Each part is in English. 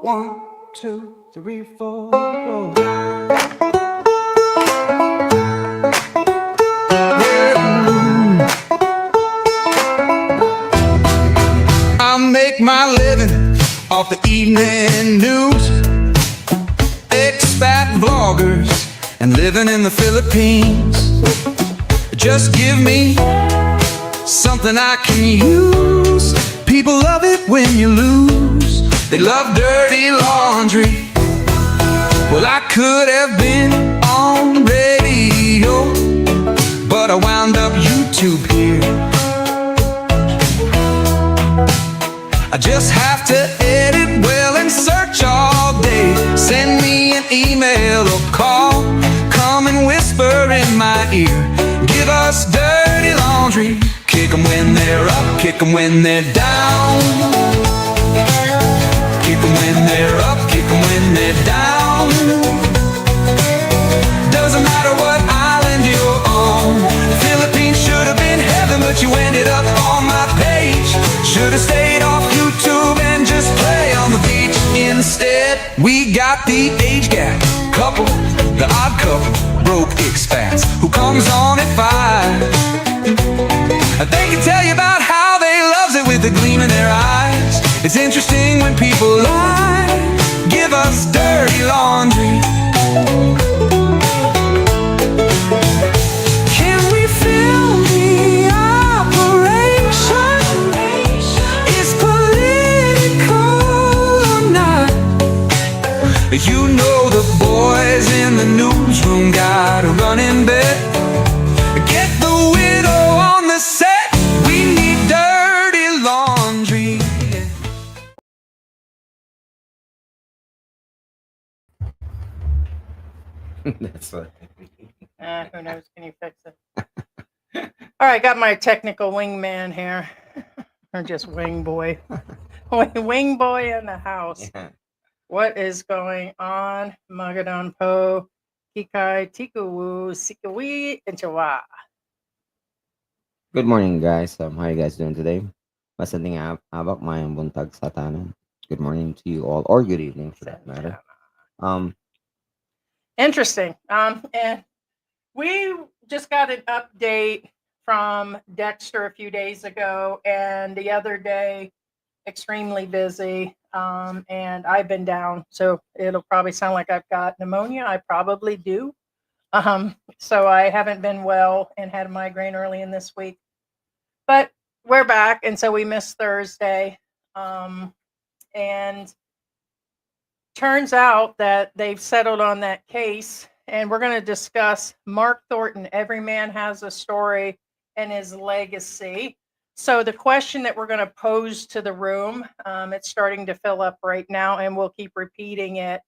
1, 2, 3, 4, go. I make my living off the evening news, expat vloggers, and living in the Philippines. Just give me something I can use. People love it when you lose. They love dirty laundry. Well, I could have been on radio, but I wound up YouTube here. I just have to edit well and search all day. Send me an email or call, come and whisper in my ear. Give us dirty laundry. Kick 'em when they're up, kick 'em when they're down. Kick 'em when they're up, kick 'em when they're down. Doesn't matter what island you're on. The Philippines should have been heaven, but you ended up on my page. Should have stayed off YouTube and just play on the beach instead. We got the age gap couple, the odd couple, broke expats who comes on at 5. They can tell you about how they loves it with a gleam in their eyes. It's interesting when people lie. Give us dirty laundry. Can we film the operation? Is political or not? You know the boys in the newsroom got a running bet. Get the widow on the set. We need dirty laundry. That's what. Who knows? Can you fix it? All right, got my technical wingman here, or just wing boy, wing boy in the house. Yeah. What is going on? Magadon po, kikai tikuwu sikawi inchawa. Good morning, guys. How you guys doing today? Masanding abak mayang buntag sa tanan. Good morning to you all, or good evening for that matter. Interesting. And we just got an update from Dexter a few days ago, and the other day, extremely busy. And I've been down, so it'll probably sound like I've got pneumonia. I probably do. So I haven't been well and had a migraine early in this week, but we're back. And so we missed Thursday. And turns out that they've settled on that case, and we're going to discuss Mark Thornton. Every man has a story and his legacy. So the question that we're going to pose to the room, it's starting to fill up right now, and we'll keep repeating it.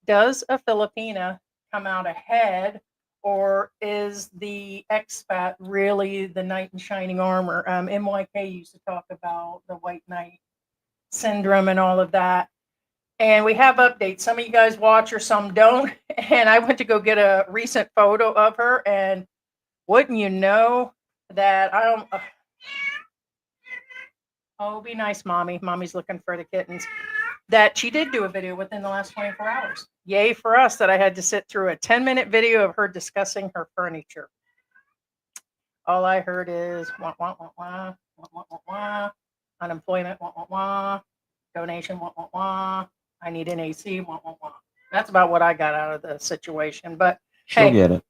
Does a Filipina come out ahead, or is the expat really the knight in shining armor? MYK used to talk about the white knight syndrome and all of that. And we have updates. Some of you guys watch or some don't. And I went to go get a recent photo of her, and wouldn't you know that I don't... Oh, be nice, mommy. Mommy's looking for the kittens. That she did do a video within the last 24 hours. Yay for us that I had to sit through a 10-minute video of her discussing her furniture. All I heard is wah, wah, wah, wah, wah, wah, wah, wah. Unemployment, wah, wah, wah. Donation, wah, wah, wah. I need an AC, wah, wah, wah. That's about what I got out of the situation. But She'll hey, get it.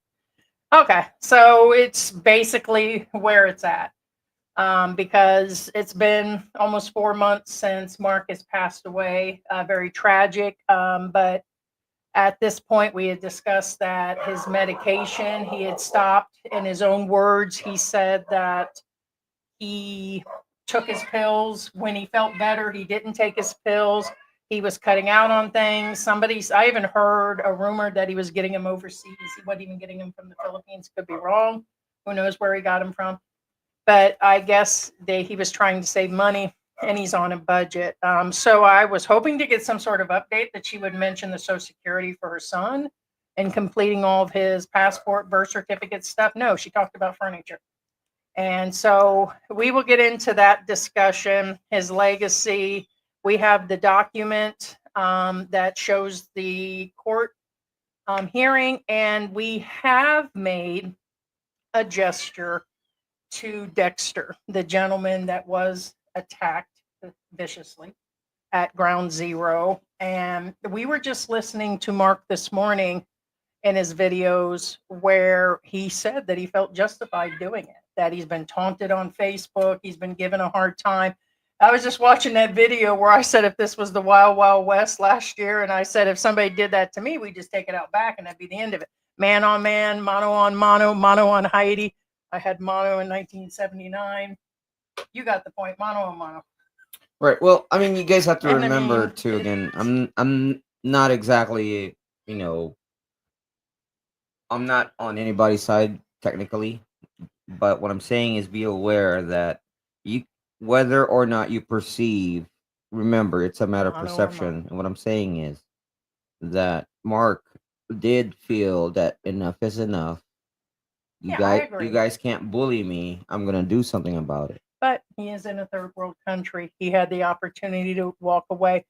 Okay, so it's basically where it's at. Because it's been almost 4 months since Mark has passed away. Very tragic. But at this point, we had discussed that his medication, he had stopped. In his own words, he said that he took his pills when he felt better. He didn't take his pills. He was cutting out on things. I even heard a rumor that he was getting them overseas. He wasn't even getting them from the Philippines. Could be wrong. Who knows where he got them from? But I guess he was trying to save money, and he's on a budget. So I was hoping to get some sort of update that she would mention the Social Security for her son and completing all of his passport, birth certificate stuff. No, she talked about furniture. And so we will get into that discussion, his legacy. We have the document that shows the court hearing, and we have made a gesture to Dexter, the gentleman that was attacked viciously at Ground Zero. And we were just listening to Mark this morning in his videos where he said that he felt justified doing it, that he's been taunted on Facebook, he's been given a hard time. I was just watching that video where I said if this was the Wild Wild West last year, and I said if somebody did that to me, we just take it out back and that'd be the end of it. Man on man, mano on mano, mano on Heidi. I had mono in 1979. You got the point, mano on mano. Right. Well, I mean, you guys have to And I remember mean, too. Again, I'm not exactly, you know, I'm not on anybody's side technically, but what I'm saying is be aware that you, whether or not you perceive, remember it's a matter of Mano on perception. mano. And what I'm saying is that Mark did feel that enough is enough. Yeah, I You agree. guys can't bully me. I'm gonna do something about it. But he is in a third world country. He had the opportunity to walk away.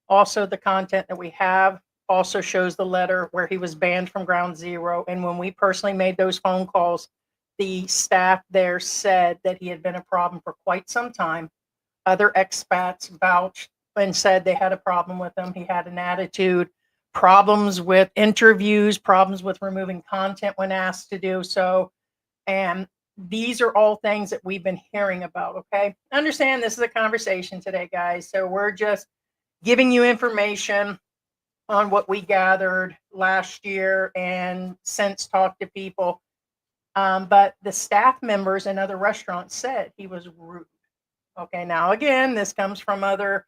Also, the content that we have also shows the letter where he was banned from Ground Zero. And when we personally made those phone calls, the staff there said that he had been a problem for quite some time. Other expats vouched and said they had a problem with him. He had an attitude, problems with interviews, problems with removing content when asked to do so. And these are all things that we've been hearing about. Okay. Understand this is a conversation today, guys. So we're just giving you information on what we gathered last year and since talked to people. But the staff members in other restaurants said he was rude. Okay. Now, again, this comes from other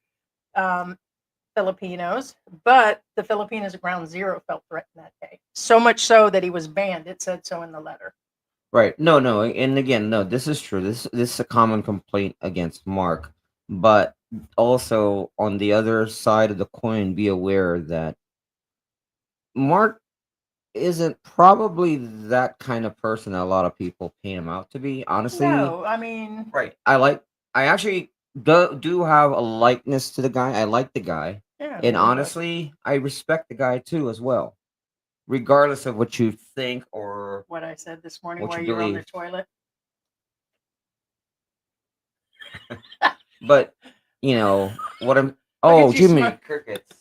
Filipinos, but the Filipinos at Ground Zero felt threatened that day. So much so that he was banned. It said so in the letter. Right. No, no. And again, no, this is true. This is a common complaint against Mark. But also on the other side of the coin, be aware that Mark isn't probably that kind of person that a lot of people paint him out to be. Honestly, No, I mean, right. I actually do have a likeness to the guy. I like the guy. yeah, And everybody does. honestly, I respect the guy too as well. Regardless of what you think or What I said this morning what while you you were on the believe. toilet. But you know what I'm. Look Oh, at you, Jimmy smart. crickets,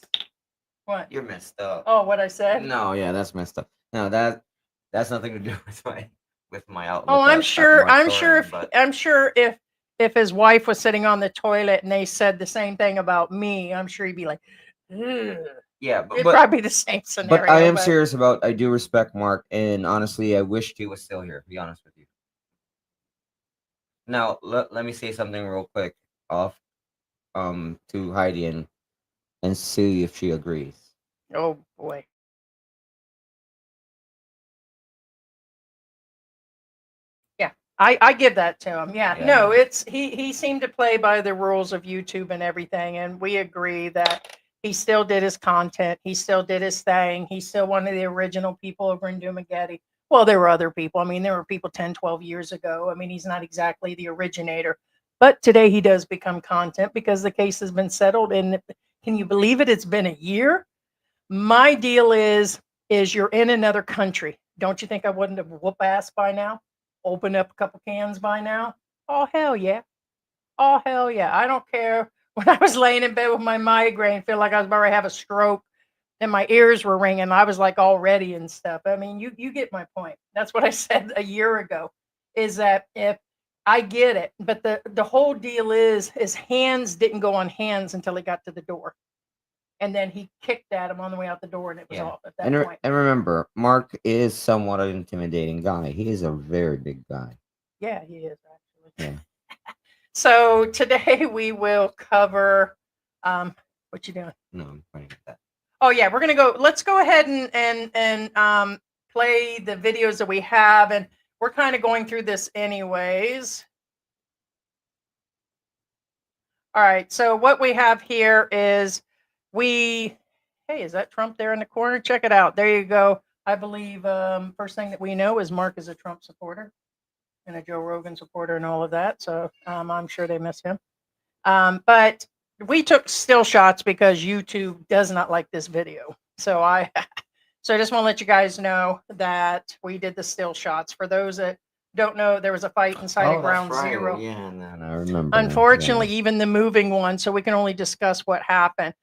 What? you're messed up. Oh, what I said? No, yeah, that's messed up. No, that's nothing to do with my Oh, outlook at Mark Thornton. But I'm sure if his wife was sitting on the toilet and they said the same thing about me, I'm sure he'd be like, ugh. yeah, It'd probably be the same but I scenario, am but serious about. I do respect Mark, and honestly, I wished he was still here. To be honest with you. Now, let me say something real quick off to Heidi and see if she agrees. oh boy. Yeah, I give that to him. Yeah, Yeah. no, it's he seemed to play by the rules of YouTube and everything, and we agree that he still did his content, he still did his thing, he's still one of the original people over in Dumageddon. Well, there were other people. I mean, there were people 10, 12 years ago. I mean, he's not exactly the originator, but today he does become content because the case has been settled. And can you believe it? It's been a year. My deal is you're in another country. Don't you think I wouldn't have whoop ass by now? Open up a couple cans by now? Oh hell yeah. Oh hell yeah. I don't care. When I was laying in bed with my migraine, feel like I was about to have a stroke and my ears were ringing. I was like all ready and stuff. I mean, you get my point. That's what I said a year ago. Is that if I get it, but the whole deal is his hands didn't go on hands until he got to the door. And then he kicked at him on the way out the door and it was Yeah. off at that point. And remember, Mark is somewhat an intimidating guy. He is a very big guy. Yeah, he is actually. Yeah. So today we will cover what you doing? No, I'm fine with that. Oh yeah, we're gonna go. Let's go ahead and play the videos that we have, and we're kind of going through this anyways. All right. So what we have here is we. Hey, is that Trump there in the corner? Check it out. There you go. I believe first thing that we know is Mark is a Trump supporter and a Joe Rogan supporter and all of that. So I'm sure they miss him. But we took still shots because YouTube does not like this video. So I just want to let you guys know that we did the still shots. For those that don't know, there was a fight inside of Ground Zero. Yeah, and then I remember. Unfortunately, even the moving one, so we can only discuss what happened.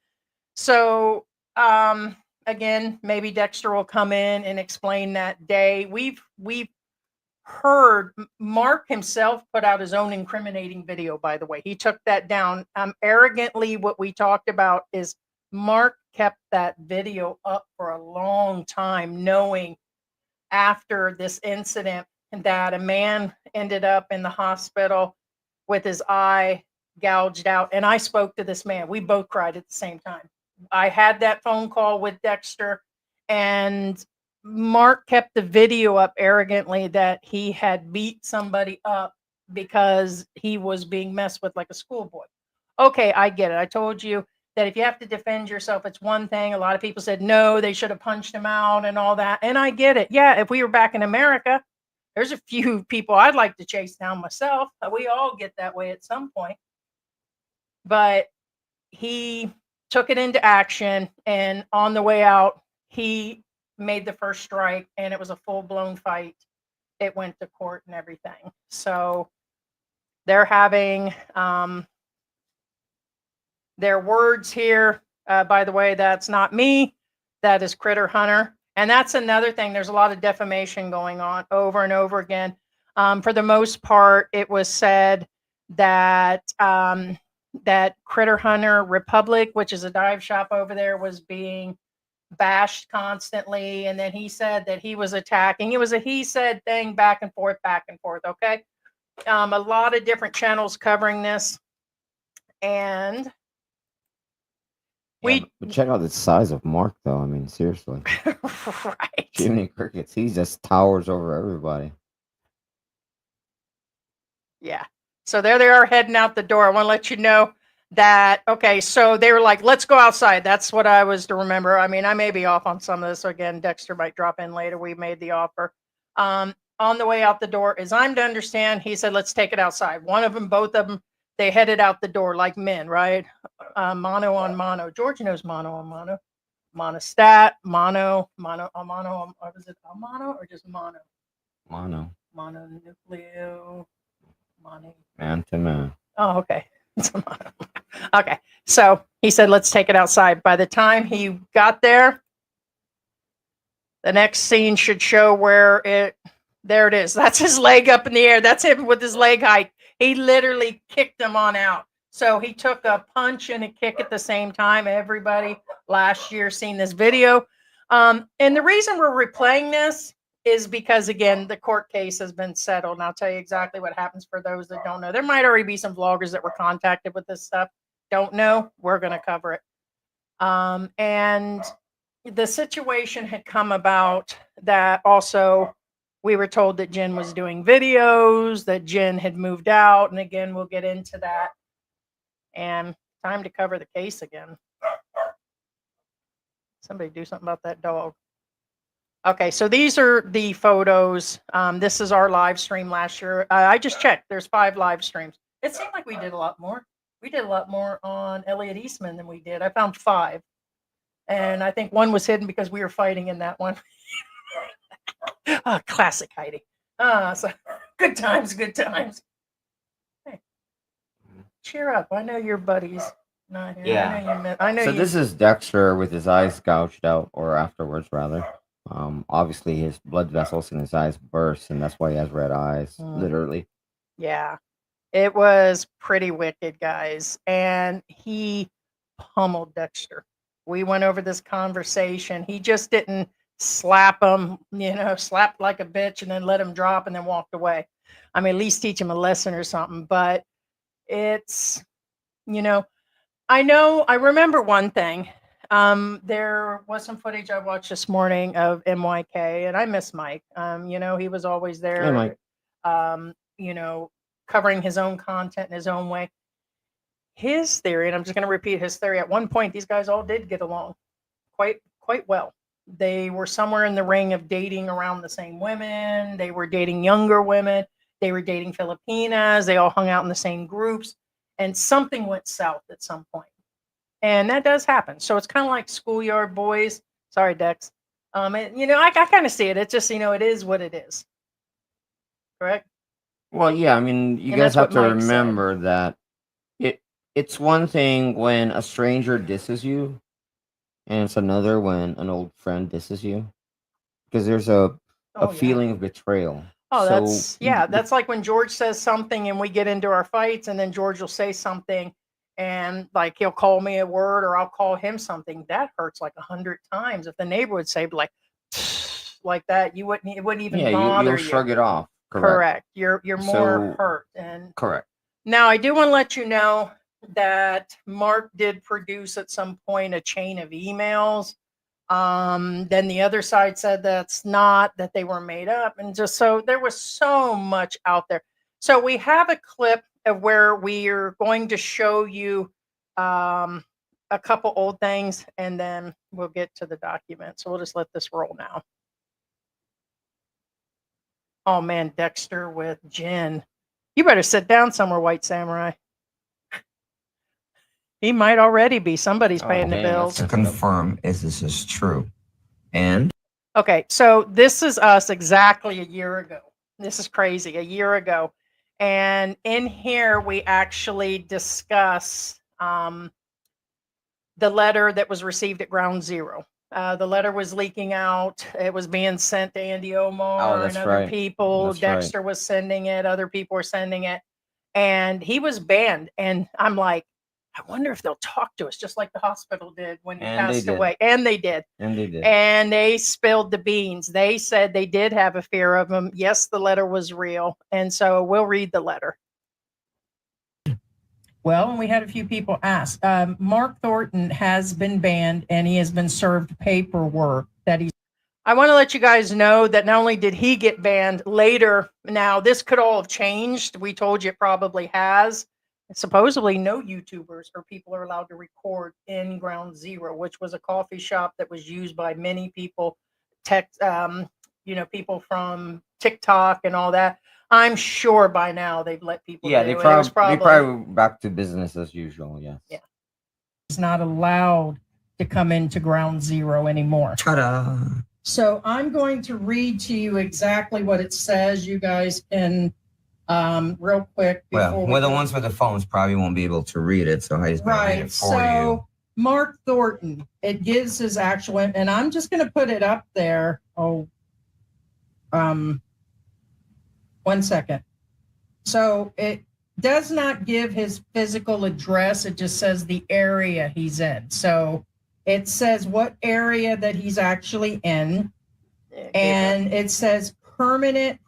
So again, maybe Dexter will come in and explain that day. We've heard Mark himself put out his own incriminating video, by the way. He took that down. Arrogantly, what we talked about is Mark kept that video up for a long time, knowing after this incident that a man ended up in the hospital with his eye gouged out. And I spoke to this man. We both cried at the same time. I had that phone call with Dexter, and Mark kept the video up arrogantly that he had beat somebody up because he was being messed with like a schoolboy. Okay, I get it. I told you that if you have to defend yourself, it's one thing. A lot of people said, no, they should have punched him out and all that. And I get it. Yeah, if we were back in America, there's a few people I'd like to chase down myself. We all get that way at some point. But he took it into action, and on the way out, he made the first strike, and it was a full-blown fight. It went to court and everything. So they're having their words here. By the way, that's not me. That is Critter Hunter. And that's another thing. There's a lot of defamation going on over and over again. For the most part, it was said that that Critter Hunter Republic, which is a dive shop over there, was being bashed constantly. And then he said that he was attacking. It was a he said thing, back and forth, okay? A lot of different channels covering this. And but check out the size of Mark, though. I mean, seriously. Right. Jiminy Crickets, he just towers over everybody. Yeah. So there they are heading out the door. I want to let you know that, okay, so they were like, let's go outside. That's what I was to remember. I mean, I may be off on some of this. Again, Dexter might drop in later. We made the offer. On the way out the door, as I'm to understand, he said, let's take it outside. One of them, both of them, they headed out the door like men, right? Mano on mano. George knows mano on mano. Monostat, mono, was it a mono or just mono? Mono. Mononucleo, mono. Man to man. Oh, okay. Okay. So he said, let's take it outside. By the time he got there, the next scene should show there it is. That's his leg up in the air. That's him with his leg height. He literally kicked him on out. So he took a punch and a kick at the same time. Everybody last year seen this video. And the reason we're replaying this is because, again, the court case has been settled. And I'll tell you exactly what happens for those that don't know. There might already be some vloggers that were contacted with this stuff. Don't know. We're going to cover it. And the situation had come about that also we were told that Jen was doing videos, that Jen had moved out. And again, we'll get into that. And time to cover the case again. Somebody do something about that dog. Okay, so these are the photos. This is our live stream last year. I just checked. There's 5 live streams. It seemed like we did a lot more. We did a lot more on Elliot Eastman than we did. I found 5. And I think 1 was hidden because we were fighting in that one. Classic Heidi. So good times, good times. Hey, cheer up. I know your buddies. Not here. Yeah. I know So you. this is Dexter with his eyes gouged out, or afterwards, rather. Obviously his blood vessels in his eyes burst, and that's why he has red eyes, literally. Yeah. It was pretty wicked, guys. And he pummeled Dexter. We went over this conversation. He just didn't slap him, slapped like a bitch and then let him drop and then walked away. I mean, at least teach him a lesson or something. But it's, I remember one thing. There was some footage I watched this morning of MYK, and I miss Mike. He was always there. Hey, Mike. Covering his own content in his own way. His theory, and I'm just going to repeat his theory. At one point, these guys all did get along quite well. They were somewhere in the ring of dating around the same women. They were dating younger women. They were dating Filipinas. They all hung out in the same groups. and something went south at some point. And that does happen. So it's kind of like schoolyard boys. Sorry, Dex. I kind of see it. It's just, it is what it is. Correct? Well, yeah, I mean, you And guys that's have what to Mike said. remember that it's one thing when a stranger disses you, and it's another when an old friend disses you, because there's a Oh, yeah. feeling of betrayal. Oh, So that's like when George says something and we get into our fights, and then George will say something and like he'll call me a word or I'll call him something. That hurts like 100 times. If the neighbor would say like like that, it wouldn't even yeah, bother you'll shrug it off. Correct. You're more So hurt. And correct. now I do want to let you know that Mark did produce at some point a chain of emails. Then the other side said that's not, that they were made up. And just so there was so much out there. So we have a clip of where we are going to show you a couple old things, and then we'll get to the document. So we'll just let this roll now. Oh man, Dexter with Jen. You better sit down somewhere, White Samurai. He might already be. Somebody's paying the bills. To confirm if this is true. And Okay, so this is us exactly a year ago. This is crazy, a year ago. And in here, we actually discuss the letter that was received at Ground Zero. The letter was leaking out. It was being sent to Andy Omar and other people. That's Dexter was sending it. Other people were sending it. And he was banned. And I'm like, I wonder if they'll talk to us, just like the hospital did when he passed away. And they did. And they did. And they spilled the beans. They said they did have a fear of him. Yes, the letter was real. And so we'll read the letter. Well, and we had a few people ask. Mark Thornton has been banned, and he has been served paperwork that he's. I want to let you guys know that not only did he get banned later, now this could all have changed. We told you it probably has. Supposedly no YouTubers or people are allowed to record in Ground Zero, which was a coffee shop that was used by many people, people from TikTok and all that. I'm sure by now they've let people. Yeah, do they it. probably back to business as usual. Yes. Yeah. It's not allowed to come into Ground Zero anymore. ta-da! So I'm going to read to you exactly what it says. You guys can real quick. Well, the ones with the phones probably won't be able to read it, so Heidi's going to read it for you. Mark Thornton, it gives his actual, and I'm just going to put it up there. Oh, 1 second. So it does not give his physical address. It just says the area he's in. So it says what area that he's actually in. And it says permanent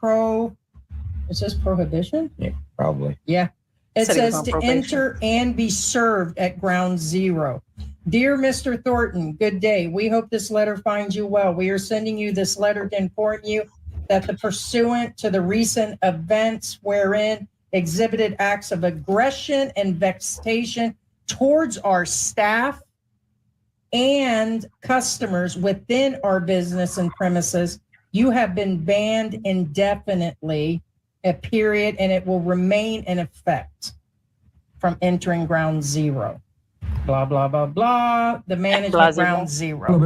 it says prohibition? Yeah, probably. Yeah. It says to enter and be served at Ground Zero. Dear Mr. Thornton, good day. We hope this letter finds you well. We are sending you this letter to inform you that the pursuant to the recent events wherein exhibited acts of aggression and vexation towards our staff and customers within our business and premises, you have been banned indefinitely, a period, and it will remain in effect from entering Ground Zero. Blah, blah, blah, blah. The management Ground Zero.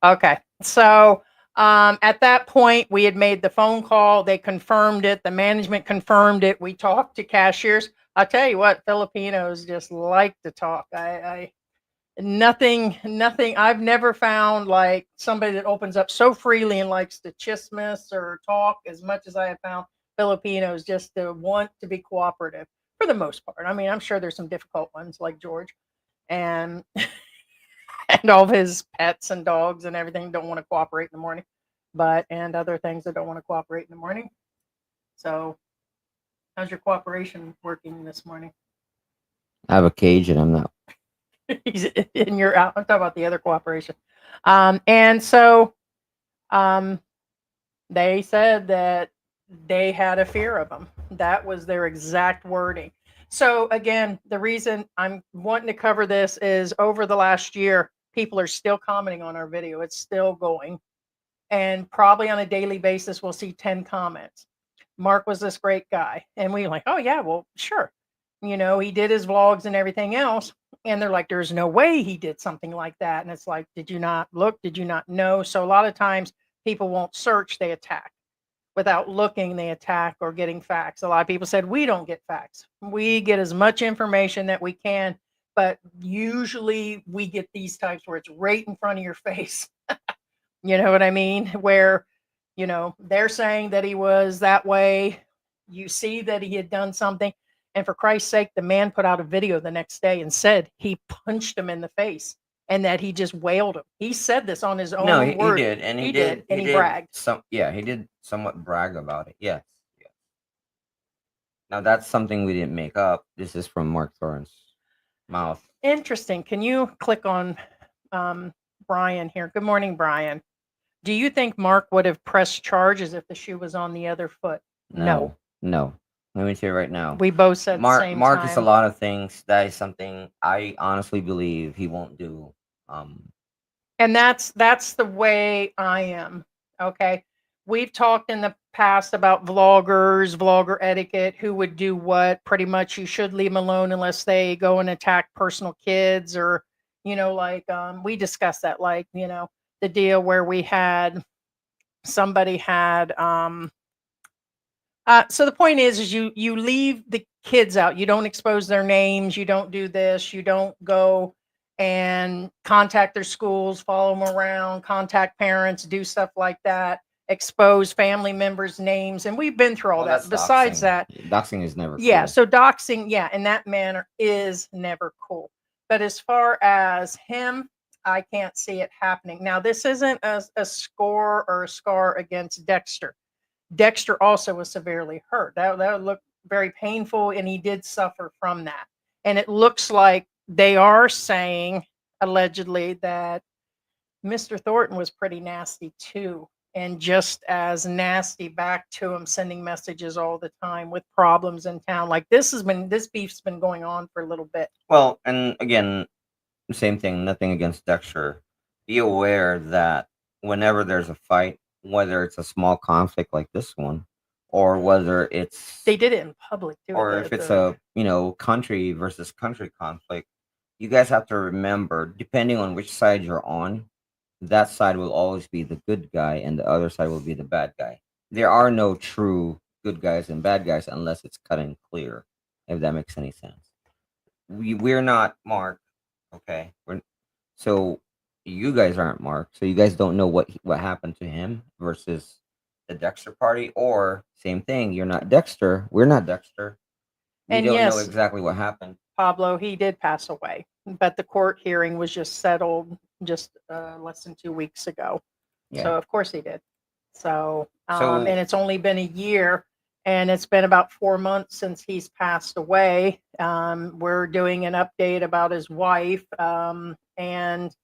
Okay. So at that point, we had made the phone call. They confirmed it. The management confirmed it. We talked to cashiers. I'll tell you what, Filipinos just like to talk. Nothing. I've never found like somebody that opens up so freely and likes to chismis or talk as much as I have found Filipinos just to want to be cooperative for the most part. I mean, I'm sure there's some difficult ones like George and and all of his pets and dogs and everything don't want to cooperate in the morning, and other things that don't want to cooperate in the morning. So how's your cooperation working this morning? I have a cage and I'm not. He's in your out. I'm talking about the other cooperation. And so they said that they had a fear of him. That was their exact wording. So again, the reason I'm wanting to cover this is over the last year, people are still commenting on our video. It's still going. And probably on a daily basis, we'll see 10 comments. Mark was this great guy. And we like, oh yeah, well, sure. You know, he did his vlogs and everything else. And they're like, there's no way he did something like that. And it's like, did you not look? Did you not know? So a lot of times people won't search, they attack. Without looking, they attack or getting facts. A lot of people said, we don't get facts. We get as much information that we can, but usually we get these types where it's right in front of your face. You know what I mean? Where, you know, they're saying that he was that way. You see that he had done something. And for Christ's sake, the man put out a video the next day and said he punched him in the face and that he just wailed him. He said this on his own No, he word. did, and he did, and he bragged. He did somewhat brag about it. Yes. Yes. Now that's something we didn't make up. This is from Mark Thornton's mouth. Interesting. Can you click on Brian here? Good morning, Brian. Do you think Mark would have pressed charges if the shoe was on the other foot? No. No. Let me tell you right now. We both said the same Mark time. is a lot of things. That is something I honestly believe he won't do. And that's the way I am. Okay. We've talked in the past about vloggers, vlogger etiquette, who would do what. Pretty much you should leave them alone unless they go and attack personal kids or, you know, like we discussed that, like, you know, the deal where we had somebody had so the point is you leave the kids out. You don't expose their names. You don't do this. You don't go and contact their schools, follow them around, contact parents, do stuff like that, expose family members' names. And we've been through all that. That's Besides that, doxing is never yeah, cool. so doxing, yeah, in that manner is never cool. But as far as him, I can't see it happening. Now, this isn't a score or a scar against Dexter. Dexter also was severely hurt. That would look very painful, and he did suffer from that. And it looks like they are saying, allegedly, that Mr. Thornton was pretty nasty too, and just as nasty back to him, sending messages all the time with problems in town. Like this beef's been going on for a little bit. Well, and again, same thing, nothing against Dexter. Be aware that whenever there's a fight, whether it's a small conflict like this one, or whether it's They did it in public too. or if it's a, you know, country versus country conflict, you guys have to remember, depending on which side you're on, that side will always be the good guy and the other side will be the bad guy. There are no true good guys and bad guys unless it's cut and clear, if that makes any sense. We're not Mark, okay? So you guys aren't Mark, so you guys don't know what happened to him versus the Dexter party, or same thing, you're not Dexter, we're not Dexter. We And don't yes, know exactly what happened. Pablo, he did pass away, but the court hearing was just settled just less than 2 weeks ago. Yeah. So of course he did. So, So- and it's only been a year, and it's been about 4 months since he's passed away. We're doing an update about his wife, and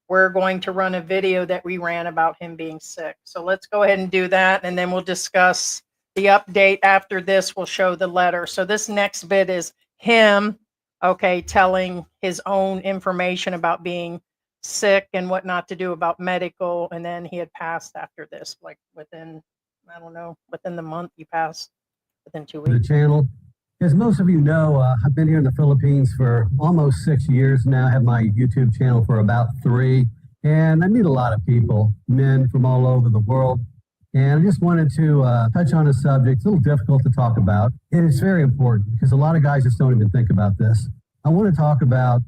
we're going to run a video that we ran about him being sick. So let's go ahead and do that, and then we'll discuss the update. After this, we'll show the letter. So this next bit is him, okay, telling his own information about being sick and what not to do about medical. And then he had passed after this, like within, I don't know, within the month he passed, within 2 The weeks. channel. As most of you know, I've been here in the Philippines for almost 6 years now. I have my YouTube channel for about 3, and I meet a lot of people, men from all over the world. And I just wanted to touch on a subject. It's a little difficult to talk about, and it's very important because a lot of guys just don't even think about this. I want to talk about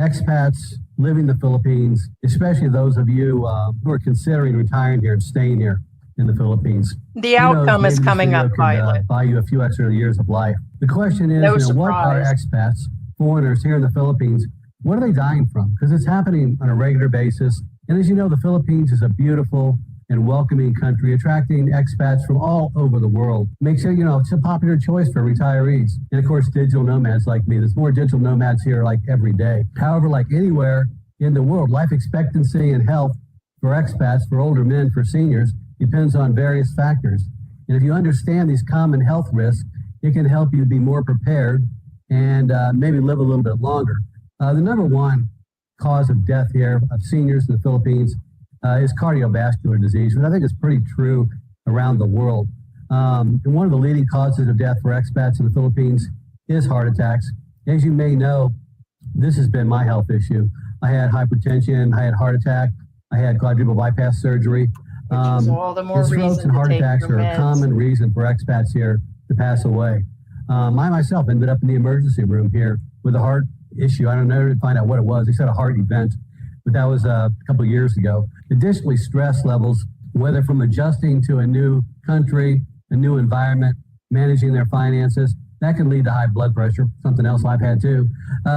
expats living in the Philippines, especially those of you who are considering retiring here and staying here in the Philippines. The outcome is maybe this coming up, video could, Violet. buy you a few extra years of life. The question is, No what are surprise. expats, foreigners here in the Philippines, what are they dying from? Because it's happening on a regular basis. And as you know, the Philippines is a beautiful and welcoming country, attracting expats from all over the world. Makes it, it's a popular choice for retirees. And of course, digital nomads like me. There's more digital nomads here like every day. However, like anywhere in the world, life expectancy and health for expats, for older men, for seniors, depends on various factors. And if you understand these common health risks, it can help you be more prepared and maybe live a little bit longer. The number one cause of death here of seniors in the Philippines is cardiovascular disease, which I think is pretty true around the world. And one of the leading causes of death for expats in the Philippines is heart attacks. As you may know, this has been my health issue. I had hypertension, I had heart attack, I had quadruple bypass surgery. Which is all the more Strokes reason and to heart take attacks your are a meds. common reason for expats here to pass away. I myself ended up in the emergency room here with a heart issue. I don't know to find out what it was. They said a heart event, but that was a couple of years ago. Additionally, stress levels, whether from adjusting to a new country, a new environment, managing their finances, that can lead to high blood pressure, something else I've had too,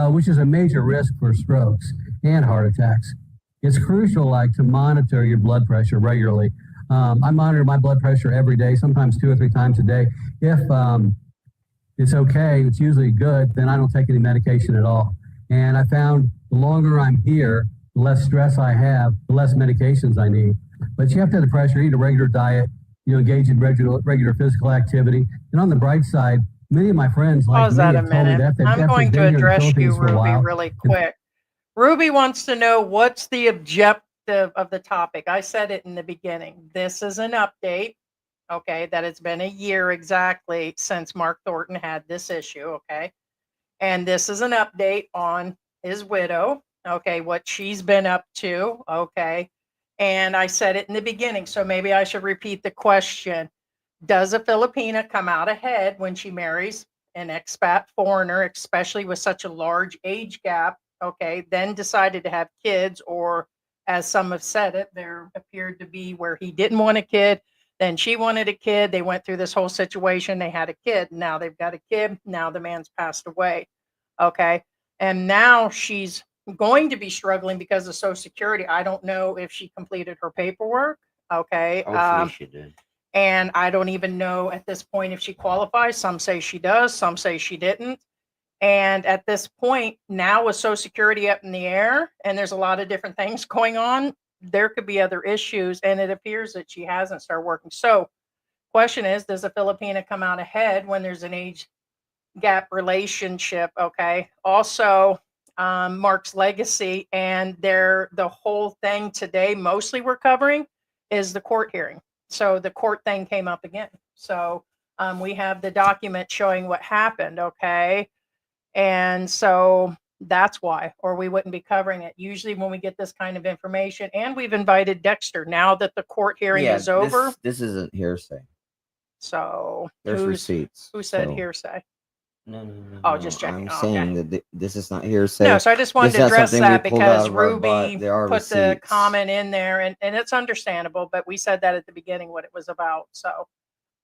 which is a major risk for strokes and heart attacks. It's crucial, to monitor your blood pressure regularly. I monitor my blood pressure every day, sometimes 2 or 3 times a day. If it's okay, it's usually good, then I don't take any medication at all. And I found the longer I'm here, the less stress I have, the less medications I need. But you have to have the pressure, eat a regular diet, engage in regular physical activity. And on the bright side, many of my friends like Pause me that a have told me minute. that I'm going to been here in the address you, Philippines for a Ruby, while. really quick. Ruby wants to know what's the objective of the topic. I said it in the beginning. This is an update, okay, that it's been a year exactly since Mark Thornton had this issue, okay? And this is an update on his widow, okay, what she's been up to, okay? And I said it in the beginning, so maybe I should repeat the question. Does a Filipina come out ahead when she marries an expat foreigner, especially with such a large age gap, okay, then decided to have kids, or as some have said it, there appeared to be where he didn't want a kid, then she wanted a kid, they went through this whole situation, they had a kid, now they've got a kid, now the man's passed away, okay, and now she's going to be struggling because of Social Security. I don't know if she completed her paperwork, okay, Hopefully she did. and I don't even know at this point if she qualifies. Some say she does, some say she didn't. And at this point, now with Social Security up in the air, and there's a lot of different things going on, there could be other issues. And it appears that she hasn't started working. So, question is, does a Filipina come out ahead when there's an age gap relationship? Okay. Also, Mark's legacy and the whole thing today, mostly we're covering, is the court hearing. So the court thing came up again. So we have the document showing what happened, okay? And so that's why, or we wouldn't be covering it. Usually when we get this kind of information, and we've invited Dexter now that the court hearing is over. This isn't hearsay. So There's receipts. who said so- hearsay? No. Oh, just checking. I'm Oh, saying that this is not hearsay. No, so I just wanted This to is address something we that pulled because out of our butt. Ruby There are put the receipts. comment in there, and it's understandable, but we said that at the beginning what it was about. So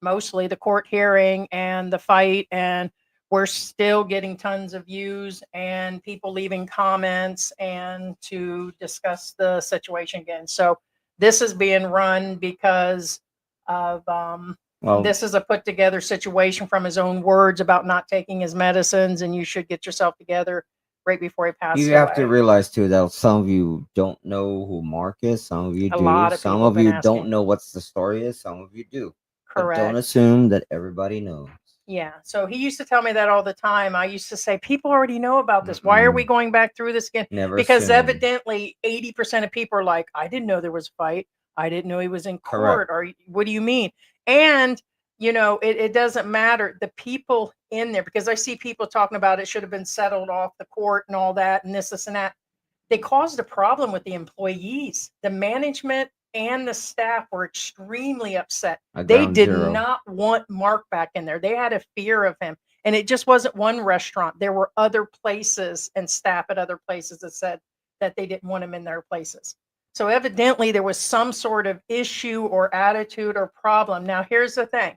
mostly the court hearing and the fight, and we're still getting tons of views and people leaving comments and to discuss the situation again. So this is being run because of Well, this is a put together situation from his own words about not taking his medicines, and you should get yourself together right before he passes you have to away. realize too that some of you don't know who Mark is. Some of you A do. lot of Some people of been you asking. don't know what's the story is. Some of you do. But don't Correct. assume that everybody knows. Yeah. So he used to tell me that all the time. I used to say, people already know about this. Why are we going back through this again? Never Because assume. evidently 80% of people are like, I didn't know there was a fight. I didn't know he was in court. Correct. Or what do you mean? And, it doesn't matter. The people in there, because I see people talking about it should have been settled off the court and all that and this and that. They caused a problem with the employees. The management and the staff were extremely upset. They did not want Mark back in there. They had a fear of him. And it just wasn't one restaurant. There were other places and staff at other places that said that they didn't want him in their places. So evidently there was some sort of issue or attitude or problem. Now, here's the thing.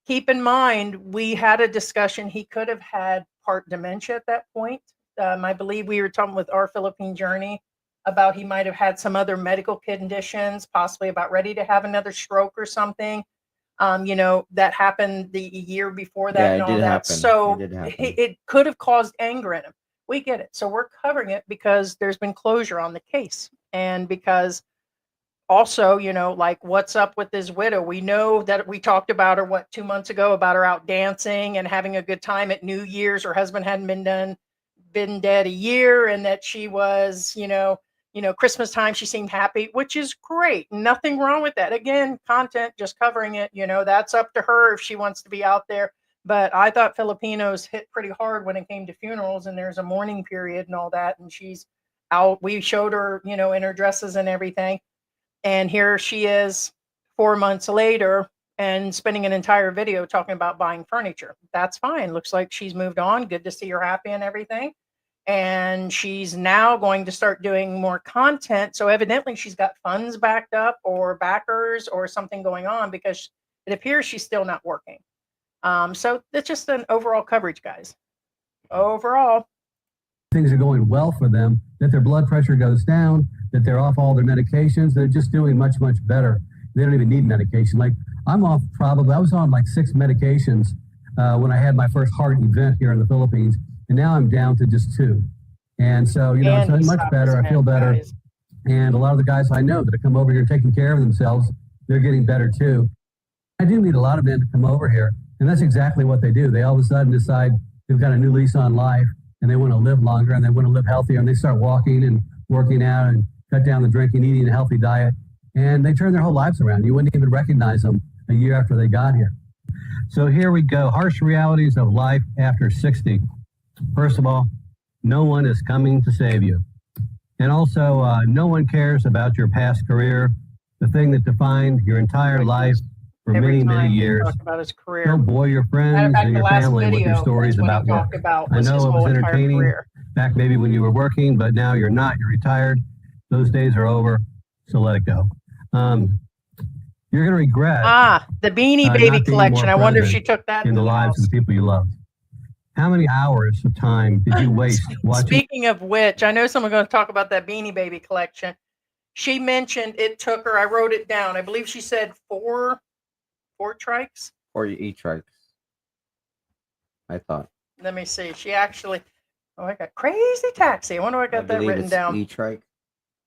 Keep in mind, we had a discussion. He could have had part dementia at that point. I believe we were talking with our Philippine journey about he might have had some other medical conditions, possibly about ready to have another stroke or something. That happened the year before that and all that. Happen. So it did happen. it could have caused anger in him. We get it. So we're covering it because there's been closure on the case. And because also, like what's up with his widow? We know that we talked about her, 2 months ago, about her out dancing and having a good time at New Year's. Her husband hadn't been dead a year, and that she was, Christmas time, she seemed happy, which is great. Nothing wrong with that. Again, content, just covering it, that's up to her if she wants to be out there. But I thought Filipinos hit pretty hard when it came to funerals, and there's a mourning period and all that. And she's out. We showed her, you know, in her dresses and everything. And here she is 4 months later and spending an entire video talking about buying furniture. That's fine. Looks like she's moved on. Good to see her happy and everything. And she's now going to start doing more content. So evidently she's got funds backed up or backers or something going on, because it appears she's still not working. So it's just an overall coverage, guys. Overall. Things are going well for them, that their blood pressure goes down, that they're off all their medications. They're just doing much, much better. They don't even need medication. Like I'm off I was on like 6 medications when I had my first heart event here in the Philippines. And now I'm down to just 2. And so, you know, it's much better. I feel better. Guys. And a lot of the guys I know that have come over here taking care of themselves, they're getting better too. I do meet a lot of men to come over here, and that's exactly what they do. They all of a sudden decide they've got a new lease on life, and they want to live longer, and they want to live healthier, and they start walking and working out and cut down the drinking, eating a healthy diet, and they turn their whole lives around. You wouldn't even recognize them a year after they got here. So here we go. Harsh realities of life after 60. First of all, no one is coming to save you. And also, no one cares about your past career, the thing that defined your entire life for Every many, time many he years. talked about his career. Don't bore your Matter friends of fact, and the your last family with video, your stories that's what about he work. talked about I was know his it was whole entire entertaining career. back maybe when you were working, but now you're not. You're retired. Those days are over, so let it go. You're going to regret The Beanie not Baby being collection. more I wonder if she present took that in the lives of the people you love. How many hours of time did you waste watching? Speaking of which, I know someone's going to talk about that Beanie Baby collection. She mentioned it took her, I wrote it down, I believe she said four trikes. Or you eat trikes. I thought. Let me see. She actually, I got Crazy Taxi. I wonder if I got that believe written it's down. E-trike.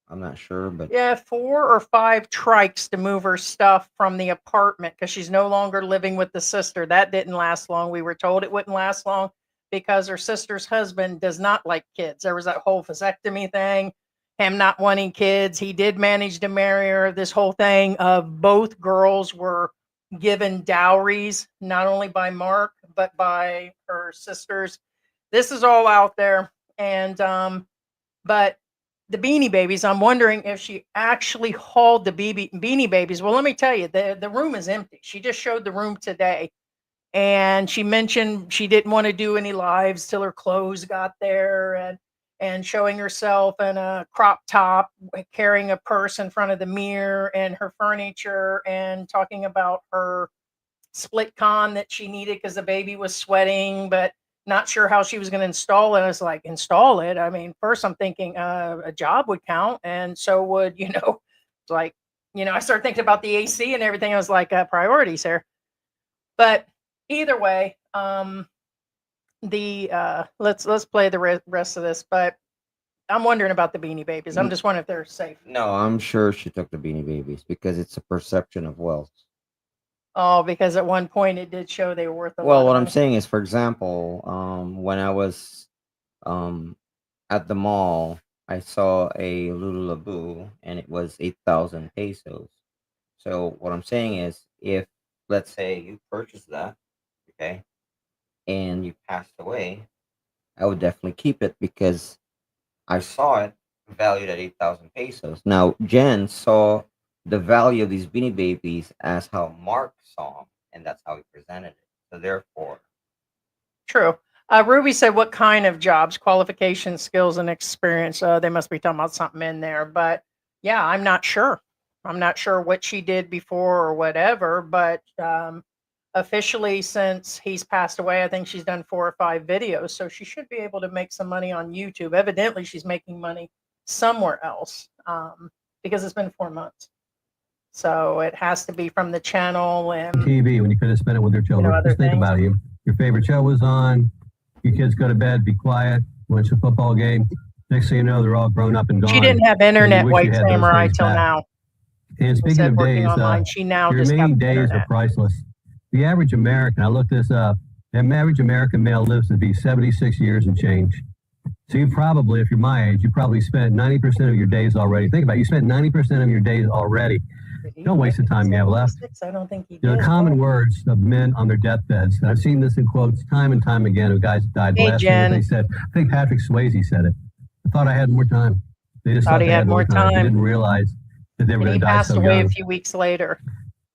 I'm not sure, but Yeah, 4 or 5 trikes to move her stuff from the apartment because she's no longer living with the sister. That didn't last long. We were told it wouldn't last long because her sister's husband does not like kids. There was that whole vasectomy thing, him not wanting kids. He did manage to marry her. This whole thing of both girls were given dowries, not only by Mark, but by her sisters. This is all out there. And, but the Beanie Babies, I'm wondering if she actually hauled the Beanie Babies. Well, let me tell you, the room is empty. She just showed the room today. And she mentioned she didn't want to do any lives till her clothes got there, and showing herself in a crop top, carrying a purse in front of the mirror and her furniture, and talking about her split con that she needed because the baby was sweating, but not sure how she was going to install it. I was like, install it? I mean, first I'm thinking a job would count, and so would, it's like, I started thinking about the AC and everything. I was like, priorities here. But either way, let's play the rest of this. But I'm wondering about the Beanie Babies. I'm just wondering if they're safe. no, I'm sure she took the Beanie Babies because it's a perception of wealth. Oh, because at one point it did show they were worth a lot. Well, what I'm saying is, for example, when I was at the mall, I saw a Lululaboo and it was 8,000 pesos. So what I'm saying is, if let's say you purchased that, okay, and you passed away, I would definitely keep it because I saw it valued at 8,000 pesos. Now, Jen saw the value of these Beanie Babies as how Mark saw them, and that's how he presented it. So therefore, true. Ruby said, what kind of jobs, qualifications, skills, and experience? They must be talking about something in there. But yeah, I'm not sure. I'm not sure what she did before or whatever. But officially, since he's passed away, I think she's done 4 or 5 videos. So she should be able to make some money on YouTube. Evidently, she's making money somewhere else because it's been 4 months. So it has to be from the channel and TV when you could have spent it with your children. other Just think things. about it. Your favorite show was on. Your kids go to bed, be quiet, watch a football game. Next thing you know, they're all grown up and gone. She didn't have internet, wish you White had those Samurai, days till back. now. And speaking Said of working days, online, she now your just got remaining the days are internet. priceless. The average American, I looked this up, the average American male lives to be 76 years and change. So you probably, if you're my age, you probably spent 90% of your days already. Think about it, you spent 90% of your days already. Don't waste the time you have left. I don't think he The did. common words of men on their deathbeds. And I've seen this in quotes time and time again of guys that died Hey, last year. Jen. They said, I think Patrick Swayze said it. I thought I had more time. They just Thought thought he they had more They time. didn't realize that they were And going he to die passed so away young. a few weeks later.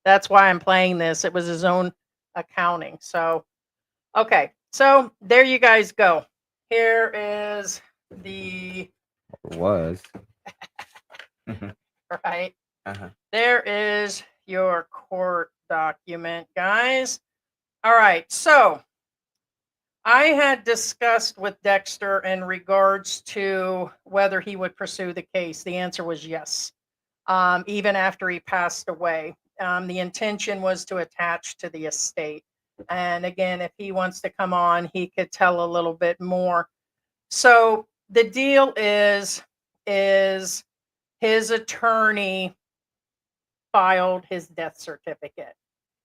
That's why I'm playing this. It was his own accounting. So, okay. So there you guys go. Here is the, Was. right? Uh-huh. There is your court document, guys. All right. So I had discussed with Dexter in regards to whether he would pursue the case. The answer was yes. Even after he passed away. The intention was to attach to the estate. And again, if he wants to come on, he could tell a little bit more. So the deal is his attorney filed his death certificate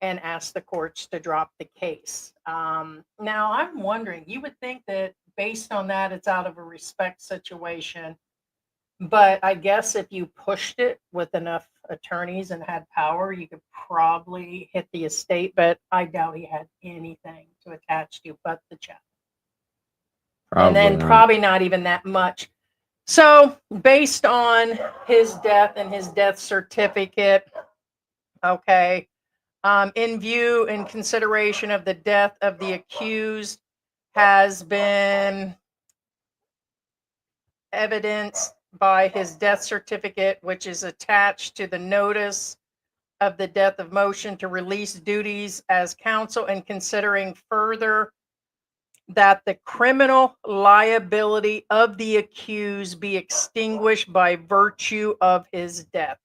and asked the courts to drop the case. Now I'm wondering, you would think that based on that, it's out of a respect situation. But I guess if you pushed it with enough attorneys and had power, you could probably hit the estate. But I doubt he had anything to attach to but the check. And then probably not even that much. So based on his death and his death certificate, okay, in view and consideration of the death of the accused has been evidenced by his death certificate, which is attached to the notice of the death of motion to release duties as counsel, and considering further that the criminal liability of the accused be extinguished by virtue of his death.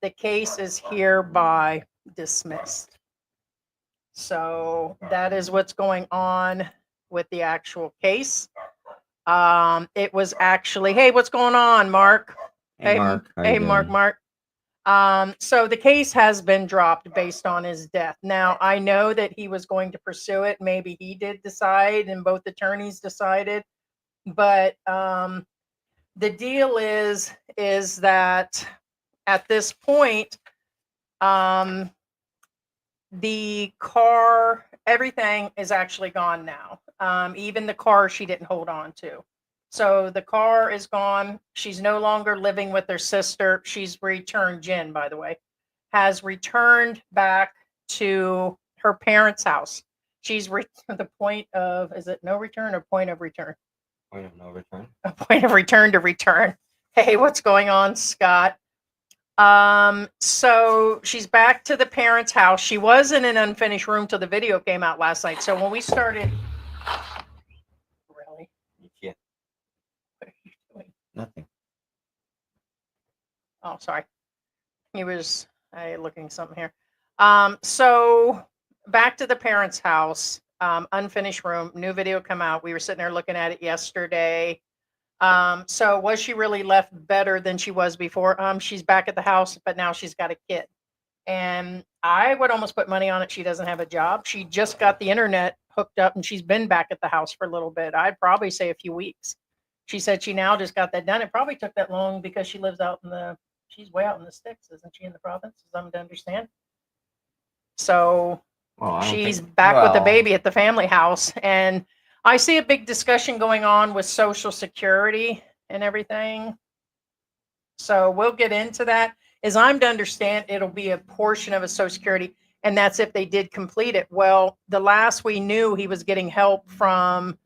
The case is hereby dismissed. So that is what's going on with the actual case. It was actually, hey, what's going on, Mark? Hey, Mark. How you Hey, doing? Mark. So the case has been dropped based on his death. Now, I know that he was going to pursue it. Maybe he did decide, and both attorneys decided. But the deal is that at this point, the car, everything is actually gone now. Even the car she didn't hold on to. So the car is gone. She's no longer living with her sister. She's returned, Jen, by the way, has returned back to her parents' house. She's the point of, is it no return or point of return? Point of no return. A point of return to return. Hey, what's going on, Scott? So she's back to the parents' house. She was in an unfinished room till the video came out last night. So when we started, really? Yeah. What are you doing? Nothing. Oh, sorry. He was looking something here. So back to the parents' house, unfinished room, new video come out. We were sitting there looking at it yesterday. So was she really left better than she was before? She's back at the house, but now she's got a kid. And I would almost put money on it she doesn't have a job. She just got the internet hooked up and she's been back at the house for a little bit. I'd probably say a few weeks. She said she now just got that done. It probably took that long because she lives out in she's way out in the sticks, isn't she, in the province, as I'm to understand? So she's back with the baby at the family house. And I see a big discussion going on with Social Security and everything. So we'll get into that. As I'm to understand, it'll be a portion of a Social Security, and that's if they did complete it. Well, the last we knew, he was getting help from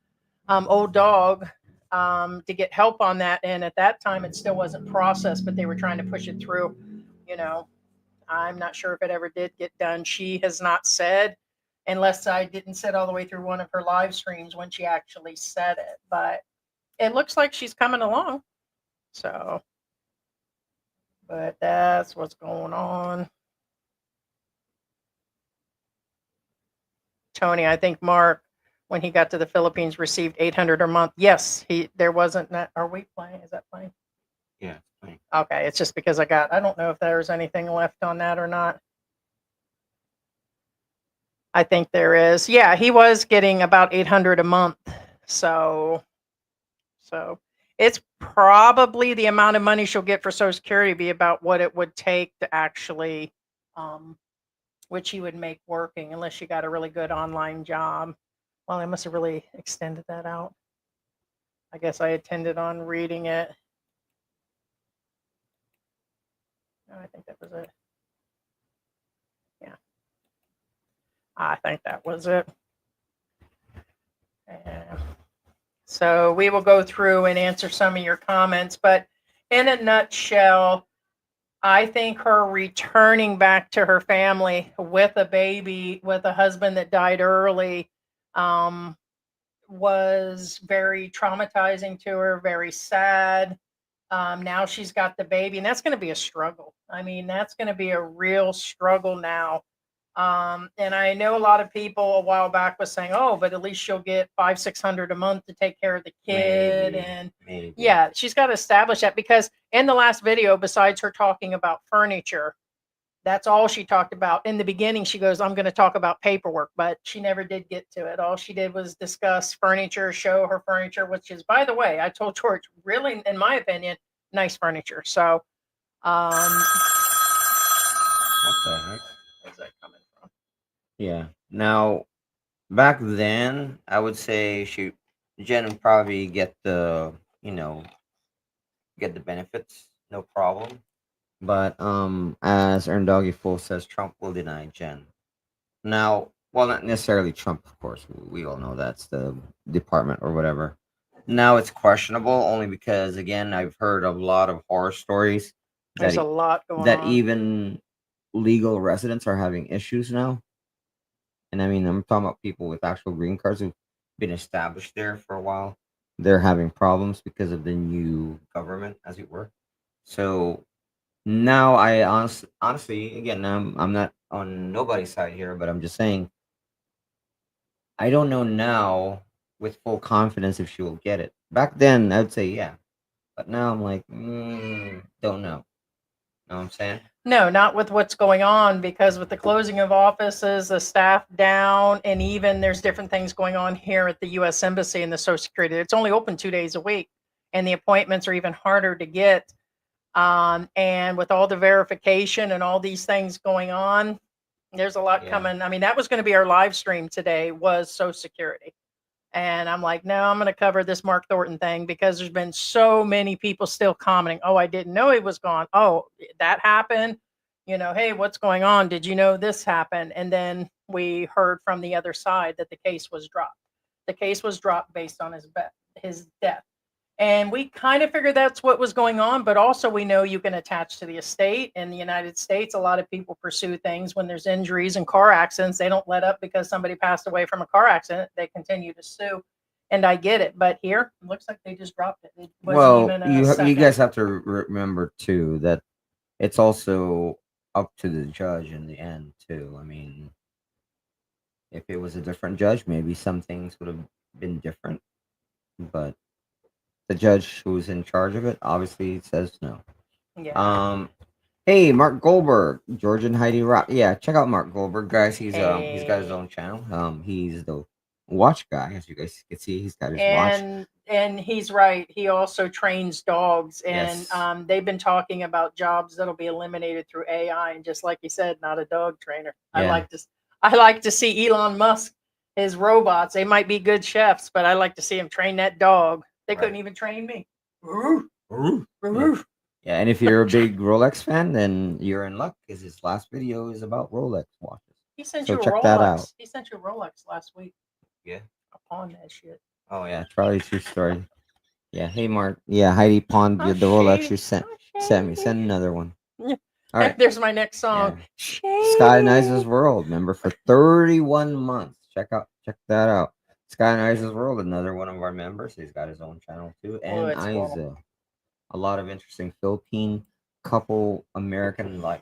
Old Dog to get help on that. And at that time, it still wasn't processed, but they were trying to push it through. You know, I'm not sure if it ever did get done. She has not said, unless I didn't sit all the way through one of her live streams when she actually said it. But it looks like she's coming along. So, but that's what's going on. Tony, I think Mark, when he got to the Philippines, received $800 a month. Yes, there wasn't that. Are we playing? Is that playing? Yeah, it's playing. Okay, it's just because I don't know if there's anything left on that or not. I think there is. Yeah, he was getting about $800 a month. So it's probably the amount of money she'll get for Social Security be about what it would take to actually which he would make working unless you got a really good online job. Well, I must have really extended that out. I guess I attended on reading it. No, I think that was it. Yeah. I think that was it. Yeah. So we will go through and answer some of your comments, but in a nutshell, I think her returning back to her family with a baby, with a husband that died early, was very traumatizing to her, very sad. Now she's got the baby, and that's going to be a struggle. I mean, that's going to be a real struggle now. And I know a lot of people a while back was saying, "Oh, but at least she'll get 500-600 a month to take care of the kid." Maybe, And maybe. yeah, she's got to establish that, because in the last video, besides her talking about furniture, that's all she talked about. In the beginning, she goes, "I'm going to talk about paperwork," but she never did get to it. All she did was discuss furniture, show her furniture, which is, by the way, I told George, really, in my opinion, nice furniture. So, What the heck? where's that coming from? Yeah. Now, back then, I would say Jen would probably get the, get the benefits, no problem. But as Earn Doggy Fool says, Trump will deny Jen. Now, well, not necessarily Trump, of course. We all know that's the department or whatever. Now it's questionable only because, again, I've heard a lot of horror stories There's that a lot going that on. even legal residents are having issues now. And I mean, I'm talking about people with actual green cards who've been established there for a while. They're having problems because of the new government, as it were. So now, honestly, again, I'm not on nobody's side here, but I'm just saying I don't know now with full confidence if she will get it. Back then, I'd say yeah, but now I'm like, don't know. Know what I'm saying? No, not with what's going on, because with the closing of offices, the staff down, and even there's different things going on here at the U.S. Embassy and the Social Security. It's only open 2 days a week, and the appointments are even harder to get. And with all the verification and all these things going on, there's a lot Yeah. coming. I mean, that was going to be our live stream today, was Social Security. And I'm like, no, I'm going to cover this Mark Thornton thing, because there's been so many people still commenting, "Oh, I didn't know he was gone. Oh, that happened. Hey, what's going on? Did you know this happened?" And then we heard from the other side that the case was dropped. The case was dropped based on his death. And we kind of figured that's what was going on, but also we know you can attach to the estate. In the United States, a lot of people pursue things when there's injuries and car accidents. They don't let up because somebody passed away from a car accident. They continue to sue. And I get it. But here, it looks like they just dropped it. It wasn't Well, even a you second. guys have to remember too that it's also up to the judge in the end too. I mean, if it was a different judge, maybe some things would have been different, but the judge who's in charge of it obviously says no. Yeah. Hey, Mark Goldberg, George and Heidi Rock. Yeah, check out Mark Goldberg, guys. He's got his Hey. own channel. He's the watch guy, as you guys can see. He's got his watch. And he's right. He also trains dogs, and Yes. they've been talking about jobs that'll be eliminated through AI. And just like you said, not a dog trainer. Yeah. I like to see Elon Musk, his robots. They might be good chefs, but I like to see him train that dog. They couldn't even train me. Yeah. Yeah, and if you're a big Rolex fan, then you're in luck because his last video is about Rolex watches. He sent So you a check Rolex. that out. He sent you a Rolex last week. Yeah. I pawned that shit. Oh yeah, it's probably a true story. Yeah. Hey Mark. Yeah, Heidi pawned the Oh, Rolex shady. you sent Oh, me. shady. Send another one. Yeah. All right. There's my next song. Yeah. Shady. Sky and Ice's World, member for 31 months. Check that out. Sky and Ice's World, another one of our members. He's got his own channel too. And it's cool. Isa. A lot of interesting Philippine couple American life.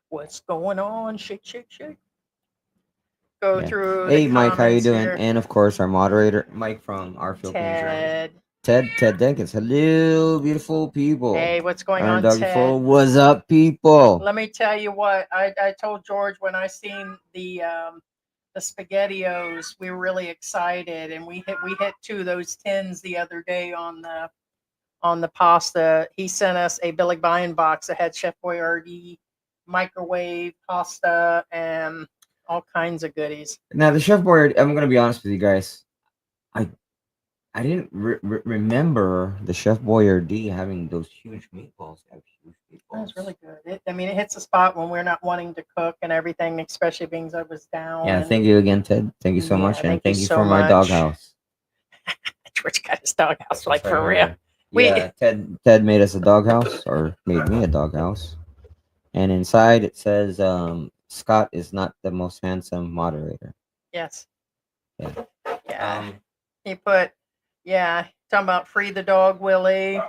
What's going on? Shake, shake, shake. Go Yeah. through Hey the Mike, how you comments doing? here. And of course our moderator, Mike from our Philippines Journey. Ted. Ted Jenkins. Hello, beautiful people. Hey, what's going Earn on, Doggy Ted? Full. What's up, people? Let me tell you what I told George when I seen the SpaghettiOs. We were really excited, and we hit 2 of those tins the other day on the pasta. He sent us a Billy Byon box that had Chef Boyardee microwave pasta and all kinds of goodies. Now the Chef Boyardee. I'm gonna be honest with you guys. I didn't remember the Chef Boyardee having those huge meatballs. They have huge meatballs. That's really good. I mean, it hits a spot when we're not wanting to cook and everything, especially being I was down. Yeah, and thank you again, Ted. Thank you so Yeah, much, and thank you thank you so for my much. doghouse. George got his doghouse, like That's for right real. here. Yeah, Ted made us a doghouse, or made me a doghouse, and inside it says, "Scott is not the most handsome moderator." Yes. Yeah. Yeah. He put, yeah, talking about free the dog, Willie.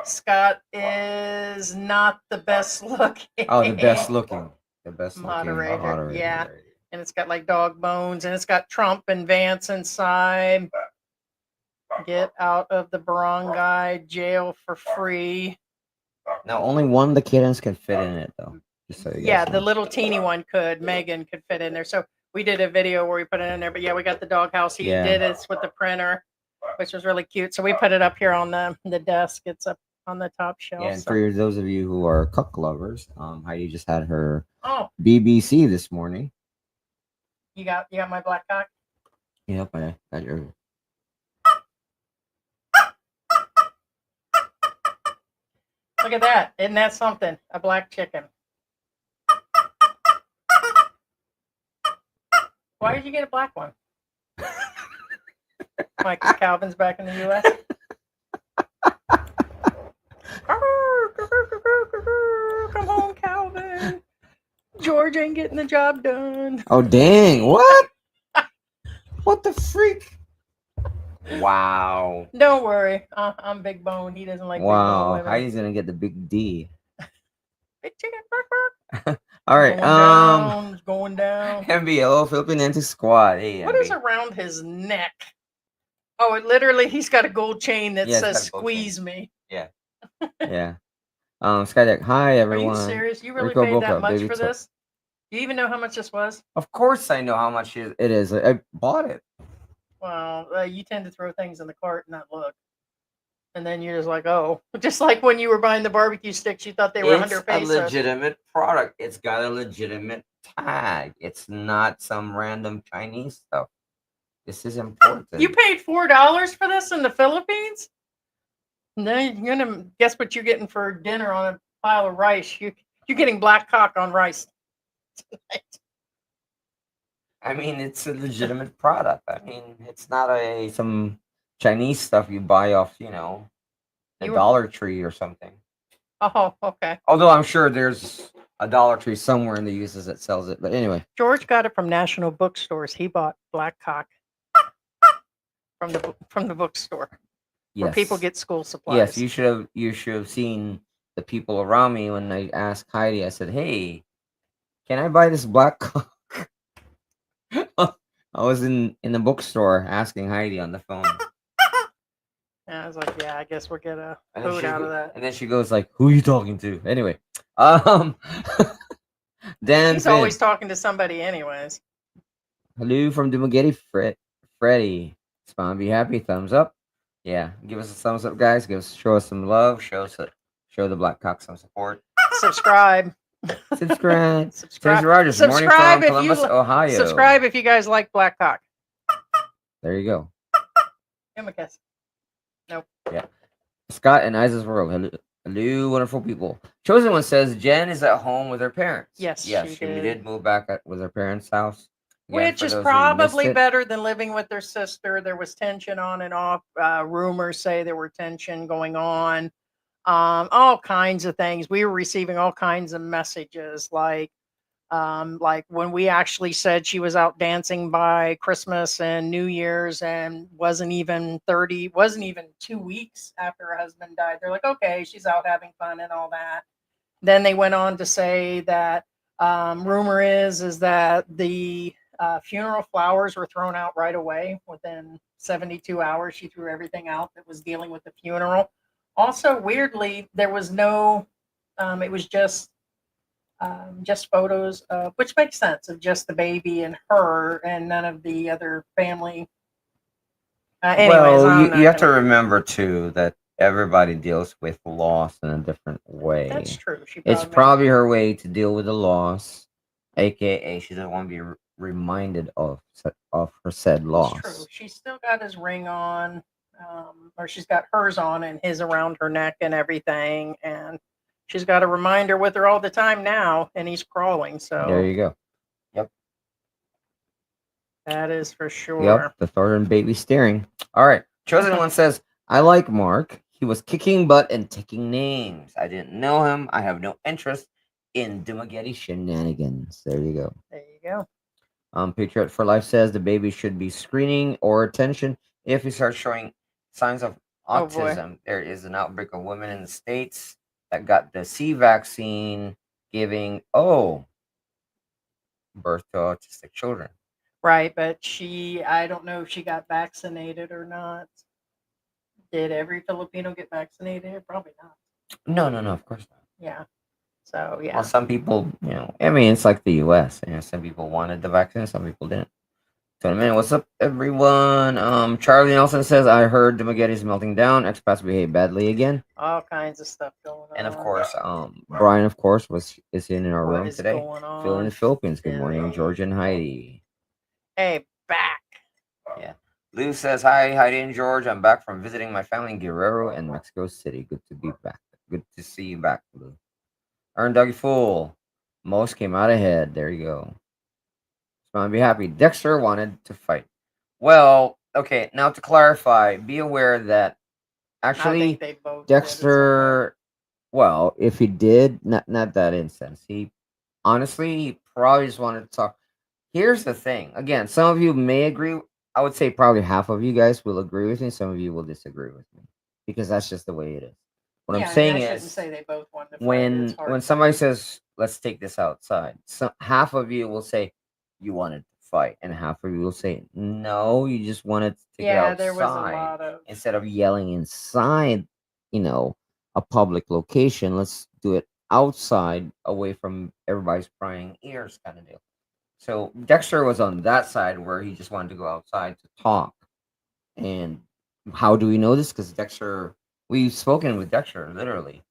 Scott is not the best looking. Oh, the best looking Moderator, moderator. yeah. And it's got like dog bones, and it's got Trump and Vance inside. Get out of the barangay jail for free. Now, only one of the kittens can fit in it, though. Just so you Yeah, guys the know. little teeny one could. Megan could fit in there. So we did a video where we put it in there. But yeah, we got the doghouse. He Yeah. did it with the printer, which was really cute. So we put it up here on the desk. It's up on the top shelf. Yeah, and so. for those of you who are cook lovers, Heidi just had her Oh, BBC this morning. you got my black cock? Yep, I got your. Look at that. Isn't that something? A black chicken. Why did you get a black one? Mike, Calvin's back in the U.S. Come home, Calvin. George ain't getting the job done. Oh dang! What? What the freak? Wow! Don't worry. I'm big bone. He doesn't like big bone Wow! women. Heidi's gonna get the big D. Big chicken. Bark, bark. All right. Going down. MBO Philippine Antics Squad. Hey, What is around his neck? Oh, it literally, he's got a gold chain that Yeah, it's says got a gold chain. "Squeeze me." Yeah. Skydeck. Hi, Are everyone. you serious? You really Rico paid Boca, that much baby for toe. this? Do you even know how much this was? Of course, I know how much it is. I bought it. Well, you tend to throw things in the cart and not look. And then you're just like, oh, just like when you were buying the barbecue sticks, you thought they were 100 It's a pesos. legitimate product. It's got a legitimate tag. It's not some random Chinese stuff. This is important. You paid $4 for this in the Philippines? Then you're gonna guess what you're getting for dinner on a pile of rice. You're getting black cock on rice tonight. I mean, it's a legitimate product. I mean, it's not some Chinese stuff you buy off, the Dollar Tree or something. Oh, okay. Although I'm sure there's a Dollar Tree somewhere in the uses that sells it. But anyway, George got it from National Bookstores. He bought black cock from the bookstore where people get school supplies. Yes, you should have seen the people around me when I asked Heidi. I said, "Hey, can I buy this black cock?" I was in the bookstore asking Heidi on the phone. And I was like, yeah, I guess we'll get a And then food out of that. And then she goes like, "Who are you talking to?" Anyway, Dan. He's Finn. always talking to somebody, anyways. Hello from Dumaguete, Freddie. Spawn, be happy. Thumbs up. Yeah, give us a thumbs up, guys. Show us some love. Show the Black Cock some support. Subscribe. Subscribe. Subscribe. Thanks, Rogers. Subscribe Morning from if Columbus, you Ohio. Subscribe if you guys like black cock. There you go. Give him a kiss. Nope. Yeah. Scott and Isa's World. Hello, wonderful people. Chosen One says Jen is at home with her parents. Yes, yes, she we did. did move back with her parents' house. Again, Which for is those who missed probably it. better than living with their sister. There was tension on and off. Rumors say there were tension going on. All kinds of things. We were receiving all kinds of messages, like when we actually said she was out dancing by Christmas and New Year's and wasn't even 2 weeks after her husband died. They're like, okay, she's out having fun and all that. Then they went on to say that rumor is that the funeral flowers were thrown out right away. Within 72 hours, she threw everything out that was dealing with the funeral. Also, weirdly, there was no, it was just photos, which makes sense, of just the baby and her and none of the other family. Anyways, Well, you have to remember, too, that Everybody deals with loss in a different way. That's true. She It's probably probably her way to deal with the loss, aka she doesn't want to be reminded of her said It's true. loss. She's still got his ring on, or she's got hers on and his around her neck and everything. And she's got a reminder with her all the time now, and he's crawling. There So you go. Yep. that is for Yep. sure. The Thornton baby steering. All right. Chosen one says, I like Mark. He was kicking butt and taking names. I didn't know him. I have no interest in Dumagetti shenanigans. There you go. There you go. Patriot for Life says the baby should be screening or attention if he starts showing signs of Oh, boy. autism. There is an outbreak of women in the States that got the C vaccine giving, birth to autistic children. Right, but I don't know if she got vaccinated or not. Did every Filipino get vaccinated? Probably not. No, of course not. Yeah. So yeah. Well, some people, I mean, it's like the U.S. Some people wanted the vaccine, some people didn't. So, man, what's up, everyone? Charlie Nelson says, I heard the Maggotti's melting down. Expats behave badly again. All kinds of stuff going on. And of course, Brian, of course, is in our What room is today. going on? Phil in the Philippines. Good morning, Philly? George and Heidi. Hey, back. Yeah. Lou says, hi, Heidi and George. I'm back from visiting my family in Guerrero and Mexico City. Good to be back. Good to see you back, Lou. Earn Dougie Fool. Most came out ahead. There you go. So I'll be happy. Dexter wanted to fight. Well, okay. Now to clarify, be aware that I actually think they both did it Dexter, well, if he did, not that instance. He honestly probably just wanted to talk. Here's the thing. Again, some of you may agree. I would say probably half of you guys will agree with me. Some of you will disagree with me because that's just the way it is. What Yeah, I'm I saying mean, I shouldn't is, say they both wanted to fight. It's when hard when to somebody say. says, "Let's take this outside," half of you will say you wanted to fight, and half of you will say no, you just wanted to take it Yeah, outside there was a lot of instead of yelling inside. A public location. Let's do it outside, away from everybody's prying ears, kind of deal. So Dexter was on that side where he just wanted to go outside to talk. And how do we know this? Because we've spoken with Dexter literally,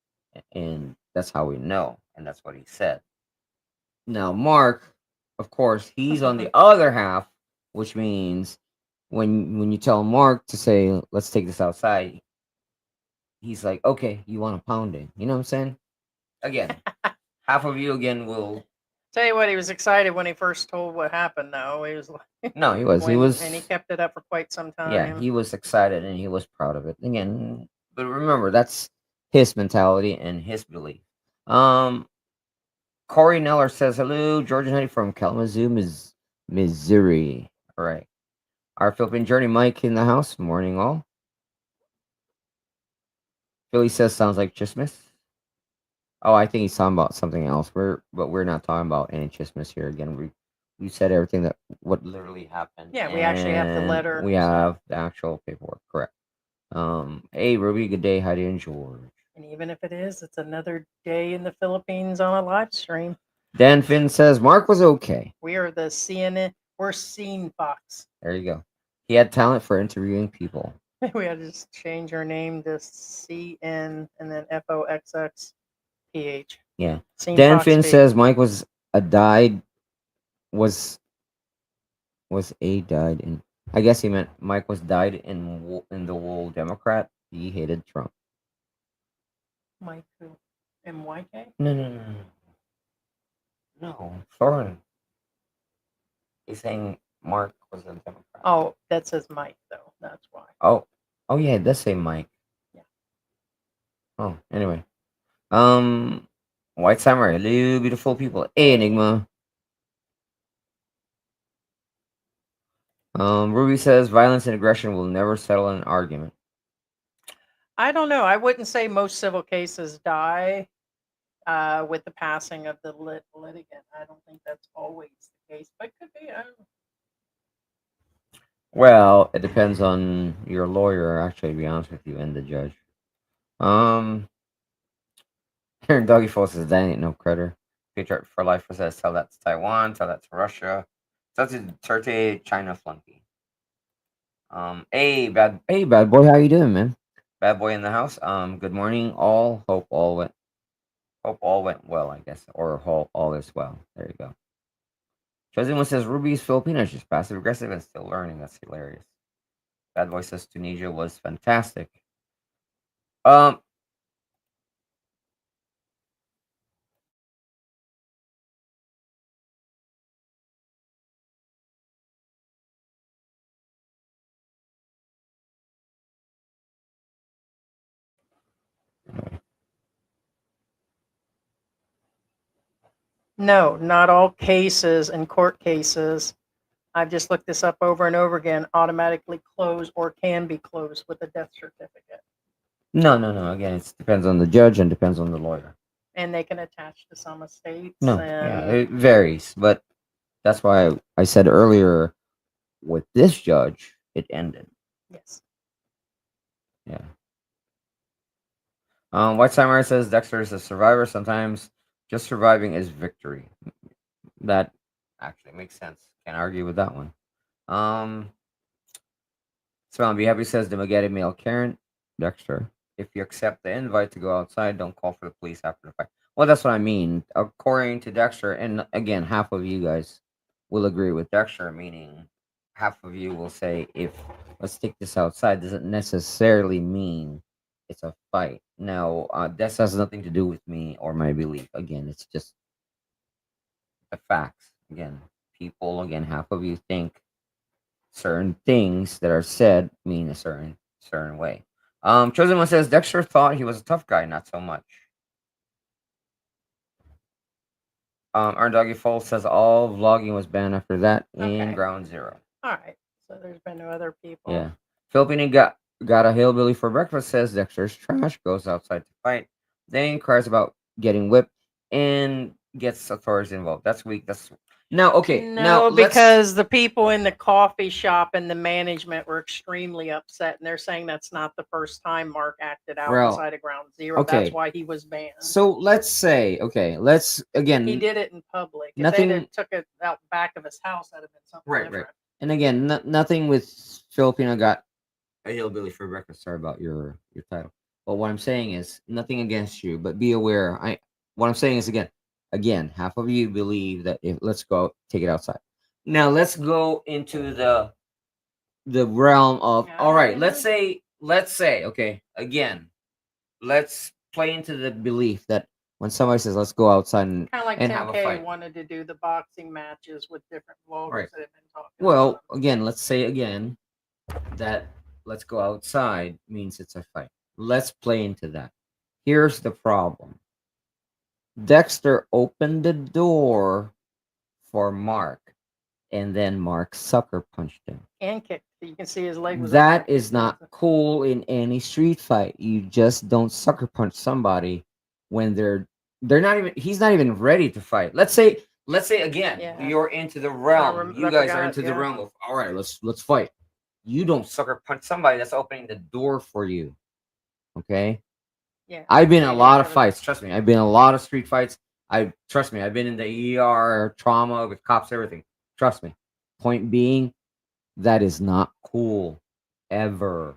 and that's how we know, and that's what he said. Now, Mark, of course, he's on the other half, which means when you tell Mark to say, "Let's take this outside," he's like, "Okay, you want a pounding?" You know what I'm saying? Again, half of you again will. Tell you what, he was excited when he first told what happened. Though he was like, No, he was. and he kept it up for quite some time. Yeah, he was excited and he was proud of it. Again, but remember, that's his mentality and his belief. Um, Corey Neller says, hello, George and Heidi from Kalamazoo, Missouri. All right. Our Philippine Journey Mike in the house. Morning, all. Philly says, sounds like Christmas. Oh, I think he's talking about something else. We're not talking about any Christmas here. Again, we said everything that what literally happened. Yeah, we actually have the and letter, We so. have the actual paperwork, correct. Hey, Ruby, good day. Heidi and George. And even if it is, it's another day in the Philippines on a live stream. Dan Finn says Mark was okay. We are the CNN. We're Scene Fox. There you go. He had talent for interviewing people. We had to just change our name to CN and then FOXXPH. Yeah. Scene Dan Fox Finn P. says Mike was died in. I guess he meant Mike was died in the wool Democrat. He hated Trump. Mike who? MYK? No. No, Thornton. He's saying Mark was a Democrat. Oh, that says Mike though. That's why. Oh yeah, it does say Mike. Yeah. Oh, anyway. White Samurai, hello, beautiful people. Hey, Enigma. Ruby says violence and aggression will never settle an argument. I don't know. I wouldn't say most civil cases die with the passing of the litigant. I don't think that's always the case, but could be. I don't know. Well, it depends on your lawyer, actually, to be honest with you, and the judge. Here in Doggy Falls says that ain't no critter. Patriot for Life says tell that to Taiwan, tell that to Russia, tell to Turkey, China flunky. Hey bad boy, how you doing, man? Bad boy in the house. Good morning, all. Hope all went well, I guess, or all is well. There you go. Chosen one says Ruby is Filipino, she's passive aggressive and still learning. That's hilarious. Bad boy says Tunisia was fantastic. Um, No, not all cases and court cases. I've just looked this up over and over again, automatically close or can be closed with a death certificate. no. Again, it depends on the judge and depends on the lawyer. And they can attach to some estates. No, and yeah, it varies, but that's why I said earlier with this judge, it ended. yes. Yeah. White Samurai says Dexter is a survivor. Sometimes just surviving is victory. That actually makes sense. Can't argue with that one. Be Happy says the Maggette male Karen Dexter. If you accept the invite to go outside, don't call for the police after the fact. Well, that's what I mean. According to Dexter, and again, half of you guys will agree with Dexter, meaning half of you will say, if let's take this outside, doesn't necessarily mean it's a fight. Now, this has nothing to do with me or my belief. Again, it's just the facts. Again, people, again, half of you think certain things that are said mean a certain way. Chosen one says Dexter thought he was a tough guy, not so much. Our Doggy Fall says all vlogging was banned after that in Okay. Ground Zero. All right. So there's been no other people. Yeah. Philippine got a hillbilly for breakfast says Dexter's trash, goes outside to fight, then cries about getting whipped and gets authorities involved. That's weak. That's now okay. No, now because the people in the coffee shop and the management were extremely upset, and they're saying that's not the first time Mark acted out Well, inside of Ground Zero. okay. That's why he was banned. So let's say, okay, let's again. He did it in public. If Nothing- they had took it out back of his house, that'd have been something Right. different. And again, nothing with Filipino got a hillbilly for breakfast. Sorry about your title. But what I'm saying is nothing against you, but be aware. What I'm saying is again, half of you believe that if let's go take it outside. Now let's go into the realm of all right. Let's say okay. Again, let's play into the belief that when somebody says let's go outside and Kind of like and have a 10K fight. wanted to do the boxing matches with different vloggers Right. that have been talking. Well, about it. again, let's say again that let's go outside means it's a fight. Let's play into that. Here's the problem. Dexter opened the door for Mark, and then Mark sucker punched him. And kicked. You can see his leg was. That is not cool in any street fight. You just don't sucker punch somebody when they're not even. He's not even ready to fight. Let's say again, Yeah. you're into the realm. You guys are forgot, into the yeah. realm of all right. Let's fight. You don't sucker punch somebody that's opening the door for you. Okay. Yeah. I've been in a Maybe lot of have a- fights. Trust me. I've been in a lot of street fights. Trust me. I've been in the ER, trauma with cops, everything. Trust me. Point being, that is not cool ever.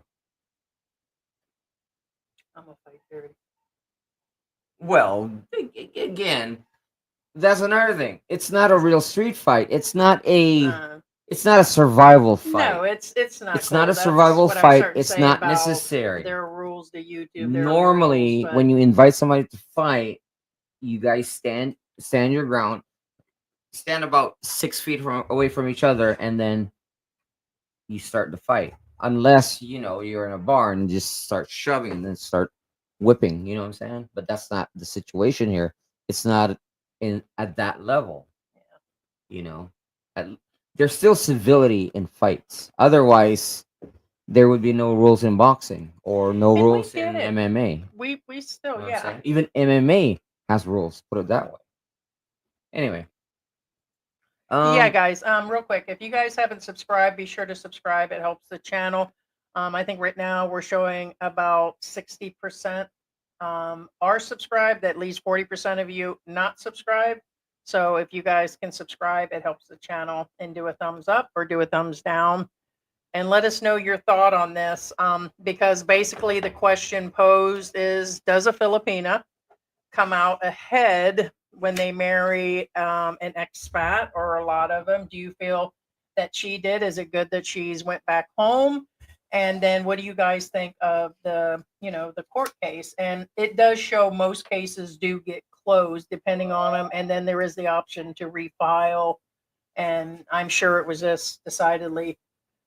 I'm a fight dirty. Well, again, that's another thing. It's not a real street fight. It's not a survival fight. No, it's not. It's cool. not a That's survival what I'm fight. starting to It's say not about necessary. There are rules to YouTube. There are Normally, rules, when you invite somebody to fight, you guys stand your ground, stand about 6 feet away from each other, and then you start the fight. Unless you're in a bar and just start shoving and then start whipping. You know what I'm saying? But that's not the situation here. It's not at that level. There's still civility in fights. Otherwise, there would be no rules in boxing or no And we rules get in it. MMA. we still You know what I'm yeah. saying? Even MMA has rules. Put it that way. Anyway. Yeah, guys. Real quick, if you guys haven't subscribed, be sure to subscribe. It helps the channel. I think right now we're showing about 60% are subscribed. At least 40% of you not subscribed. So if you guys can subscribe, it helps the channel, and do a thumbs up or do a thumbs down. and let us know your thought on this, because basically the question posed is, does a Filipina come out ahead when they marry an expat, or a lot of them? Do you feel that she did? Is it good that she's went back home? And then what do you guys think of the, the court case? And it does show most cases do get closed depending on them, and then there is the option to refile. And I'm sure it was just decidedly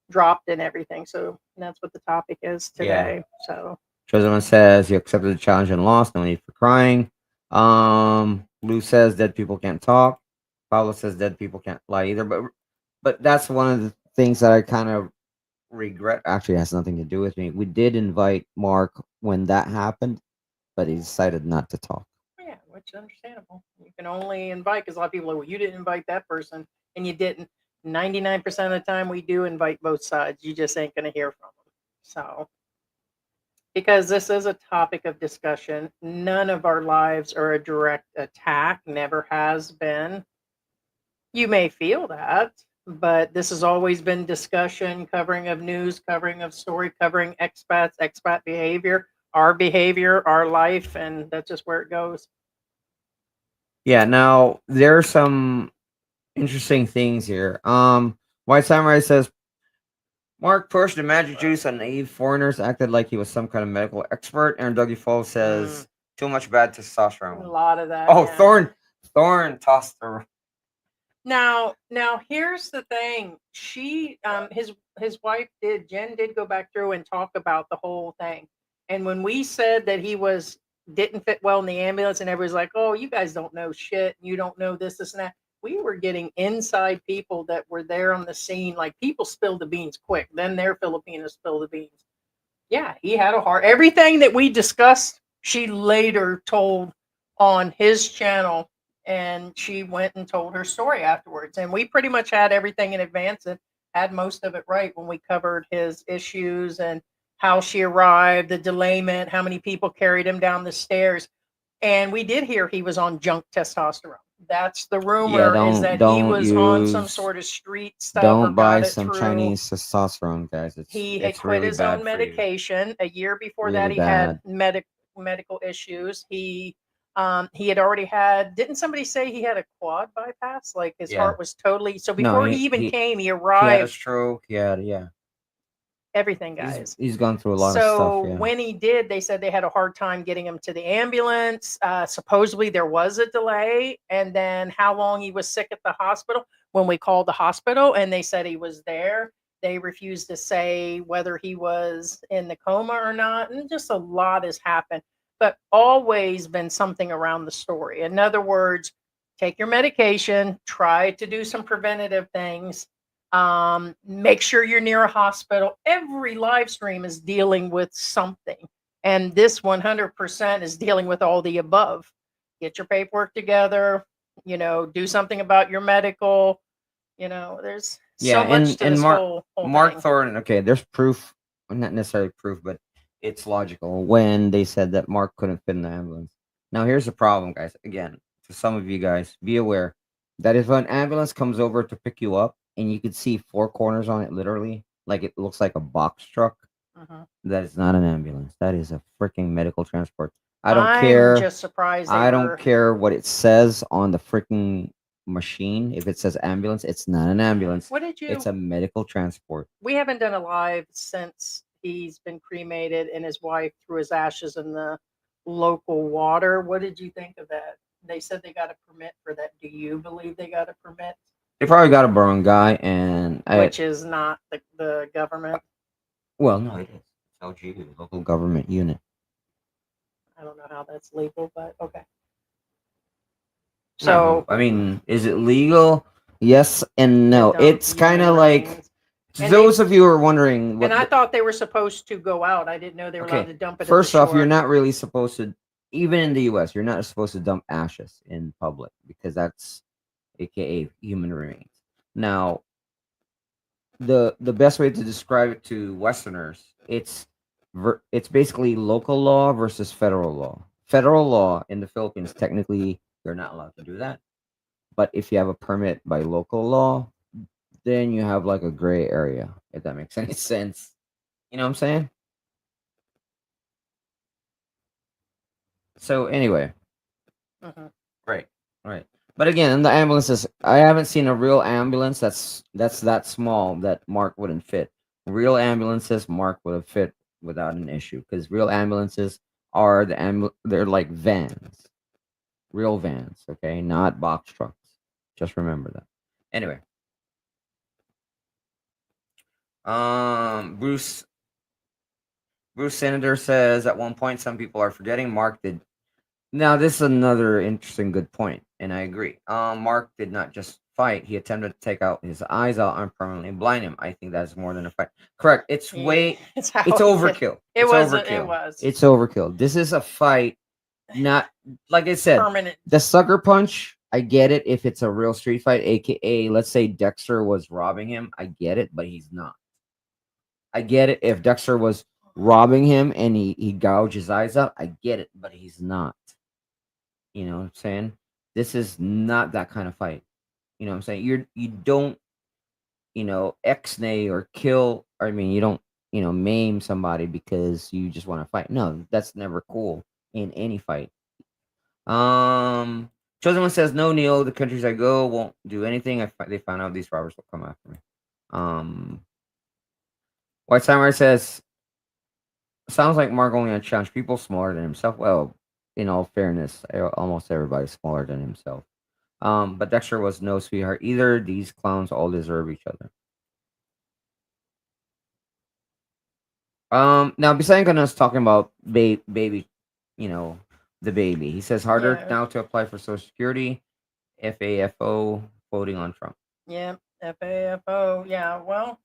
dropped and everything. So that's what the topic is today. So Chosen says you accepted the challenge and lost. No need for crying. Lou says dead people can't talk. Pablo says dead people can't lie either. But that's one of the things that I kind of regret. Actually, it has nothing to do with me. We did invite Mark when that happened, but he decided not to talk. yeah, which is understandable. You can only invite, because a lot of people are, well, you didn't invite that person, and you didn't. 99% of the time, we do invite both sides. You just ain't going to hear from them. So, because this is a topic of discussion, none of our lives are a direct attack, never has been. You may feel that, but this has always been discussion, covering of news, covering of story, covering expats, expat behavior, our life, and that's just where it goes. Yeah. Now there are some interesting things here. White Samurai says Mark pushed the magic juice on naive foreigners, acted like he was some kind of medical expert. Aaron Dougie Falls says too much bad A testosterone. lot of that. Oh, yeah. Thorn tossed her. Now, here's the thing. She, his wife Jen did go back through and talk about the whole thing. And when we said that he didn't fit well in the ambulance, and everybody's like, "Oh, you guys don't know shit. You don't know this, and that." We were getting inside people that were there on the scene. Like, people spilled the beans quick. Then their Filipinos spilled the beans. Yeah, he had a heart. Everything that we discussed, she later told on his channel, and she went and told her story afterwards. And we pretty much had everything in advance and had most of it right when we covered his issues and how she arrived, the delayment, how many people carried him down the stairs. And we did hear he was on junk testosterone. That's the rumor, is that he was on some sort of street stuff, or Don't buy got it some through. Chinese testosterone, guys. He had it's quit really his bad own for you. medication. A year before that, Really he had medical issues. He had already had, didn't somebody say he had a quad bypass? Like, his Yeah. heart was totally, so No, before he even came, he arrived. He had a stroke. Yeah. Everything, guys. He's gone through a lot of So stuff. Yeah. when he did, they said they had a hard time getting him to the ambulance. Supposedly there was a delay, and then how long he was sick at the hospital. When we called the hospital and they said he was there, they refused to say whether he was in the coma or not. And just a lot has happened, but always been something around the story. In other words, take your medication, try to do some preventative things. Make sure you're near a hospital. Every live stream is dealing with something, and this 100% is dealing with all the above. Get your paperwork together, do something about your medical. There's so much to this whole Mark thing. Thornton. Okay, there's proof, not necessarily proof, but it's logical when they said that Mark couldn't fit in the ambulance. Now here's the problem, guys. Again, to some of you guys, be aware that if an ambulance comes over to pick you up and you could see four corners on it, literally, like it looks like a box truck, that is not an ambulance. That is a freaking medical transport. I'm care. Just surprised. I don't care what it says on the freaking machine. If it says ambulance, it's not an ambulance. What did you? It's a medical transport. We haven't done a live since he's been cremated and his wife threw his ashes in the local water. What did you think of that? They said they got a permit for that. Do you believe they got a permit? They probably got a wrong guy, which is not the government. Well, no, it is LG, local government unit. I don't know how that's legal, but okay. So, I mean, is it legal? Yes and no. It's kind of like, those of you who are wondering. And I thought they were supposed to go out. I didn't know they were allowed to dump it. First off, you're not really supposed to, even in the US, you're not supposed to dump ashes in public because that's AKA human remains. Now, the best way to describe it to Westerners, it's basically local law versus federal law. Federal law in the Philippines, technically, you're not allowed to do that. But if you have a permit by local law, then you have like a gray area, if that makes any sense. You know what I'm saying? So anyway, Mhm. right, right. But again, in the ambulances, I haven't seen a real ambulance that's that small that Mark wouldn't fit. Real ambulances, Mark would have fit without an issue because real ambulances are they're like vans, real vans, okay, not box trucks. Just remember that. Anyway, Bruce Senator says at one point some people are forgetting Mark did. Now this is another interesting good point, and I agree. Mark did not just fight; he attempted to take out his eyes out and permanently blind him. I think that's more than a fight. Correct. It's Yeah, it's how he did. overkill. It It's was. It overkill. was It's overkill. This is a fight, not like I said. permanent. The sucker punch. I get it if it's a real street fight, aka let's say Dexter was robbing him. I get it, but he's not. I get it if Dexter was robbing him and he gouged his eyes out. I get it, but he's not. You know what I'm saying? This is not that kind of fight. You know what I'm saying? You don't, ex-nay or kill, I mean, you don't, maim somebody because you just want to fight. No, that's never cool in any fight. Chosen One says, no, Neil, the countries I go won't do anything. They found out these robbers will come after me. White Samurai says, sounds like Mark only had challenged people smaller than himself. Well, in all fairness, almost everybody's smaller than himself. But Dexter was no sweetheart either. These clowns all deserve each other. Now Bisangan is talking about baby, you know, the baby. He says harder Yeah. now to apply for Social Security, FAFO, voting on Trump. Yeah, FAFO. Yeah, well,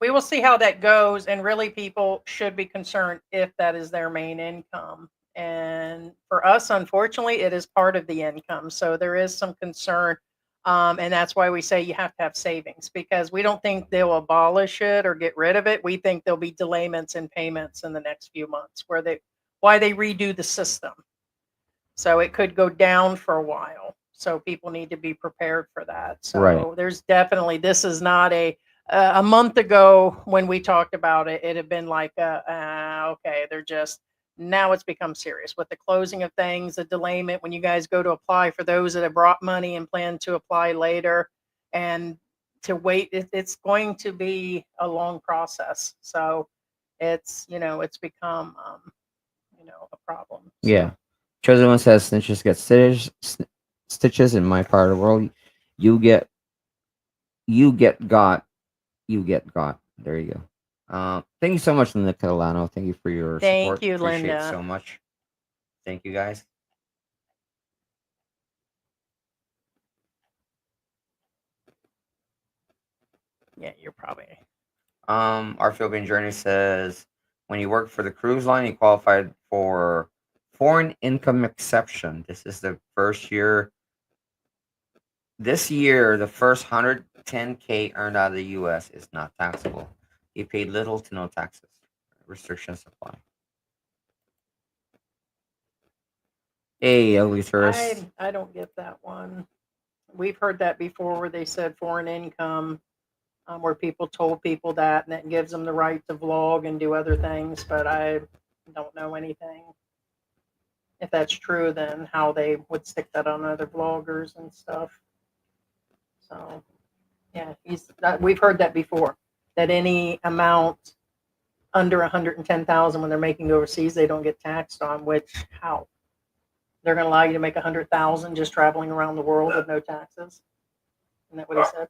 we will see how that goes. And really, people should be concerned if that is their main income. And for us, unfortunately, it is part of the income. So there is some concern. And that's why we say you have to have savings because we don't think they'll abolish it or get rid of it. We think there'll be delayments in payments in the next few months why they redo the system. So it could go down for a while. So people need to be prepared for that. So Right. there's definitely this is not a month ago when we talked about it. It had been like okay, they're just now it's become serious with the closing of things, the delayment when you guys go to apply for those that have brought money and plan to apply later, and to wait. It's going to be a long process. So it's become a problem. So. Yeah. Chosen One says snitches get stitches in my part of the world. You get got. You get got. There you go. Thank you so much, Linda Catalano. Thank you for your Thank support. you, Appreciate it Linda. so much. Thank you, guys. Yeah, you're probably. Our Philippine journey says when you work for the cruise line, you qualified for foreign income exception. This is the first year. This year, the first 110K earned out of the U.S. is not taxable. You paid little to no taxes. Restrictions apply. Hey, ugly tourist. I don't get that one. We've heard that before where they said foreign income, where people told people that, and that gives them the right to vlog and do other things. But I don't know anything. If that's true, then how they would stick that on other vloggers and stuff. So, yeah, we've heard that before. That any amount under 110,000 when they're making overseas, they don't get taxed on. Which how? They're going to allow you to make 100,000 just traveling around the world with no taxes. Isn't that what he said?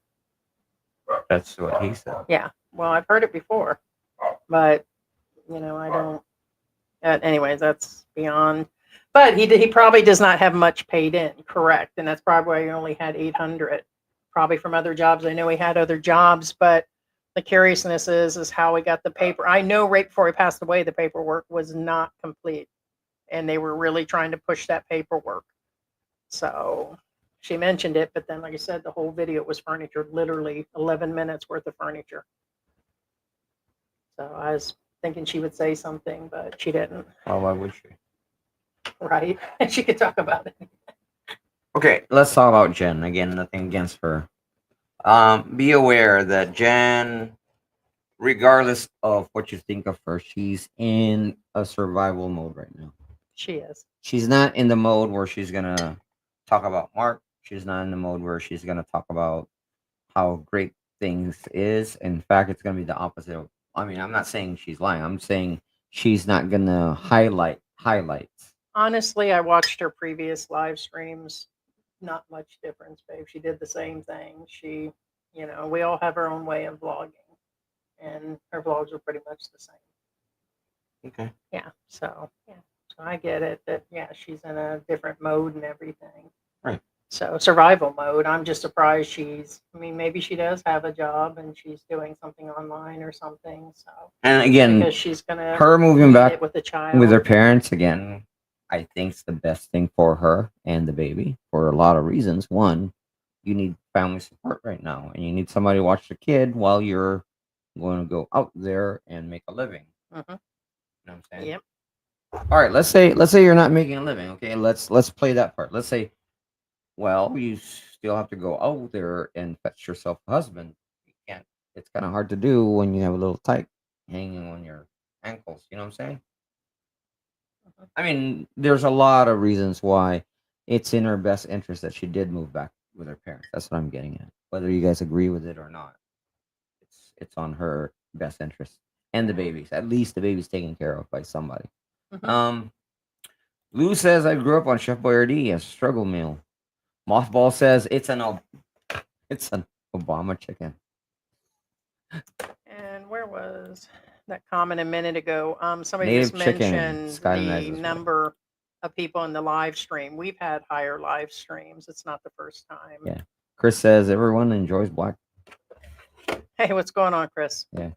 That's what he said. Yeah. Well, I've heard it before, but I don't. Anyways, that's beyond. But he probably does not have much paid in, correct? And that's probably why he only had 800, probably from other jobs. I know he had other jobs, but the curiousness is how he got the paper. I know right before he passed away, the paperwork was not complete, and they were really trying to push that paperwork. So she mentioned it, but then, like I said, the whole video was furniture, literally 11 minutes worth of furniture. So I was thinking she would say something, but she didn't. Well, why would she? Right? And she could talk about it. Okay, let's talk about Jen. Again, nothing against her. Be aware that Jan, regardless of what you think of her, she's in a survival mode right now. She is. She's not in the mode where she's gonna talk about Mark. She's not in the mode where she's gonna talk about how great things is. In fact, it's gonna be the opposite. I mean, I'm not saying she's lying. I'm saying she's not gonna highlight highlights. Honestly, I watched her previous live streams. Not much difference, babe. She did the same thing. She, we all have our own way of vlogging, and her vlogs are pretty much the same. Okay. Yeah. So I get it that she's in a different mode and everything. Right. So survival mode. I'm just surprised maybe she does have a job and she's doing something online or something. So And again, because she's gonna her moving need back it with the child with her parents again, I think it's the best thing for her and the baby for a lot of reasons. One, you need family support right now, and you need somebody to watch the kid while you're going to go out there and make a living. Mhm. You know what I'm saying? Yep. All right, let's say you're not making a living. Okay, let's play that part. Let's say, well, you still have to go out there and fetch yourself a husband. You can't. It's kind of hard to do when you have a little tight hanging on your ankles. You know what I'm saying? I mean, there's a lot of reasons why it's in her best interest that she did move back with her parents. That's what I'm getting at. Whether you guys agree with it or not, it's on her best interest and the babies. At least the baby's taken care of by somebody. Mhm. Lou says I grew up on Chef Boyardee, a struggle meal. Mothball says it's an Obama chicken. And where was that comment a minute ago? Somebody Native just chicken, mentioned Skydive the as well. number of people in the live stream. We've had higher live streams. It's not the first time. Yeah. Chris says everyone enjoys black. Hey, what's going on, Chris? Yeah.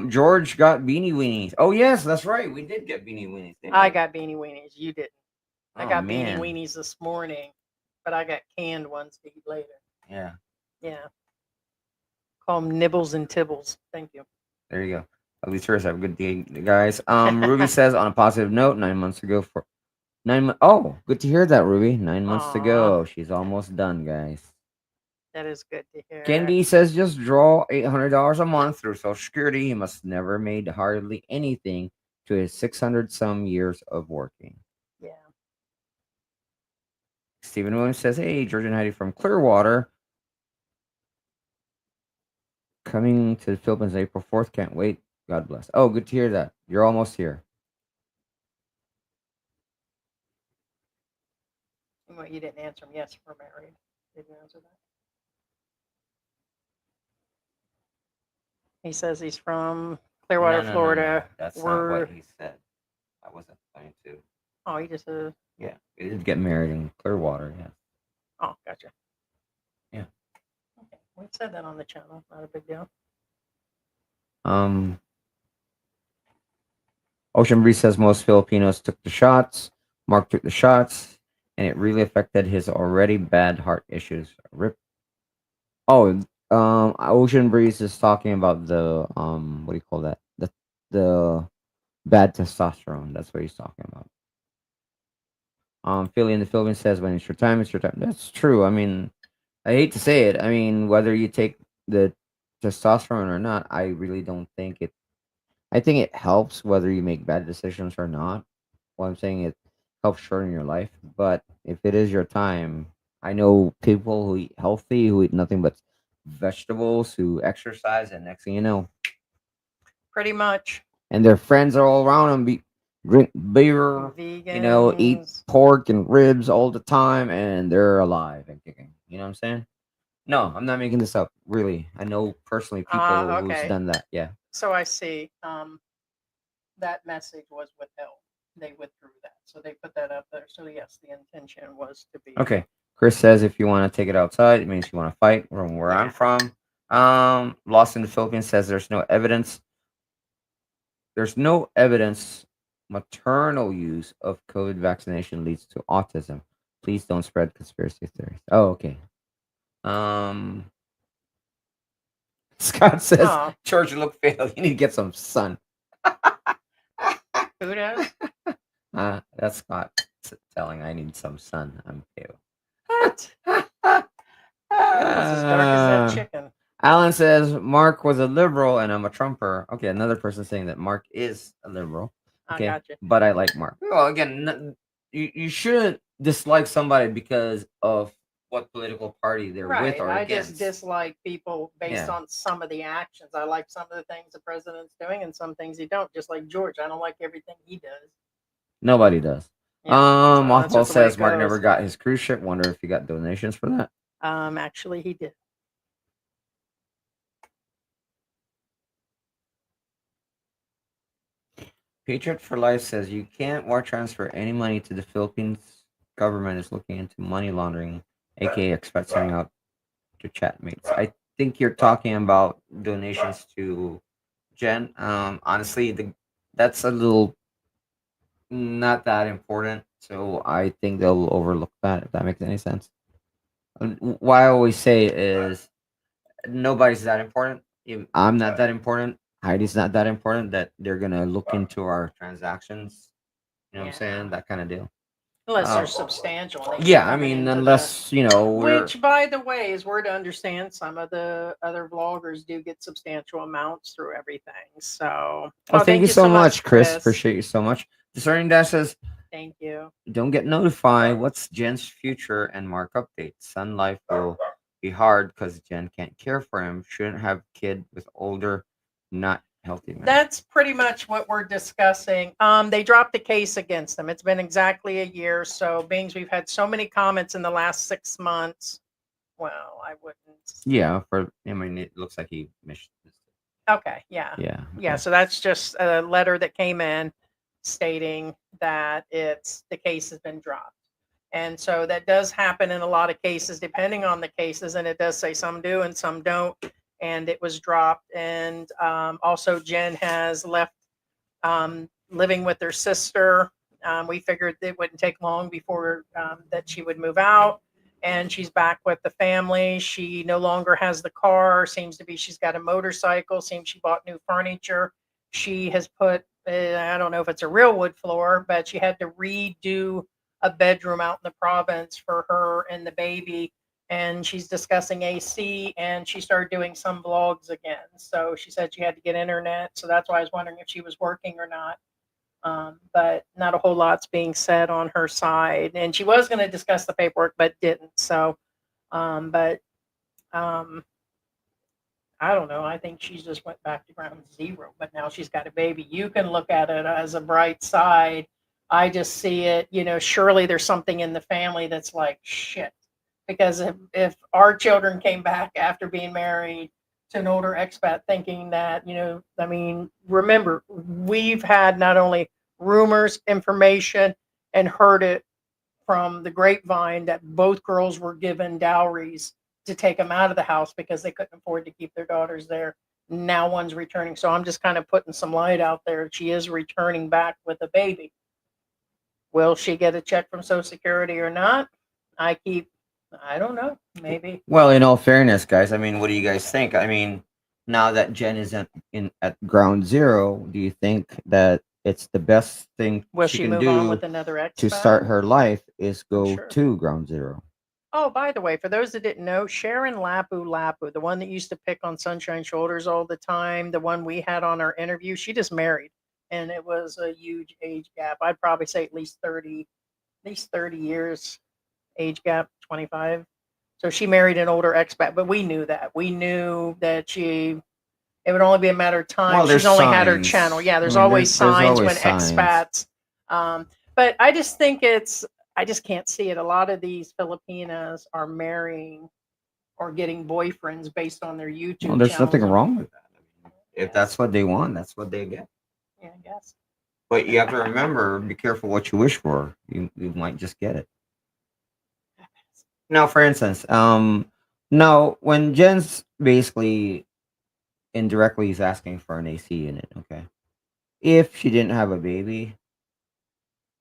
George got beanie weenies. Oh yes, that's right. We did get beanie weenies. Didn't I we? got beanie weenies. You didn't. I Oh, got man. beanie weenies this morning, but I got canned ones to eat later. Yeah. Yeah. Call them nibbles and tibbles. Thank you. There you go. At least first, have a good day, guys. Ruby says on a positive note, 9 months ago for 9 months. Oh, good to hear that, Ruby. 9 months to Aw. go. She's almost done, guys. That is good to hear. Candy says just draw $800 a month through Social Security. He must never made hardly anything to his 600 some years of working. Yeah. Stephen Williams says, hey, George and Heidi from Clearwater. Coming to the Philippines April 4th. Can't wait. God bless. Oh, good to hear that. You're almost here. Well, you didn't answer him. Yes, we're married. Did you answer that? He says he's from Clearwater, No. Florida. That's not We're what he said. I wasn't going to. Oh, he just Yeah, we did get married in Clearwater. Yeah. oh, gotcha. Yeah. Okay. We said that on the channel. Not a big deal. Ocean Breeze says most Filipinos took the shots. Mark took the shots, and it really affected his already bad heart issues. Rip. Oh, Ocean Breeze is talking about the what do you call that? The bad testosterone. That's what he's talking about. Philly in the Philippines says when it's your time, it's your time. That's true. I mean, I hate to say it. I mean, whether you take the testosterone or not, I really don't think it. I think it helps whether you make bad decisions or not. What I'm saying, it helps shorten your life. But if it is your time, I know people who eat healthy, who eat nothing but vegetables, who exercise, and next thing you know, Pretty much. and their friends are all around them, drink beer, Vegans. eat pork and ribs all the time, and they're alive and kicking. You know what I'm saying? No, I'm not making this up. Really, I know personally people okay. who's done that. Yeah. So I see. That message was withheld. They withdrew that. So they put that up there. So yes, the intention was to be Okay. Chris says if you want to take it outside, it means you want to fight from where I'm from. Lost in the Philippines says there's no evidence. There's no evidence maternal use of COVID vaccination leads to autism. Please don't spread conspiracy theories. Oh, okay. Scott says, Aw. George, look fatal. You need to get some sun. Who does? That's Scott telling I need some sun. I'm pale. What? It's as dark as that chicken. Alan says Mark was a liberal and I'm a Trumper. Okay, another person saying that Mark is a liberal. I Okay, got you. but I like Mark. Well, again, you shouldn't dislike somebody because of what political party they're Right. with or I against. just dislike people based Yeah. on some of the actions. I like some of the things the president's doing and some things he don't. Just like George, I don't like everything he does. Nobody does. Yeah, so that's Mothball just the way says it Mark goes. never got his cruise ship. Wonder if he got donations for that. Actually, he did. Patriot for Life says you can't wire transfer any money to the Philippines. Government is looking into money laundering, aka expat sending out to chatmates. I think you're talking about donations to Jen. Honestly, that's a little not that important, so I think they'll overlook that if that makes any sense. What I always say is nobody's that important. I'm not that important. Heidi's not that important that they're gonna look into our transactions. You know what I'm saying? That kind of deal. Unless Oh. they're substantial. and they keep Yeah, I coming mean, into unless you know we're which, by the way, is word to understand. Some of the other vloggers do get substantial amounts through everything. So, Oh, thank you so much, Chris. Chris. Appreciate you so much. Discerning Dash says, Thank you. don't get notified. What's Jen's future and Mark update? Son life will be hard because Jen can't care for him. Shouldn't have kid with older, not healthy man. That's pretty much what we're discussing. They dropped the case against them. It's been exactly a year. So, being we've had so many comments in the last 6 months. Well, I wouldn't. Yeah, I mean, it looks like he missed this. Okay, yeah. Yeah. Yeah, so that's just a letter that came in stating that the case has been dropped. And so that does happen in a lot of cases, depending on the cases, and it does say some do and some don't. And it was dropped. And also, Jen has left living with her sister. We figured it wouldn't take long before that she would move out. And she's back with the family. She no longer has the car. Seems to be she's got a motorcycle. Seems she bought new furniture. She has put, I don't know if it's a real wood floor, but she had to redo a bedroom out in the province for her and the baby. And she's discussing AC, and she started doing some vlogs again. So she said she had to get internet. So that's why I was wondering if she was working or not. But not a whole lot's being said on her side. And she was going to discuss the paperwork, but didn't. So, I don't know. I think she just went back to ground zero, but now she's got a baby. You can look at it as a bright side. I just see it, surely there's something in the family that's like, shit. Because if our children came back after being married to an older expat thinking that, I mean, remember, we've had not only rumors, information, and heard it from the grapevine that both girls were given dowries to take them out of the house because they couldn't afford to keep their daughters there. Now one's returning. So I'm just kind of putting some light out there. She is returning back with a baby. Will she get a check from Social Security or not? I don't know. Maybe. Well, in all fairness, guys, I mean, what do you guys think? I mean, now that Jen is at ground zero, do you think that it's the best thing Will she she can move on do with another expat? to start her life is go Sure. to ground zero? Oh, by the way, for those that didn't know, Sharon Lapu, the one that used to pick on Sunshine Shoulders all the time, the one we had on our interview, she just married, and it was a huge age gap. I'd probably say at least 30 years age gap, 25. So she married an older expat, but we knew that. We knew that it would only be a matter of time. Well, She's there's only had her signs. channel. Yeah, there's I mean, always there's signs always when signs. expats. But I just think I just can't see it. A lot of these Filipinas are marrying or getting boyfriends based on their YouTube Well, there's channels. nothing wrong with that. I mean, if that's what they want, that's what they get. Yeah, I guess. But you have to remember, be careful what you wish for. You might just get it. Now, for instance, now when Jen's basically indirectly is asking for an AC unit, okay. If she didn't have a baby,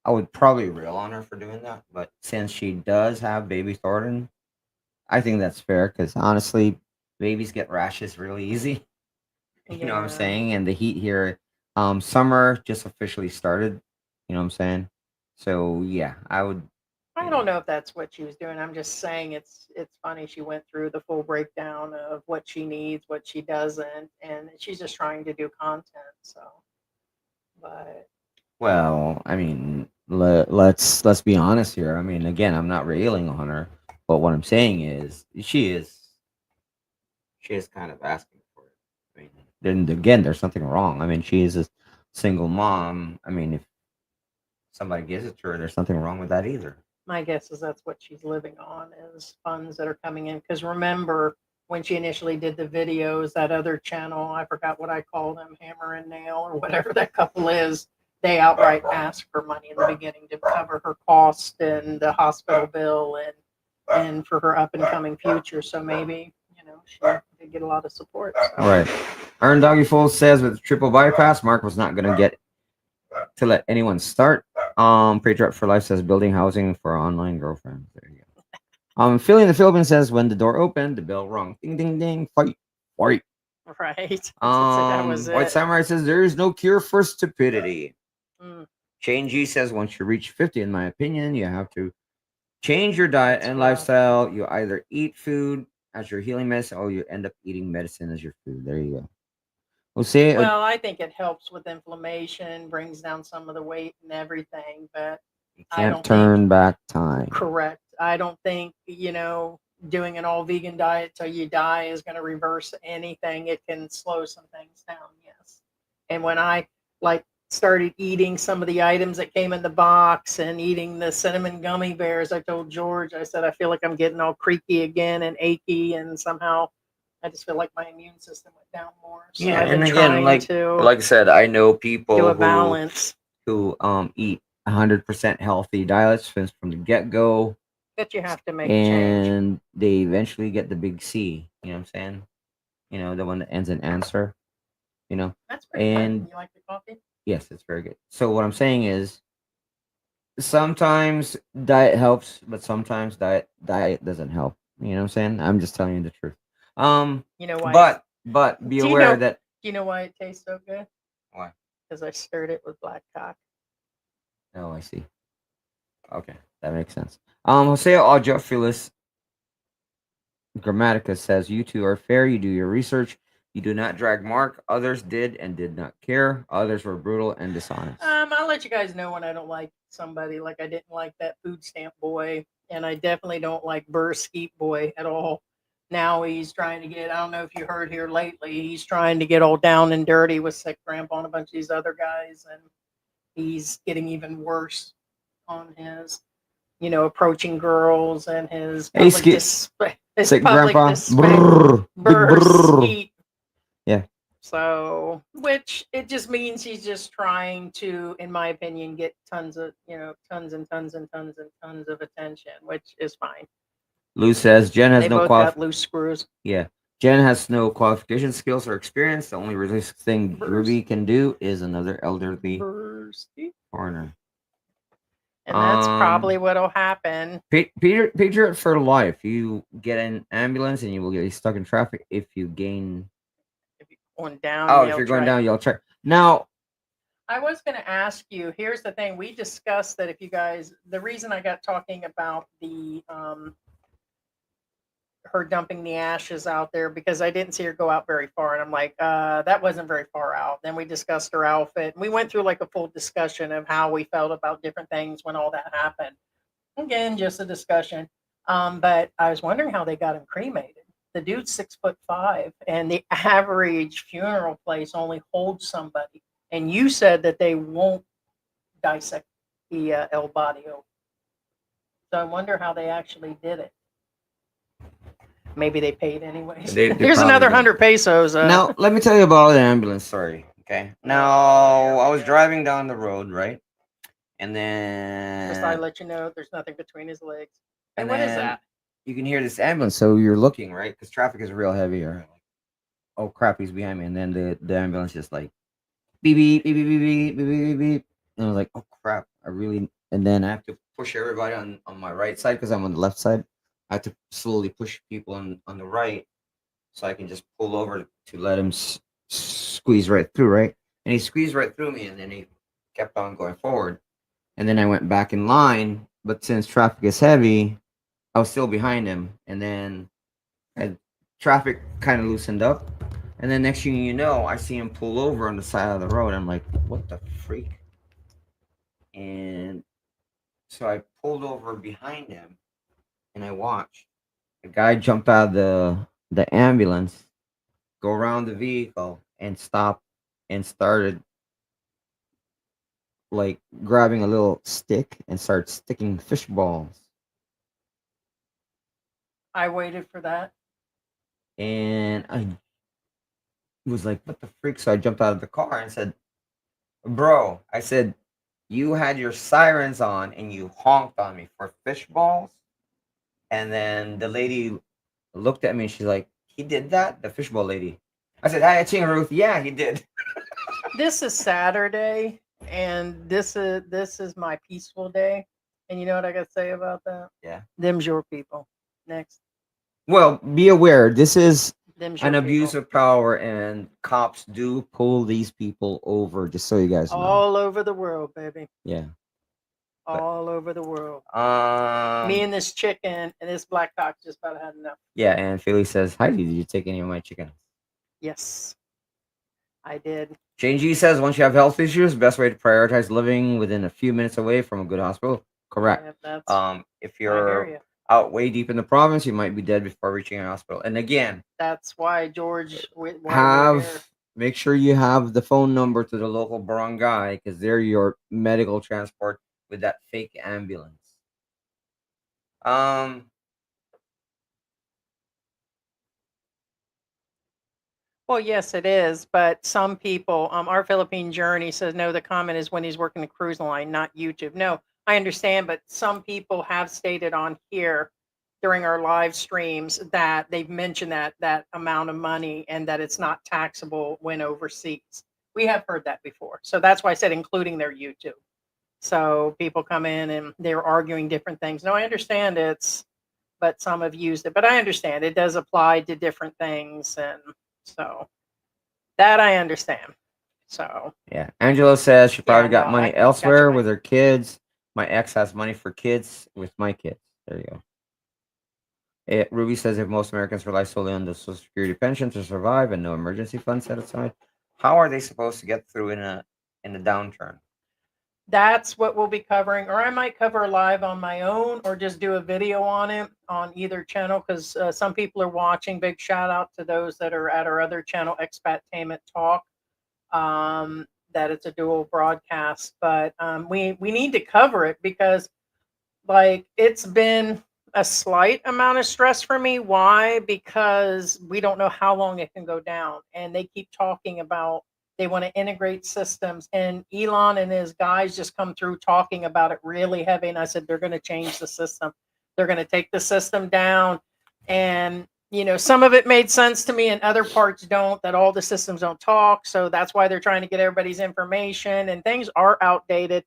I would probably rail on her for doing that. But since she does have baby Thornton, I think that's fair because honestly, babies get rashes really easy. You know what I'm Yeah. saying? And the heat here, summer just officially started. You know what I'm saying? So yeah, I would I don't know if that's what she was doing. I'm just saying it's funny. She went through the full breakdown of what she needs, what she doesn't, and she's just trying to do content. So, but Well, I mean, let's be honest here. I mean, again, I'm not railing on her, but what I'm saying is she is kind of asking for it. I mean, then again, there's something wrong. I mean, she is a single mom. I mean, if somebody gives it to her, there's something wrong with that either. my guess is that's what she's living on is funds that are coming in. Because remember when she initially did the videos, that other channel, I forgot what I call them, Hammer and Nail or whatever that couple is, they outright asked for money in the beginning to cover her cost and the hospital bill and for her up and coming future. So maybe, she did get a lot of support. So. Right. Earn Doggy Full says with triple bypass, Mark was not gonna get to let anyone start. Patriot for Life says building housing for online girlfriends. There you go. Philly in the Philippines says when the door opened, the bell rung. Ding ding ding. Fight. Fight. Right. That was it. White Samurai says there is no cure for stupidity. Mm. Shane G says once you reach 50, in my opinion, you have to change your diet and Wow. lifestyle. You either eat food as your healing medicine or you end up eating medicine as your food. There you go. Well, I think it helps with inflammation, brings down some of the weight and everything, but you I can't don't turn think, back time. correct. I don't think, doing an all vegan diet till you die is going to reverse anything. It can slow some things down, yes. And when I started eating some of the items that came in the box and eating the cinnamon gummy bears, I told George, I said, I feel like I'm getting all creaky again and achy, and somehow I just feel like my immune system went down more. So Yeah, I've been and again, trying like to I said, I know people do a balance. who eat 100% healthy diets from the get go, But you have to make a change. and they eventually get the big C. You know what I'm saying? The one that ends in answer. That's pretty And good. You like the coffee? yes, it's very good. So what I'm saying is, sometimes diet helps, but sometimes diet doesn't help. You know what I'm saying? I'm just telling you the truth. You know why? But be Do you aware know- that Do you know why it tastes so good? why? Because I stirred it with black cock. Oh, I see. Okay, that makes sense. Jose Audiophilis Grammatica says you two are fair. You do your research. You do not drag Mark. Others did and did not care. Others were brutal and dishonest. I'll let you guys know when I don't like somebody. Like I didn't like that food stamp boy, and I definitely don't like Burr Skeet boy at all. Now he's trying to get, I don't know if you heard here lately, he's trying to get all down and dirty with Sick Grandpa and a bunch of these other guys, and he's getting even worse on his, approaching girls and his Hey, public Sick Grandpa. Brrr, big Burr brrr. Skeet. Yeah. So, which it just means he's just trying to, in my opinion, get tons and tons and tons of attention, which is fine. Lou says Jen has They no both got loose screws. Yeah. Jen has no qualification, skills, or experience. The only realistic thing Ruby can do is another elderly Bursty. foreigner. And that's probably what'll happen. Patriot for life. You get an ambulance and you will get stuck in traffic if you gain. If you're going down, If you're going down, you'll try. Now, I was going to ask you, here's the thing. We discussed that if you guys, the reason I got talking about the, her dumping the ashes out there, because I didn't see her go out very far. And I'm like, that wasn't very far out. Then we discussed her outfit. And we went through like a full discussion of how we felt about different things when all that happened. Again, just a discussion. But I was wondering how they got him cremated. The dude's 6'5", and the average funeral place only holds somebody. And you said that they won't dissect the El Barrio. So I wonder how they actually did it. Maybe they paid anyways. They Here's probably another did. 100 pesos. Now, let me tell you about the ambulance story. Okay. Now, I was driving down the road, right? And Just thought I'd then let you know there's nothing between his legs. And And what is then- that? you can hear this ambulance. So you're looking, right? Because traffic is real heavy. Or like, oh crap, he's behind me. And then the ambulance just like beep beep beep beep beep beep beep beep beep. And I was like, oh crap, and then I have to push everybody on my right side because I'm on the left side. I have to slowly push people on the right so I can just pull over to let him squeeze right through, right? And he squeezed right through me, and then he kept on going forward. And then I went back in line, but since traffic is heavy, I was still behind him, and then traffic kind of loosened up, and then next thing you know, I see him pull over on the side of the road. I'm like, what the freak? And so I pulled over behind him, and I watched the guy jump out of the ambulance, go around the vehicle, and stop, and started like grabbing a little stick and start sticking fish balls. I waited for that. And I was like, what the freak? So I jumped out of the car and said, bro, I said, you had your sirens on and you honked on me for fish balls. And then the lady looked at me and she's like, he did that? The fishbowl lady. I said, hi, Ching Ruth. Yeah, he did. This is Saturday, and this is my peaceful day. And you know what I got to say about that? Yeah. Them's your people. Next. Well, be aware, this is Them's your an abuse people. of power, and cops do pull these people over, just so you guys know. All over the world, baby. Yeah. All over the world. Um, Me and this chicken and this black cock just about had enough. Yeah, and Philly says, Heidi, did you take any of my chicken? Yes, I did. Jane G says, once you have health issues, best way to prioritize living within a few minutes away from a good hospital. Correct. Yeah, that's, If I hear you're you. out way deep in the province, you might be dead before reaching a hospital. And again, That's why George why we're here. make sure you have the phone number to the local barangay, because they're your medical transport with that fake ambulance. Well, yes, it is. But some people, our Philippine Journey says, no, the comment is when he's working the cruise line, not YouTube. No, I understand. But some people have stated on here during our live streams that they've mentioned that amount of money and that it's not taxable when overseas. We have heard that before. So that's why I said including their YouTube. So people come in and they're arguing different things. No, I understand but some have used it. But I understand it does apply to different things. And so that I understand. So Yeah. Angelo says she probably got no, money I got elsewhere your with point. her kids. My ex has money for kids with my kids. There you go. Ruby says if most Americans rely solely on the Social Security pension to survive and no emergency fund set aside, how are they supposed to get through in a downturn? That's what we'll be covering, or I might cover live on my own or just do a video on it on either channel, because some people are watching. Big shout out to those that are at our other channel, Expat-tainment Talk, that it's a dual broadcast. But we need to cover it because like it's been a slight amount of stress for me. Why? Because we don't know how long it can go down, and they keep talking about they want to integrate systems, and Elon and his guys just come through talking about it really heavy. And I said, they're going to change the system. They're going to take the system down. And, you know, some of it made sense to me and other parts don't, that all the systems don't talk. So that's why they're trying to get everybody's information, and things are outdated.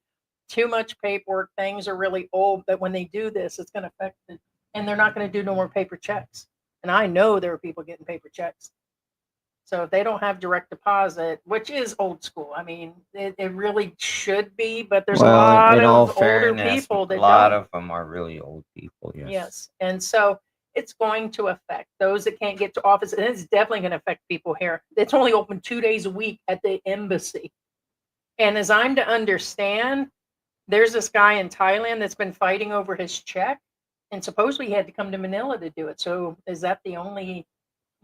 Too much paperwork. Things are really old. But when they do this, it's going to affect it. And they're not going to do no more paper checks. And I know there are people getting paper checks. So if they don't have direct deposit, which is old school, I mean, it really should be, but there's a lot in all of older fairness, people that a lot don't. of them are really old people. Yes. Yes. And so it's going to affect those that can't get to office. And it's definitely going to affect people here. It's only open 2 days a week at the embassy. And as I'm to understand, there's this guy in Thailand that's been fighting over his check. And supposedly he had to come to Manila to do it. So is that the only,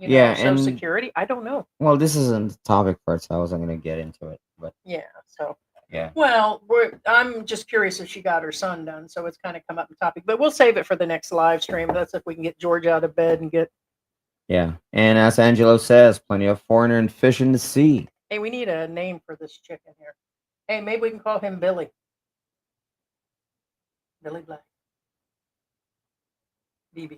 Social Security? I don't know. Well, this isn't the topic part, so I wasn't going to get into it. But yeah, so yeah. Well, I'm just curious if she got her son done, so it's kind of come up in topic. But we'll save it for the next live stream. That's if we can get George out of bed and get. Yeah, and as Angelo says, plenty of foreigner and fish in the sea. Hey, we need a name for this chicken here. Hey, maybe we can call him Billy. Billy Black. BB.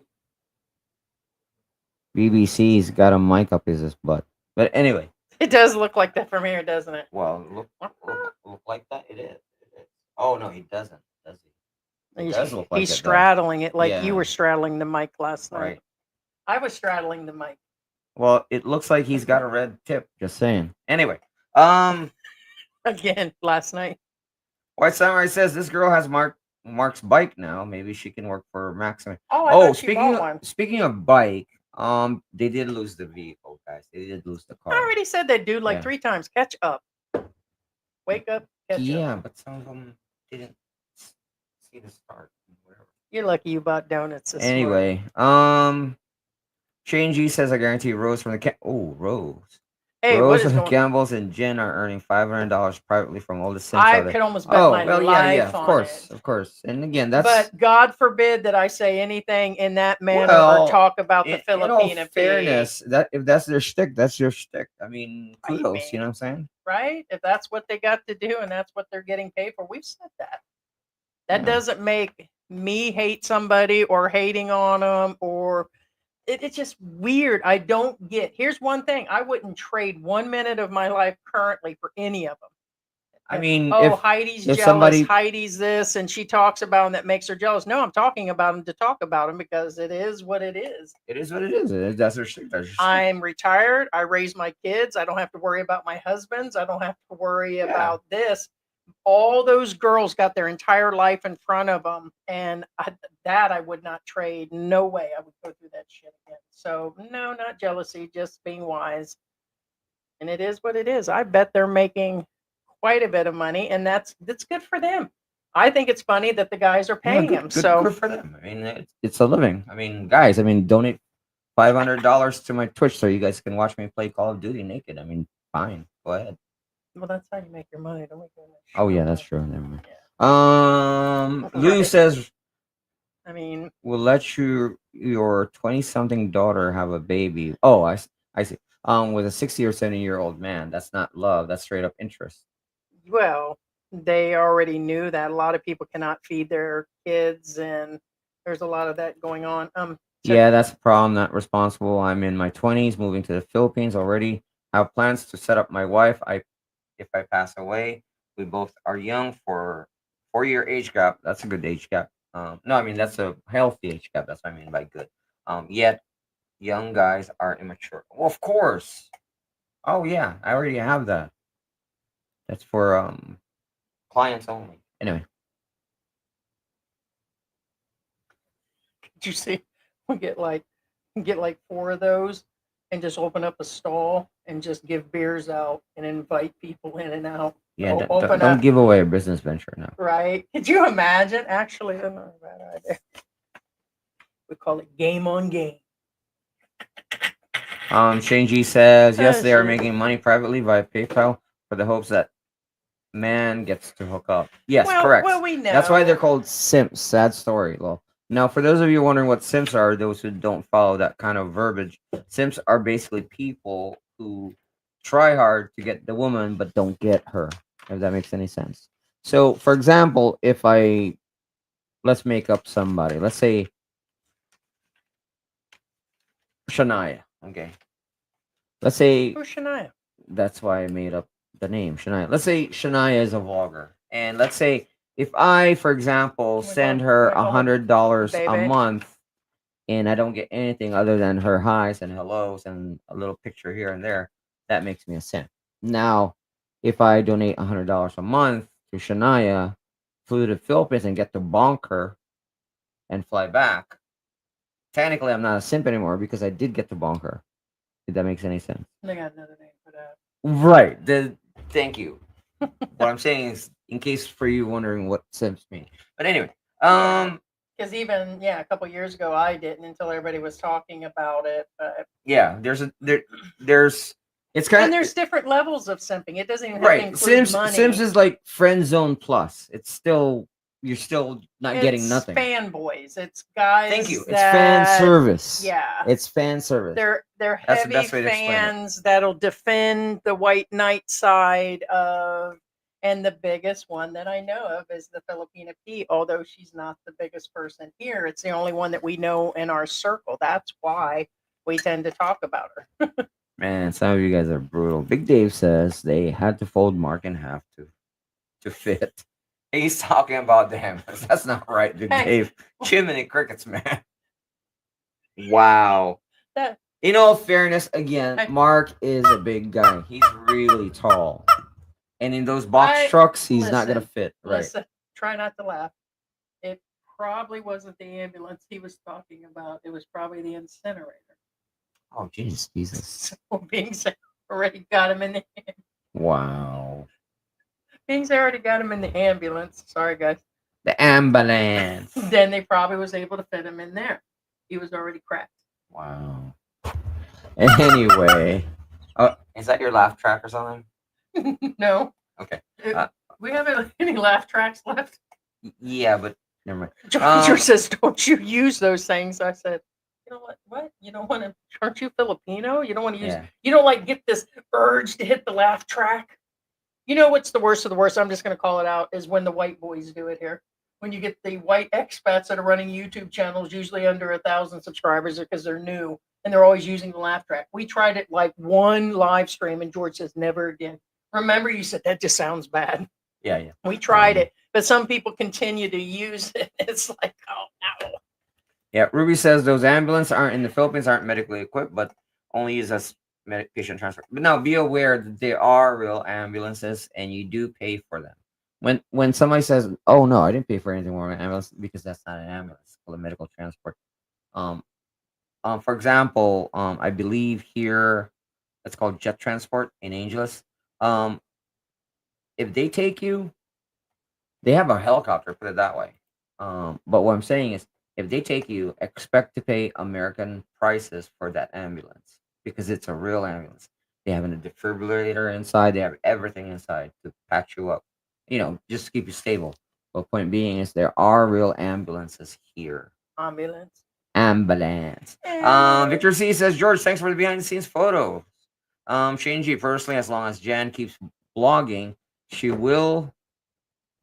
BBC's got a mic up his butt. But anyway. It does look like that from here, doesn't it? Well, look like that. It is. Oh, no, he doesn't, does he? It does look like he's it, straddling it like Yeah. you were straddling the mic last night. Right. I was straddling the mic. Well, it looks like he's got a red tip. Just saying. Anyway. Again, last night. White Samurai says this girl has Mark Mark's bike now. Maybe she can work for Maximum. Oh, I Oh, thought she bought one. speaking of bike, they did lose the vehicle, guys. They did lose the I car. already said they'd do like Yeah. 3 times. Catch up. Wake up, catch up. Yeah, but some of them didn't see the start. Whatever. You're lucky you bought donuts this morning. Anyway, Shane G says I guarantee Rose from the Rose. Hey, what Rose is from the going? Campbells and Jen are earning $500 privately from all the Sims I out there. could almost bet Oh, my well, life yeah, of on course, it. of course. And again, that's But God forbid that I say anything in that manner well, or talk about the in all Filipina fairness, that if that's their shtick, that's your shtick. I mean, I kudos. mean, You know what I'm saying? right? If that's what they got to do and that's what they're getting paid for, we've said that. That Yeah. doesn't make me hate somebody or hating on them or it's just weird. I don't get. Here's one thing: I wouldn't trade 1 minute of my life currently for any of them. I mean, Oh, if Heidi's if jealous. somebody- Heidi's this, and she talks about him that makes her jealous. No, I'm talking about him to talk about him because it is what it is. it is what it is. That's their shtick. That's your shtick. I'm retired. I raise my kids. I don't have to worry about my husbands. I don't have to worry about this. All those girls got their entire life in front of them, and I would not trade. No way I would go through that shit again. So no, not jealousy, just being wise. And it is what it is. I bet they're making quite a bit of money, and that's good for them. I think it's funny that the guys are Yeah, paying good, them. good, So good for them. I mean, it's a living. I mean, guys, donate $500 to my Twitch so you guys can watch me play Call of Duty naked. I mean, fine, go ahead. well, that's how you make your money. Don't we do that Oh shit? yeah, that's true. Never mind. Yeah. Lou Right. says I mean, we'll let your 20-something daughter have a baby. Oh, I see. With a 60 or 70-year-old man, that's not love. That's straight up interest. well, they already knew that a lot of people cannot feed their kids, and there's a lot of that going on. Yeah, that's a problem. Not responsible. I'm in my 20s, moving to the Philippines already. Have plans to set up my wife. If I pass away, we both are young for 4-year age gap. That's a good age gap. No, I mean that's a healthy age gap. That's what I mean by good. Yet young guys are immature. Well, of course. Oh yeah, I already have that. That's for clients only. Anyway, Did you see? We get like 4 of those, and just open up a stall and just give beers out and invite people in and out. yeah, Open don't up. give away a business venture now. Right? Could you imagine? Actually, that's not a bad idea. We call it game on game. Shane G says yes, they are Shit. making money privately via PayPal for the hopes that man gets to hook up. Yes, Well, correct. well, we know. That's why they're called simps. Sad story, lol. Now, for those of you wondering what simps are, those who don't follow that kind of verbiage, simps are basically people who try hard to get the woman but don't get her, if that makes any sense. So, for example, let's make up somebody. Let's say Shania. Okay. Let's say Who's Shania? that's why I made up the name Shania. Let's say Shania is a vlogger, and let's say if I, for example, send her $100 a baby? month, and I don't get anything other than her highs and hellos and a little picture here and there, that makes me a simp. Now, if I donate $100 a month to Shania, flew to the Philippines and get to bonk her and fly back, technically I'm not a simp anymore because I did get to bonk her. If that makes any sense. They got another name for that. Right. Thank you. What I'm saying is, in case for you wondering what simps mean. But anyway, Because even a couple years ago, I didn't until everybody was talking about it. But yeah, there's it's kind and of there's different levels of simping. It doesn't even have to right. include money. Sims is like friend zone plus. It's still you're still not getting It's nothing. fanboys. It's guys. Thank you. It's fan service. Yeah. It's fan service. They're That's the heavy best way to explain it. fans that'll defend the white knight side of, and the biggest one that I know of is the Filipina P. Although she's not the biggest person here, it's the only one that we know in our circle. That's why we tend to talk about her. Man, some of you guys are brutal. Big Dave says they had to fold Mark in half to fit. He's talking about them. That's not right, Big Hey. Dave. Chimney crickets, man. Wow. That- In all fairness, again, Hey. Mark is a big guy. He's really tall. And in those box trucks, he's not going to fit. Right. Listen, try not to laugh. probably wasn't the ambulance he was talking about. It was probably the incinerator. Oh, Jesus. So Bing's already got him in the Wow. Bing's already got him in the ambulance. Sorry, guys. The ambulance. Then they probably was able to fit him in there. He was already cracked. Wow. Anyway. Oh, is that your laugh track or something? No. Okay. We haven't any laugh tracks left. Yeah, but never mind. George says, "Don't you use those things?" I said, "You know what? What? You don't want to? Aren't you Filipino? You don't want to use? Yeah. You don't like get this urge to hit the laugh track? You know what's the worst of the worst? I'm just going to call it out. Is when the white boys do it here. When you get the white expats that are running YouTube channels, usually under 1,000 subscribers, because they're new and they're always using the laugh track. We tried it like one live stream, and George says, "Never again." Remember, you said that just sounds bad. Yeah. We tried it, but some people continue to use it. It's like, oh no. Yeah, Ruby says those ambulances aren't in the Philippines aren't medically equipped, but only used as patient transport. But now be aware that there are real ambulances, and you do pay for them. When somebody says, "Oh no, I didn't pay for anything more an ambulance," because that's not an ambulance, it's called a medical transport. For example, I believe here it's called jet transport in Angeles. If they take you, they have a helicopter, put it that way. But what I'm saying is, if they take you, expect to pay American prices for that ambulance because it's a real ambulance. They have a defibrillator inside. They have everything inside to patch you up, just to keep you stable. But point being is there are real ambulances here. Ambulance. Victor C says, George, thanks for the behind the scenes photo. Shane G, personally, as long as Jan keeps blogging, she will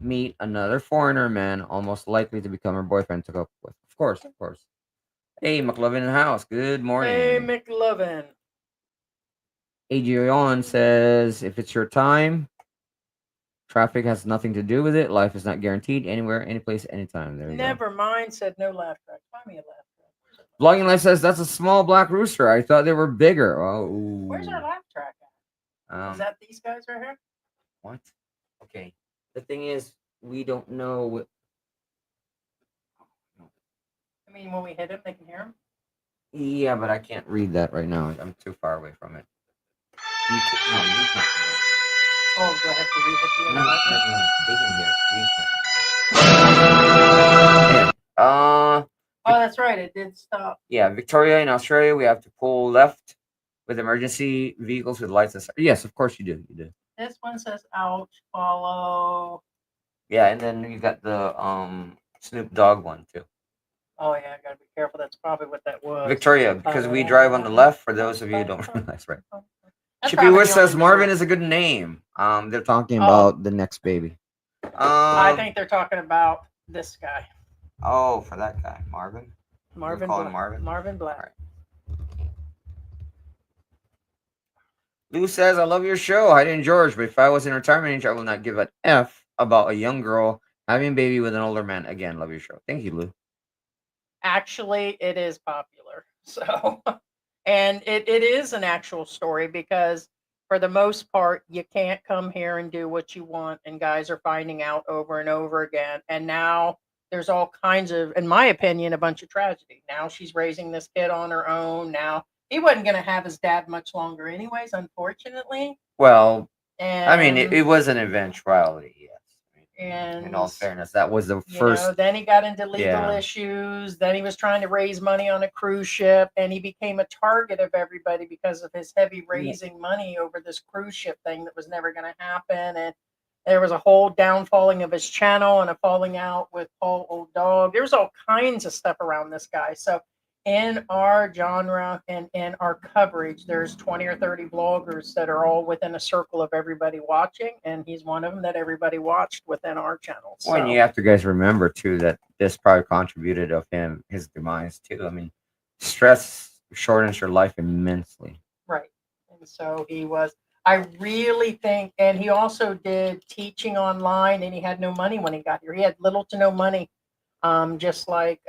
meet another foreigner man, almost likely to become her boyfriend to go with. Of course. Hey, McLovin in the house. Good morning. Hey, McLovin. Adrian says, if it's your time, traffic has nothing to do with it. Life is not guaranteed anywhere, anyplace, anytime. There you Never mind, said no laugh track. Find me a laugh track. Blogging Life says, that's a small black rooster. I thought they were bigger. Oh, where's our laugh track at? Is that these guys right here? What? Okay. The thing is, we don't know. I mean, when we hit him, they can hear him? Yeah, but I can't read that right now. I'm too far away from it. You can't. Oh, do I have to read it? No, they can hear it. We can't. Oh, that's right. It did stop. Yeah, Victoria in Australia, we have to pull left with emergency vehicles with lights. Yes, of course you do. You do. This one says ouch, follow. Yeah, and then you got the Snoop Dogg one too. Oh yeah, I gotta be careful. That's probably what that was. Victoria, because we drive on the left. For those of you who don't realize, right? That's Chippy probably Wish the says only Marvin reason. is a good name. They're talking about the next baby. I think they're talking about this guy. Oh, for that guy, Marvin. Marvin call him Black. Marvin. Marvin Black. Right. Lou says, I love your show, Heidi and George, but if I was in retirement age, I will not give an F about a young girl having a baby with an older man. Again, love your show. Thank you, Lou. Actually, it is popular. So, and it is an actual story because for the most part, you can't come here and do what you want. And guys are finding out over and over again. And now there's all kinds of, in my opinion, a bunch of tragedy. Now she's raising this kid on her own. Now he wasn't going to have his dad much longer anyways, unfortunately. Well, And I mean, it was an eventuality, yes. And in all fairness, that was the first. Then he got into legal issues. Then he was trying to raise money on a cruise ship, and he became a target of everybody because of his heavy raising money over this cruise ship thing that was never going to happen. And there was a whole downfalling of his channel and a falling out with Paul Old Dog. There was all kinds of stuff around this guy. So in our genre and in our coverage, there's 20 or 30 bloggers that are all within a circle of everybody watching, and he's one of them that everybody watched within our channel. So. Well, and you have to guys remember too that this probably contributed of his demise too. I mean, stress shortens your life immensely. Right, and so he was. I really think, and he also did teaching online, and he had no money when he got here. He had little to no money, just like.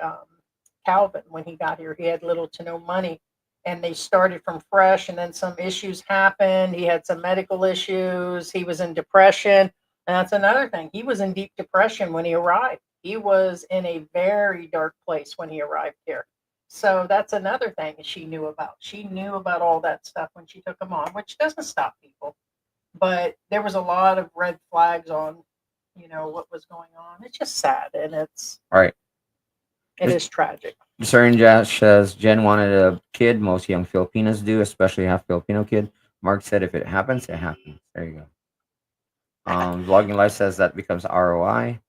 Calvin, when he got here, he had little to no money, and they started from fresh, and then some issues happened. He had some medical issues. He was in depression, and that's another thing. He was in deep depression when he arrived. He was in a very dark place when he arrived here. So that's another thing she knew about. She knew about all that stuff when she took him on, which doesn't stop people. But there was a lot of red flags on, what was going on. It's just sad, and All right. it is tragic. Discerning Josh says Jen wanted a kid. Most young Filipinos do, especially half Filipino kid. Mark said if it happens, it happens. There you go. Vlogging Life says that becomes ROI.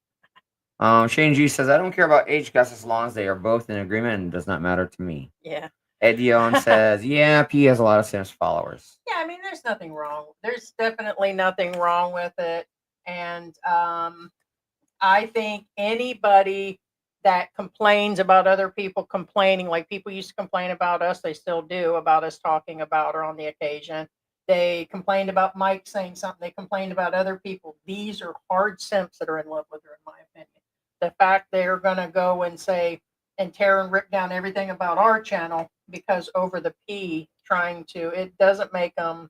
Shane G says I don't care about age gaps as long as they are both in agreement and it does not matter to me. Yeah. Edion says, yeah, P has a lot of Sims followers. Yeah, I mean, there's nothing wrong. There's definitely nothing wrong with it. And I think anybody that complains about other people complaining, like people used to complain about us, they still do, about us talking about her on the occasion. They complained about Mike saying something. They complained about other people. These are hard simps that are in love with her, in my opinion. The fact they're going to go and say and tear and rip down everything about our channel because over the P trying to, it doesn't make them,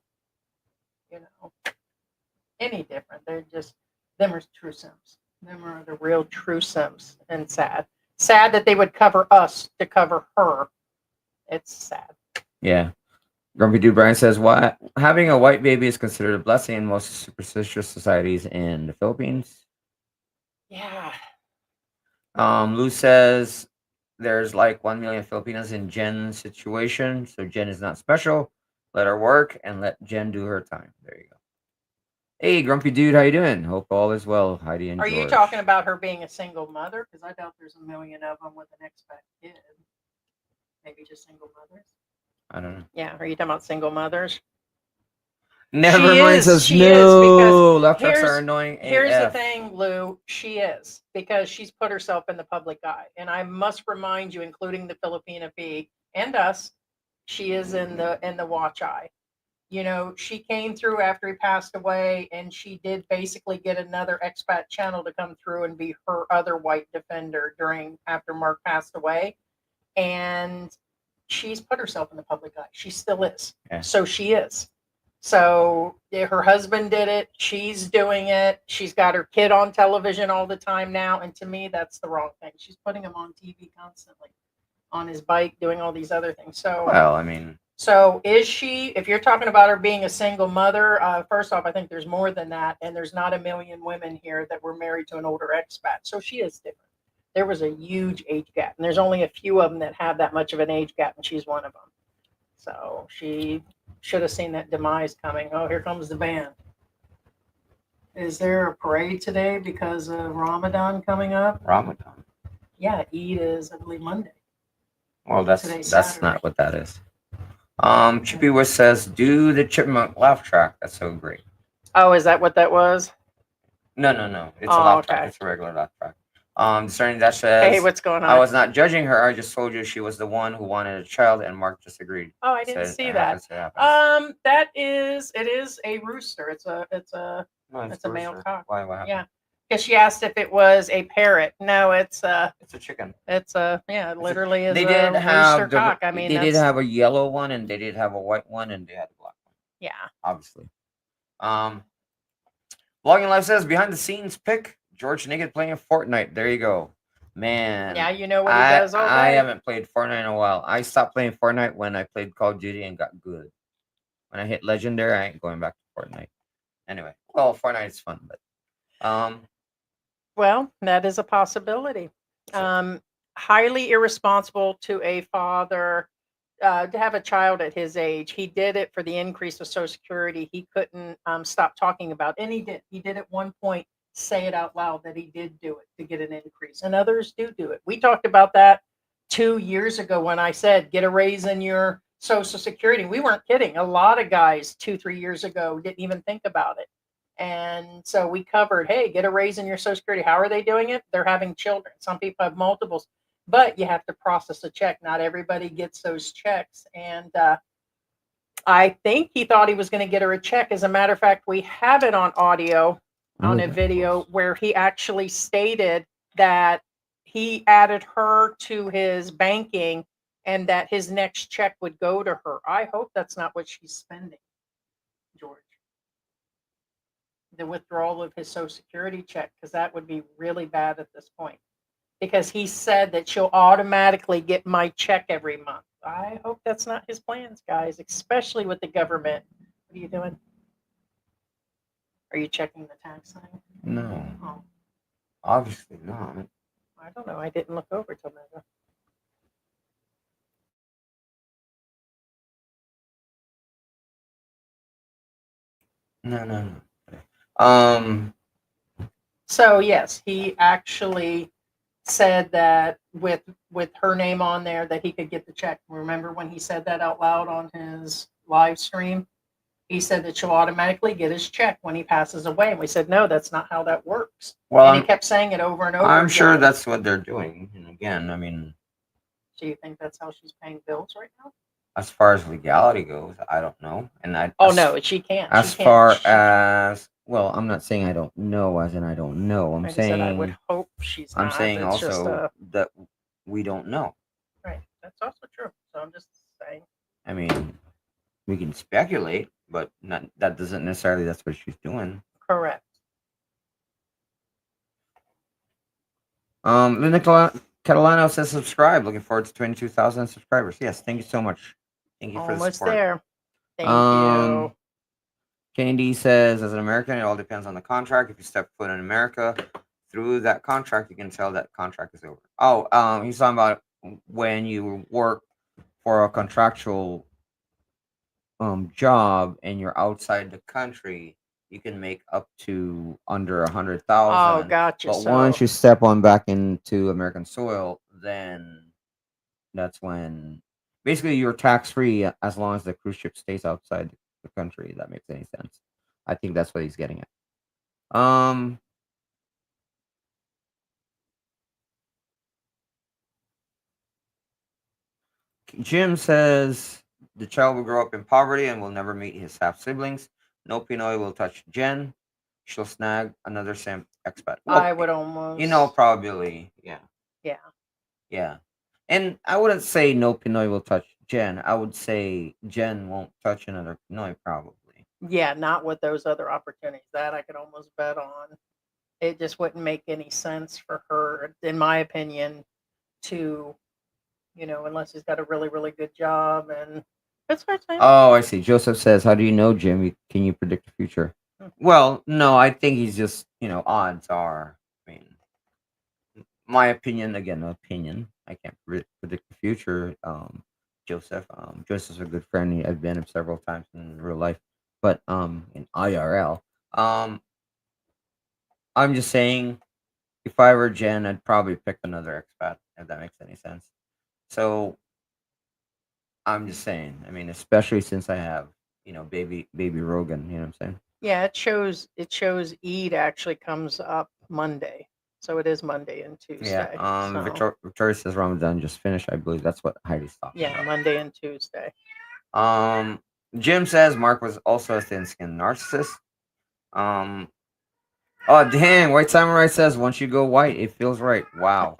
any different. They're just, them are true Sims. Them are the real true Sims, and sad. Sad that they would cover us to cover her. It's sad. Yeah. Grumpy Dude Brian says, "Why having a white baby is considered a blessing in most superstitious societies in the Philippines." Yeah. Lou says there's like 1 million Filipinos in Jen's situation, so Jen is not special. Let her work and let Jen do her time. There you go. Hey, Grumpy Dude, how you doing? Hope all is well, Heidi and Are George. you talking about her being a single mother? Because I doubt there's a million of them with an expat kid. Maybe just single mothers. I don't know. Yeah. Are you talking about single mothers? Never She mind. is, Says she no. is, because Left trucks here's- are annoying. Here's the AF. thing, Lou. She is, because she's put herself in the public eye. And I must remind you, including the Filipina P and us, she is in the watch eye. She came through after he passed away, and she did basically get another expat channel to come through and be her other white defender after Mark passed away. And she's put herself in the public eye. She still is. Yeah. So she is. So yeah, her husband did it. She's doing it. She's got her kid on television all the time now. And to me, that's the wrong thing. She's putting him on TV constantly, on his bike, doing all these other things. So, Well, I mean, so is she, if you're talking about her being a single mother, first off, I think there's more than that. And there's not a million women here that were married to an older expat. So she is different. There was a huge age gap. And there's only a few of them that have that much of an age gap. And she's one of them. So she should have seen that demise coming. Oh, here comes the band. Is there a parade today because of Ramadan coming up? Ramadan. Yeah, Eid is, I believe, Monday. Well, that's Today's that's Saturday. not what that is. Chippy Wish says, "Do the Chipmunk laugh track. That's so great." Oh, is that what that was? No. It's a Oh, laugh track. okay. It's a regular laugh track. Discerning that says, Hey, what's going on? I was not judging her. I just told you she was the one who wanted a child, and Mark disagreed. Oh, I didn't Said, see "It that. happens, it happens." It is a rooster. It's a No, it's a male rooster. cock. Why? What happened? Yeah. Because she asked if it was a parrot. No, It's a chicken. it literally is They a did have rooster cock. I mean, they did that's, have a yellow one, and they did have a white one, and they had a black one. yeah. Obviously. Vlogging Live says behind the scenes pick George naked playing Fortnite. There you go, man. Yeah, you know what he does all day. I haven't played Fortnite in a while. I stopped playing Fortnite when I played Call of Duty and got good. When I hit Legendary, I ain't going back to Fortnite. Anyway, well, Fortnite is fun, but Well, that is a possibility. Highly irresponsible to a father to have a child at his age. He did it for the increase of Social Security. He couldn't stop talking about it. And he did. He did at one point say it out loud that he did do it to get an increase. And others do it. We talked about that 2 years ago when I said, get a raise in your Social Security. We weren't kidding. A lot of guys 2-3 years ago didn't even think about it. And so we covered, hey, get a raise in your Social Security. How are they doing it? They're having children. Some people have multiples, but you have to process a check. Not everybody gets those checks. And I think he thought he was going to get her a check. As a matter of fact, we have it on audio, on a video, where he actually stated that he added her to his banking and that his next check would go to her. I hope that's not what she's spending, George. The withdrawal of his Social Security check, because that would be really bad at this point. because he said that she'll automatically get my check every month. I hope that's not his plans, guys, especially with the government. What are you doing? Are you checking the tax thing? No, Oh, obviously not. I don't know. I didn't look over till now. No. So yes, he actually said that with her name on there that he could get the check. Remember when he said that out loud on his live stream? He said that she'll automatically get his check when he passes away. And we said, no, that's not how that works. Well, And he kept saying it over and over I'm again. sure that's what they're doing. And again, I mean, Do you think that's how she's paying bills right now? as far as legality goes, I don't know. And Oh no, she can't. As She can't. far She- as, well, I'm not saying I don't know, as in I don't know. I'm like I said, I would saying hope she's I'm not. saying It's just also that we don't know. right. That's also true. So I'm just saying. I mean, we can speculate, but not that doesn't necessarily that's what she's doing. Correct. Linda Catalano says subscribe. Looking forward to 22,000 subscribers. Yes, thank you so much. Thank you for the Almost support. there. Thank you. Candy says, as an American, it all depends on the contract. If you step foot in America through that contract, you can tell that contract is over. Oh, he's talking about when you work for a contractual job and you're outside the country, you can make up to under 100,000. Oh, gotcha. But So once you step on back into American soil, then that's when basically you're tax free as long as the cruise ship stays outside the country. If that makes any sense. I think that's what he's getting at. Jim says the child will grow up in poverty and will never meet his half siblings. No Pinoy will touch Jen. She'll snag another expat. Well, I would almost. probably, yeah. Yeah. And I wouldn't say no Pinoy will touch Jen. I would say Jen won't touch another Pinoy, probably. Yeah, not with those other opportunities. That I could almost bet on. It just wouldn't make any sense for her, in my opinion, to, unless she's got a really, really good job. And that's what I'm saying. Oh, I see. Joseph says, how do you know, Jim? Can you predict the future? Well, no, I think he's just, odds are. I mean, my opinion, again, opinion. I can't predict the future. Joseph. Joseph's a good friend. I've met him several times in real life, but in IRL. I'm just saying, if I were Jen, I'd probably pick another expat, if that makes any sense. So I'm just saying. I mean, especially since I have, baby Rogan. You know what I'm saying? Yeah, it shows Eid actually comes up Monday. So it is Monday and Tuesday. Yeah. So, Victoria says Ramadan just finished. I believe that's what Heidi's talking yeah, about. Monday and Tuesday. Jim says Mark was also a thin-skinned narcissist. Oh dang! White Samurai says once you go white, it feels right. Wow.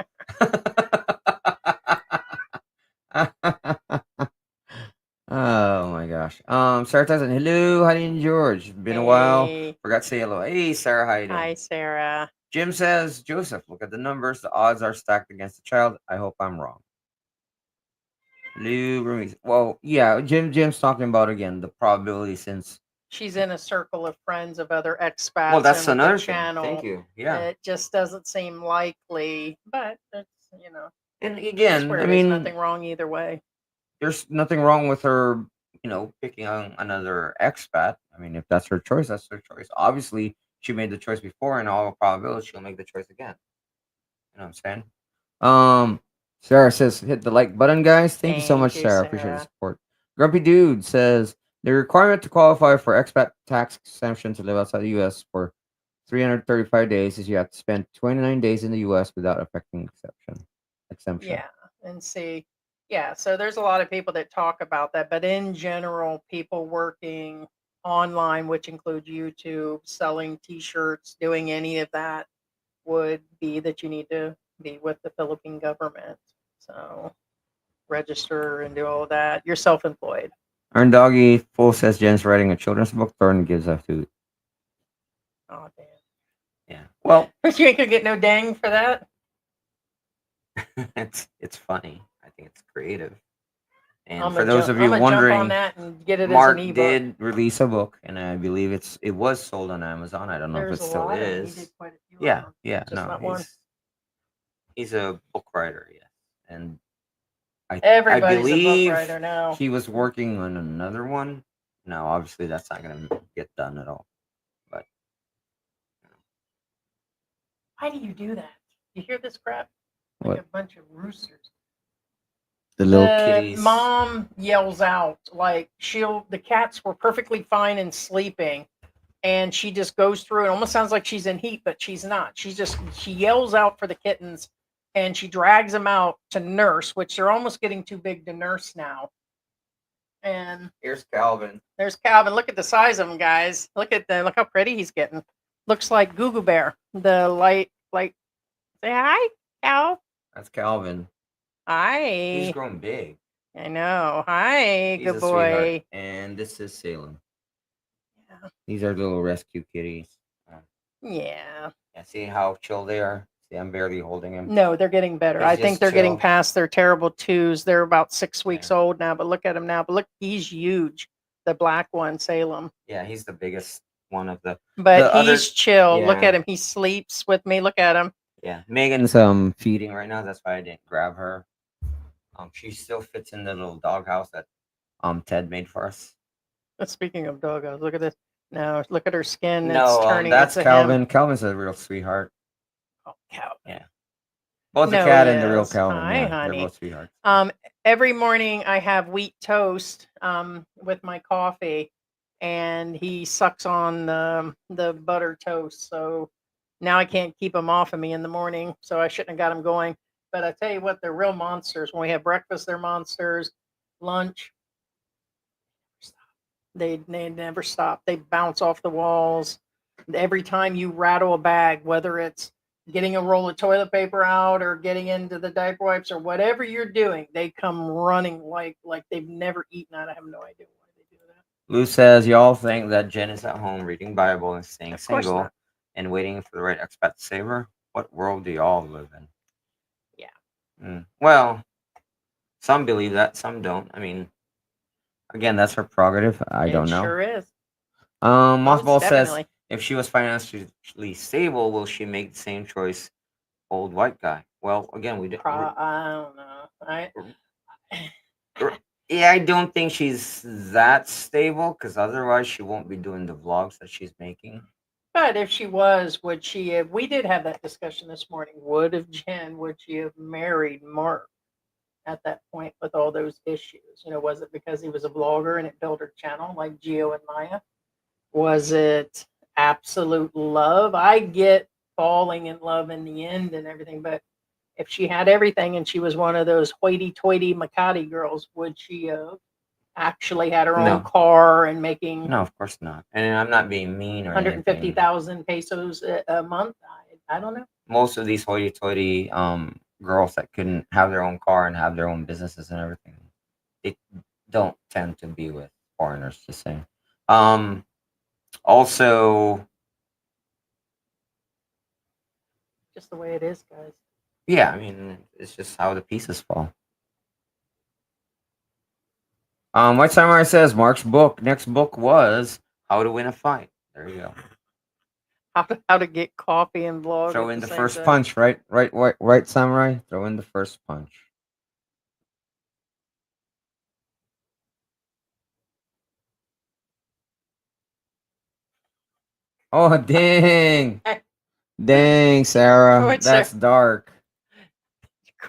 Oh my gosh. Sarah Tyson, hello, Heidi and George. Been a while. Hey. Forgot to say hello. Hey, Sarah, how you doing? Hi, Sarah. Jim says, Joseph, look at the numbers. The odds are stacked against the child. I hope I'm wrong. Lou Ruiz. Well, yeah, Jim's talking about again the probability since She's in a circle of friends of other expats. well, that's and with the another thing. channel. Thank you. Yeah. It just doesn't seem likely, but it's And that's again, where I it is. mean, Nothing wrong either way. there's nothing wrong with her, picking on another expat. I mean, if that's her choice, that's her choice. Obviously, she made the choice before, and all probability she'll make the choice again. You know what I'm saying? Sarah says, hit the like button, guys. Thank you so much, Thank you, Sarah. Appreciate the Sarah. support. Grumpy Dude says, the requirement to qualify for expat tax exemption to live outside the U.S. for 335 days is you have to spend 29 days in the U.S. without affecting exemption. Yeah, and see, yeah, so there's a lot of people that talk about that, but in general, people working online, which includes YouTube, selling T-shirts, doing any of that, would be that you need to be with the Philippine government. So register and do all of that. You're self-employed. Earn Doggy Full says Jen's writing a children's book. Thornton gives a hoot. Oh damn. Yeah. Well, You ain't gonna get no dang for that. it's funny. I think it's creative. And I'm for those of you jump on wondering, that and get it Mark as an ebook. did release a book, and I believe it was sold on Amazon. I don't know There's if it a still lot of 'em. He is. did quite a few of Yeah, 'em. yeah, Just no, not one. he's a book writer, yes, and I Everybody's a book believe writer now. he was working on another one. No, obviously that's not going to get done at all. But Why do you do that? You hear this crap? Like what a bunch of roosters. the little The kitties? mom yells out like the cats were perfectly fine and sleeping, and she just goes through. It almost sounds like she's in heat, but she's not. She yells out for the kittens, and she drags them out to nurse, which they're almost getting too big to nurse now. And Here's Calvin. there's Calvin. Look at the size of him, guys. Look how pretty he's getting. Looks like Goo Goo Bear. The light. Say hi, Cal. That's Calvin. Hi. He's grown big. I know. Hi, He's good a boy. sweetheart. And this is Salem. Yeah. These are little rescue kitties. Yeah. Yeah, see how chill they are? See, I'm barely holding him. No, they're getting better. He's I think just they're getting chill. past their terrible twos. They're about 6 weeks Yeah. old now, but look at him now. But look, he's huge. The black one, Salem. Yeah, he's the biggest one of the. But The he's chill. Look yeah. at him. He sleeps with me. Look at him. Yeah, Megan's feeding right now. That's why I didn't grab her. She still fits in the little doghouse that Ted made for us. Speaking of doggos, look at this. No, look at her skin. It's No, turning. that's it's a Calvin. him. Calvin's a real sweetheart. Oh, Calvin. Yeah. Both the No, cat and the real yes. Calvin. Hi, yeah, honey. They're both sweethearts. Every morning I have wheat toast with my coffee, and he sucks on the butter toast. So now I can't keep him off of me in the morning. So I shouldn't have got him going. But I tell you what, they're real monsters. When we have breakfast, they're monsters. Lunch, they never stop. They bounce off the walls. Every time you rattle a bag, whether it's getting a roll of toilet paper out or getting into the diaper wipes or whatever you're doing, they come running like they've never eaten. I have no idea why they do that. Lou says, y'all think that Jen is at home reading Bible and staying Of course single not. and waiting for the right expat to save her? What world do y'all live in? Yeah. Well, some believe that, some don't. I mean, again, that's her prerogative. I don't know. Sure is. Mothball Most says, definitely. if she was financially stable, will she make the same choice? Old white guy. Well, again, we didn't. I don't know. Yeah, I don't think she's that stable because otherwise she won't be doing the vlogs that she's making. But if she was, would she have? We did have that discussion this morning. Would she have married Mark at that point with all those issues? Was it because he was a vlogger and it built her channel like Gio and Maya? Was it absolute love? I get falling in love in the end and everything, but if she had everything and she was one of those hoity-toity Makati girls, would she have actually had her own car and making No, of course not. And I'm not being mean or 150,000 pesos a month? I don't know. Most of these hoity-toity girls that couldn't have their own car and have their own businesses and everything, they don't tend to be with foreigners, to say. Also, Just the way it is, guys. yeah, I mean, it's just how the pieces fall. White Samurai says Mark's next book was How to Win a Fight. There you go. How to get coffee and vlog. Throw at in the same first time. punch, right, White Samurai. Throw in the first punch. Oh, dang. Dang, Sarah. What's That's dark.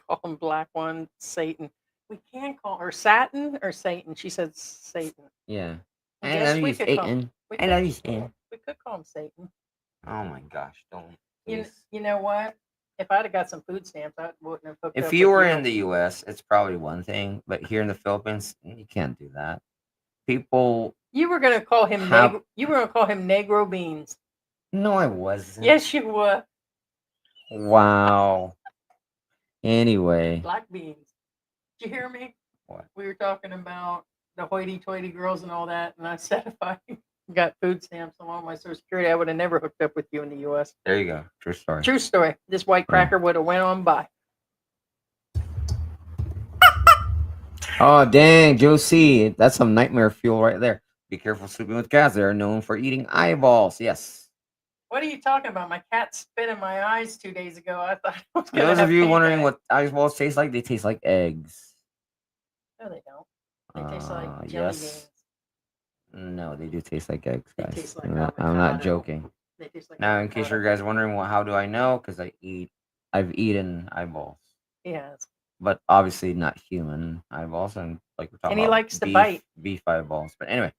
Call him Black One, Satan. We can call her Satin or Satan. She said Satan. Yeah. I I guess love we you, could call- Satan. We I love could- you, Satan. We could call him Satan. Oh my gosh, don't. You, please. you know what? If I'd have got some food stamps, I wouldn't have hooked up If you with were in the US, it's probably one thing, but here in the Philippines, you can't do that. People, You were gonna call him How- you were gonna call him Negro Beans. no, I wasn't. Yes, you were. Wow. Anyway, Black beans. Did you hear me? What? We were talking about the hoity-toity girls and all that, and I said if I got food stamps along my Social Security, I would have never hooked up with you in the U.S. there you go. True story. True story. This white cracker would have went on by. Oh dang, Josie, that's some nightmare fuel right there. Be careful sleeping with cats. They're known for eating eyeballs. Yes. What are you talking about? My cat spit in my eyes 2 days ago. I thought I was For gonna those have of you payback. wondering what eyeballs taste like, they taste like eggs. No, they don't. They taste like jelly Yes. beans. No, they do taste like eggs, They guys. taste like I'm not avocado. joking. They taste like Now, in case avocado. you guys wondering, well, how do I know? Because I've eaten eyeballs, Yes. but obviously not human eyeballs, and like we're talking And he about likes to bite. beef eyeballs. But anyway,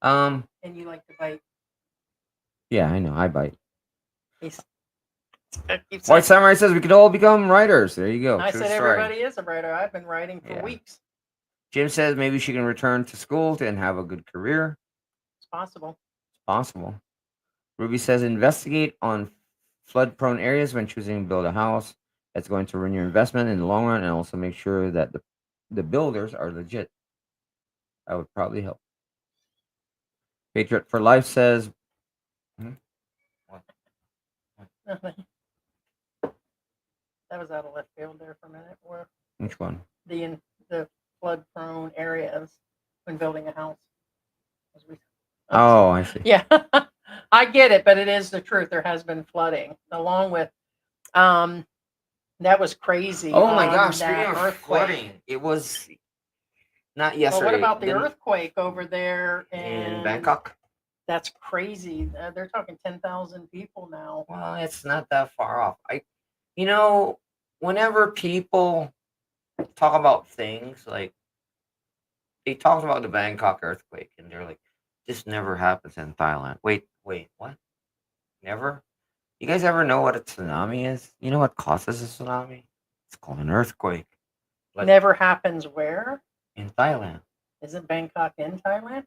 And you like to bite. yeah, I know, I bite. He's, White Samurai says we could all become writers. There you go. I True said story. everybody is a writer. I've been writing for Yeah. weeks. Jim says maybe she can return to school and have a good career. It's possible. It's possible. Ruby says investigate on flood-prone areas when choosing to build a house. That's going to ruin your investment in the long run, and also make sure that the builders are legit. That would probably help. Patriot for Life says, Nothing. That was out of left field there for a minute. Where which one? the flood prone areas when building a house. Oh, I see. Yeah. I get it, but it is the truth. There has been flooding along with that was crazy. Oh my on gosh! that Speaking of earthquake. flooding, it was not Well, yesterday. what about the then earthquake over there in Bangkok? That's crazy. They're talking 10,000 people now. Well, it's not that far off. Whenever people talk about things like they talked about the Bangkok earthquake, and they're like, "This never happens in Thailand." Wait, what? Never? You guys ever know what a tsunami is? You know what causes a tsunami? It's called an earthquake. Like Never happens where? in Thailand. Isn't Bangkok in Thailand?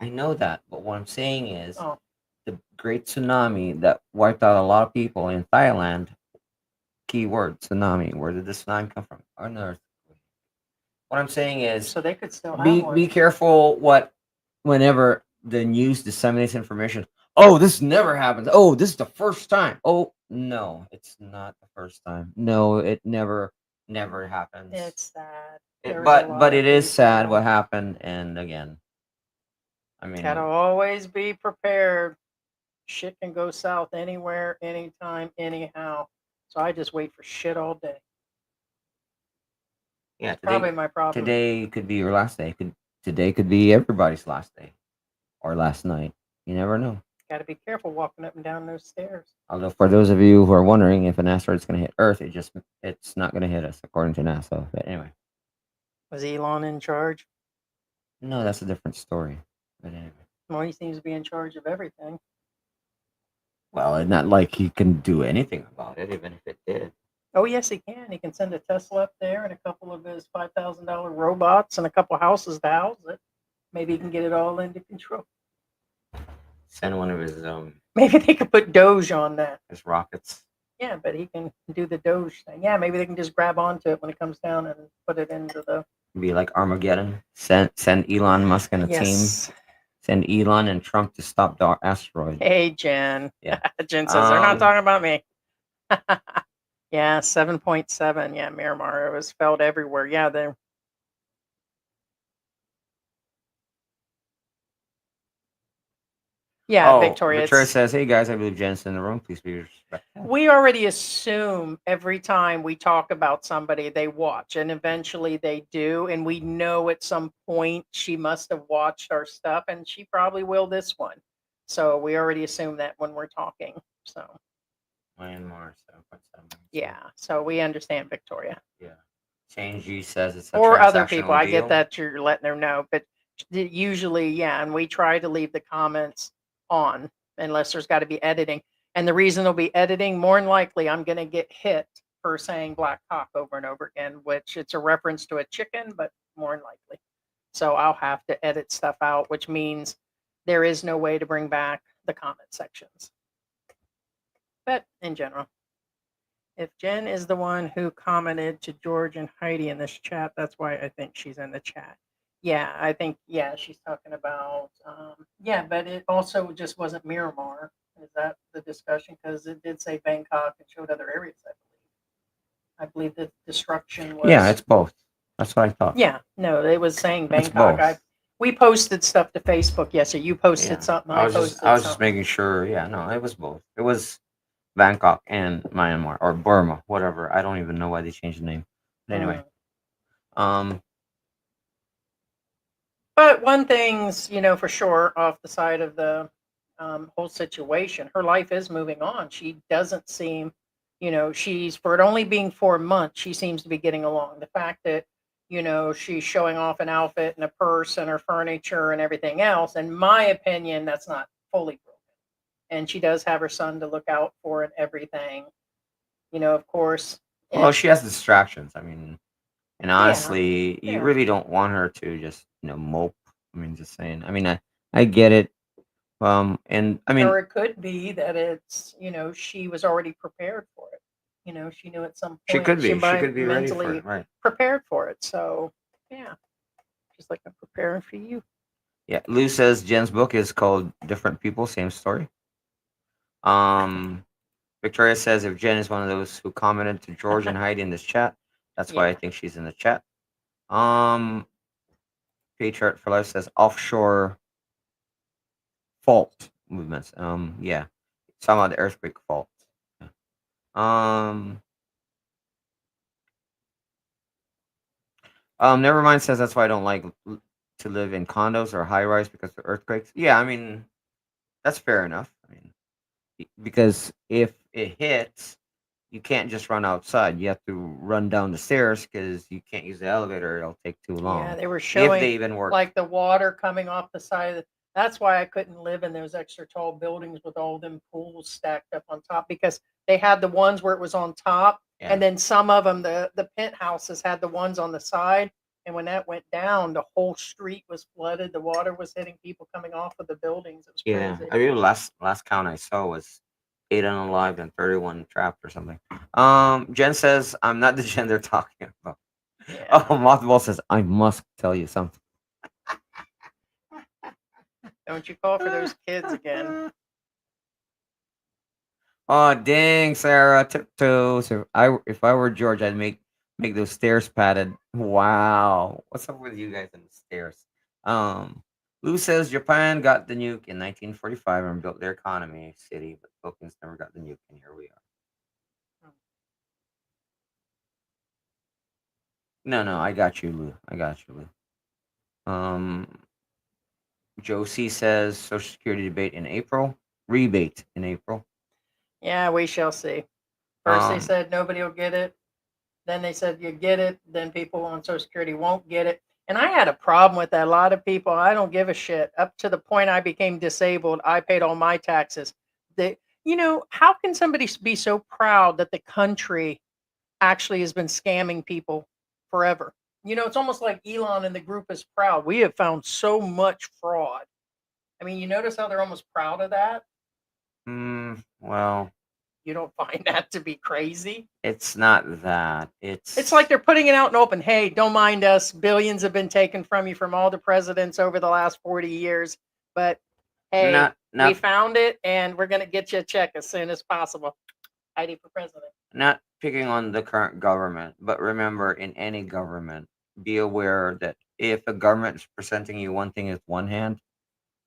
I know that, but what I'm saying is Oh, the great tsunami that wiped out a lot of people in Thailand. Keyword tsunami. Where did the tsunami come from? An earthquake. What I'm saying is so they could still have be one. be careful whenever the news disseminates information. Oh, this never happens. Oh, this is the first time. Oh, no, it's not the first time. No, it never happens. It's sad. But it is sad what happened. And again, I mean, Gotta always be prepared. Shit can go south anywhere, anytime, anyhow. So I just wait for shit all day. yeah, Probably my problem. today could be your last day. Today could be everybody's last day or last night. You never know. Gotta be careful walking up and down those stairs. Although for those of you who are wondering if an asteroid's going to hit Earth, it's not going to hit us according to NASA. But anyway, Was Elon in charge? no, that's a different story. But anyway, Well, he seems to be in charge of everything. well, it's not like he can do anything about it, even if it did. Oh, yes, he can. He can send a Tesla up there and a couple of his $5,000 robots and a couple houses to house it. Maybe he can get it all into control. Send one of his Maybe they could put Doge on that. his rockets. Yeah, but he can do the Doge thing. Yeah, maybe they can just grab onto it when it comes down and put it into the. Be like Armageddon. Send Elon Musk and a team. Yes. Send Elon and Trump to stop the asteroid. Hey, Jen. Yeah. Jen says they're not talking about me. Yeah, 7.7. Yeah, Miramar. It was felt everywhere. Yeah, they're. Yeah, Victoria. Victoria says, "Hey guys, I believe Jen's in the room. Please be respectful." We already assume every time we talk about somebody, they watch, and eventually they do. And we know at some point she must have watched our stuff, and she probably will this one. So we already assume that when we're talking. So Myanmar 7.7. yeah, so we understand, Victoria. Yeah. Change G says it's a Or other people. transactional I deal. get that you're letting them know, but usually, yeah, and we try to leave the comments on unless there's got to be editing. And the reason they'll be editing, more than likely, I'm going to get hit for saying black cock over and over again, which it's a reference to a chicken, but more than likely. So I'll have to edit stuff out, which means there is no way to bring back the comment sections. But in general, if Jen is the one who commented to George and Heidi in this chat, that's why I think she's in the chat. Yeah, I think, yeah, she's talking about, yeah, but it also just wasn't Miramar. Is that the discussion? Because it did say Bangkok and showed other areas, I believe. I believe the destruction was. Yeah, it's both. That's what I thought. Yeah, no, it was saying It's Bangkok. both. We posted stuff to Facebook yesterday. You posted Yeah. something. I was posted just something. making sure. Yeah, no, it was both. It was Bangkok and Myanmar or Burma, whatever. I don't even know why they changed the name. But anyway, um, But one thing's, for sure, off the side of the whole situation, her life is moving on. She doesn't seem, she's, for it only being 4 months, she seems to be getting along. The fact that, she's showing off an outfit and a purse and her furniture and everything else, in my opinion, that's not fully broken. And she does have her son to look out for and everything. Of course. well, she has distractions. I mean, and Yeah, honestly, you yeah. really don't want her to just mope. I mean, just saying. I mean, I get it. And I mean, Or it could be that it's, she was already prepared for it. She knew at some she point could she be. She might could be ready for mentally it, right? prepared for it. So yeah, just like I'm preparing for you. Yeah. Lou says Jen's book is called "Different People, Same Story." Um, Victoria says if Jen is one of those who commented to George and Heidi in this chat, that's why I Yeah. think she's in the chat. Patriot for Life says offshore fault movements. Yeah, some of the earthquake fault. Yeah. Nevermind says that's why I don't like to live in condos or high rise because of earthquakes. Yeah, I mean that's fair enough. I mean, because if it hits, you can't just run outside. You have to run down the stairs because you can't use the elevator. It'll take too long. Yeah, they were If showing they even work. like the water coming off the side of the. That's why I couldn't live in those extra tall buildings with all them pools stacked up on top, because they had the ones where it was on top, Yeah. and then some of them, the penthouses had the ones on the side. And when that went down, the whole street was flooded. The water was hitting people coming off of the buildings. It was Yeah, crazy. I mean last count I saw was 8 unalive and 31 trapped or something. Jen says I'm not the Jen they're talking about. Yeah. Oh, Mothball says I must tell you something. Don't you call for those kids again. Oh dang, Sarah, tiptoes. If I were George, I'd make those stairs padded. Wow, what's up with you guys and the stairs? Lou says Japan got the nuke in 1945 and built their economy city, but Philippines never got the nuke, and here we are. No, I got you, Lou. I got you, Lou. Josie says Social Security debate in April, rebate in April. Yeah, we shall see. First they Um, said nobody will get it. Then they said you get it. Then people on Social Security won't get it. And I had a problem with that. A lot of people, I don't give a shit. Up to the point I became disabled, I paid all my taxes. How can somebody be so proud that the country actually has been scamming people forever? It's almost like Elon and the group is proud. We have found so much fraud. I mean, you notice how they're almost proud of that? well, You don't find that to be crazy? it's not that. It's like they're putting it out in open. Hey, don't mind us. Billions have been taken from you from all the presidents over the last 40 years. But hey, not we found it and we're going to get you a check as soon as possible. Heidi for president. not picking on the current government, but remember, in any government, be aware that if a government is presenting you one thing with one hand,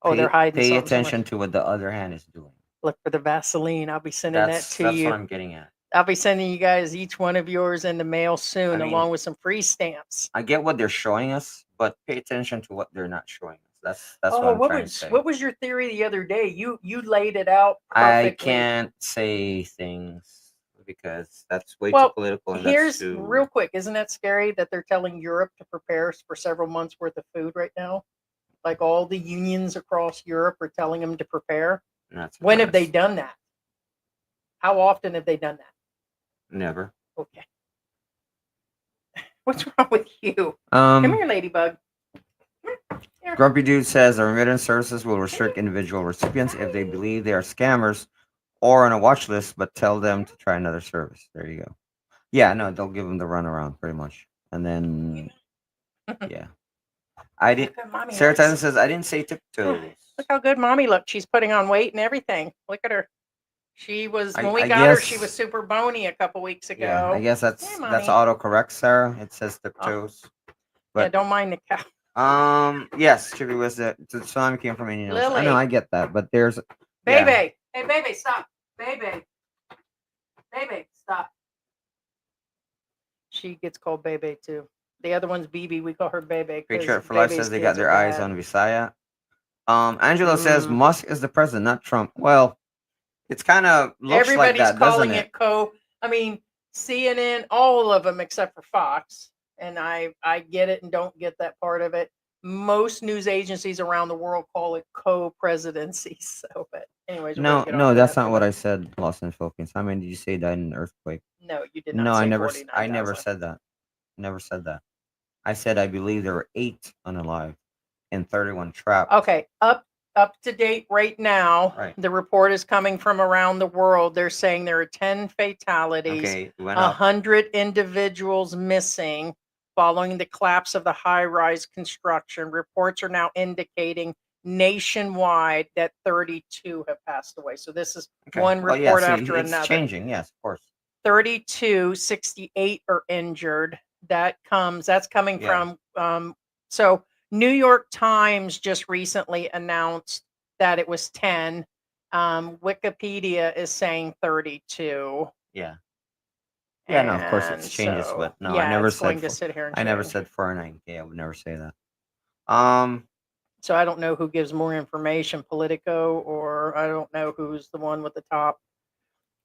Oh, they're hiding pay something somewhere. attention to what the other hand is doing. Look for the Vaseline. I'll be sending that to That's you. what I'm getting at. I'll be sending you guys each one of yours in the mail soon, I mean, along with some free stamps. I get what they're showing us, but pay attention to what they're not showing us. That's what I'm trying to say. What was your theory the other day? You laid it out I perfectly. can't say things because that's way too political. And Here's that's too... real quick. Isn't that scary that they're telling Europe to prepare for several months worth of food right now? Like all the unions across Europe are telling them to prepare. When have they done that? How often have they done that? Never. Okay. What's wrong with you? Come here, ladybug. Here. Grumpy Dude says the remittance services will restrict individual recipients if they believe they are scammers or on a watch list, but tell them to try another service. There you go. Yeah, no, they'll give them the runaround pretty much. And then, yeah. I didn't. Sarah Tyson says, I didn't say tiptoes. Look how good mommy looked. She's putting on weight and everything. Look at her. She was, when we I got her, guess- she was super bony a couple weeks ago. Yeah, I guess that's Mommy. autocorrect, Sarah. It says tiptoes. But don't mind the cow. yes, Chippy was the tsunami came from Indian Ocean. I know, Lily. I get that, but there's Baby. yeah. Hey, baby, stop. Baby. Baby, stop. She gets called Bebe too. The other one's BB. We call her Bebe. 'cause Patriot for Life Bebe's says they got kids their are eyes bad. on Visaya. Angelo says Mm. Musk is the president, not Trump. Well, it's kind of looks Everybody's like that, doesn't calling it? it I mean, CNN, all of them except for Fox. And I get it and don't get that part of it. Most news agencies around the world call it co-presidency. So, but anyways, we're No, gonna get off no, of that's that not for what now. I said. Lost in the Philippines. How many did you say died in an earthquake? No, you did No, not I say never. I 49,000. never said that. Never said that. I said I believe there were 8 unalive and 31 trapped. Okay, up to date right now. Right. The report is coming from around the world. They're saying there are 10 fatalities, Okay, we went up. 100 individuals missing following the collapse of the high-rise construction. Reports are now indicating nationwide that 32 have passed away. So this is Okay. one Well, report yeah, after it's another. changing. Yes, of course. 32, 68 are injured. That's coming Yeah. from so New York Times just recently announced that it was 10. Wikipedia is saying 32. Yeah. Yeah, no, of course it And changes, so, but no, I yeah, never it's said going to sit here and I never change. said 490. I would never say that. So I don't know who gives more information, Politico, or I don't know who's the one with the top.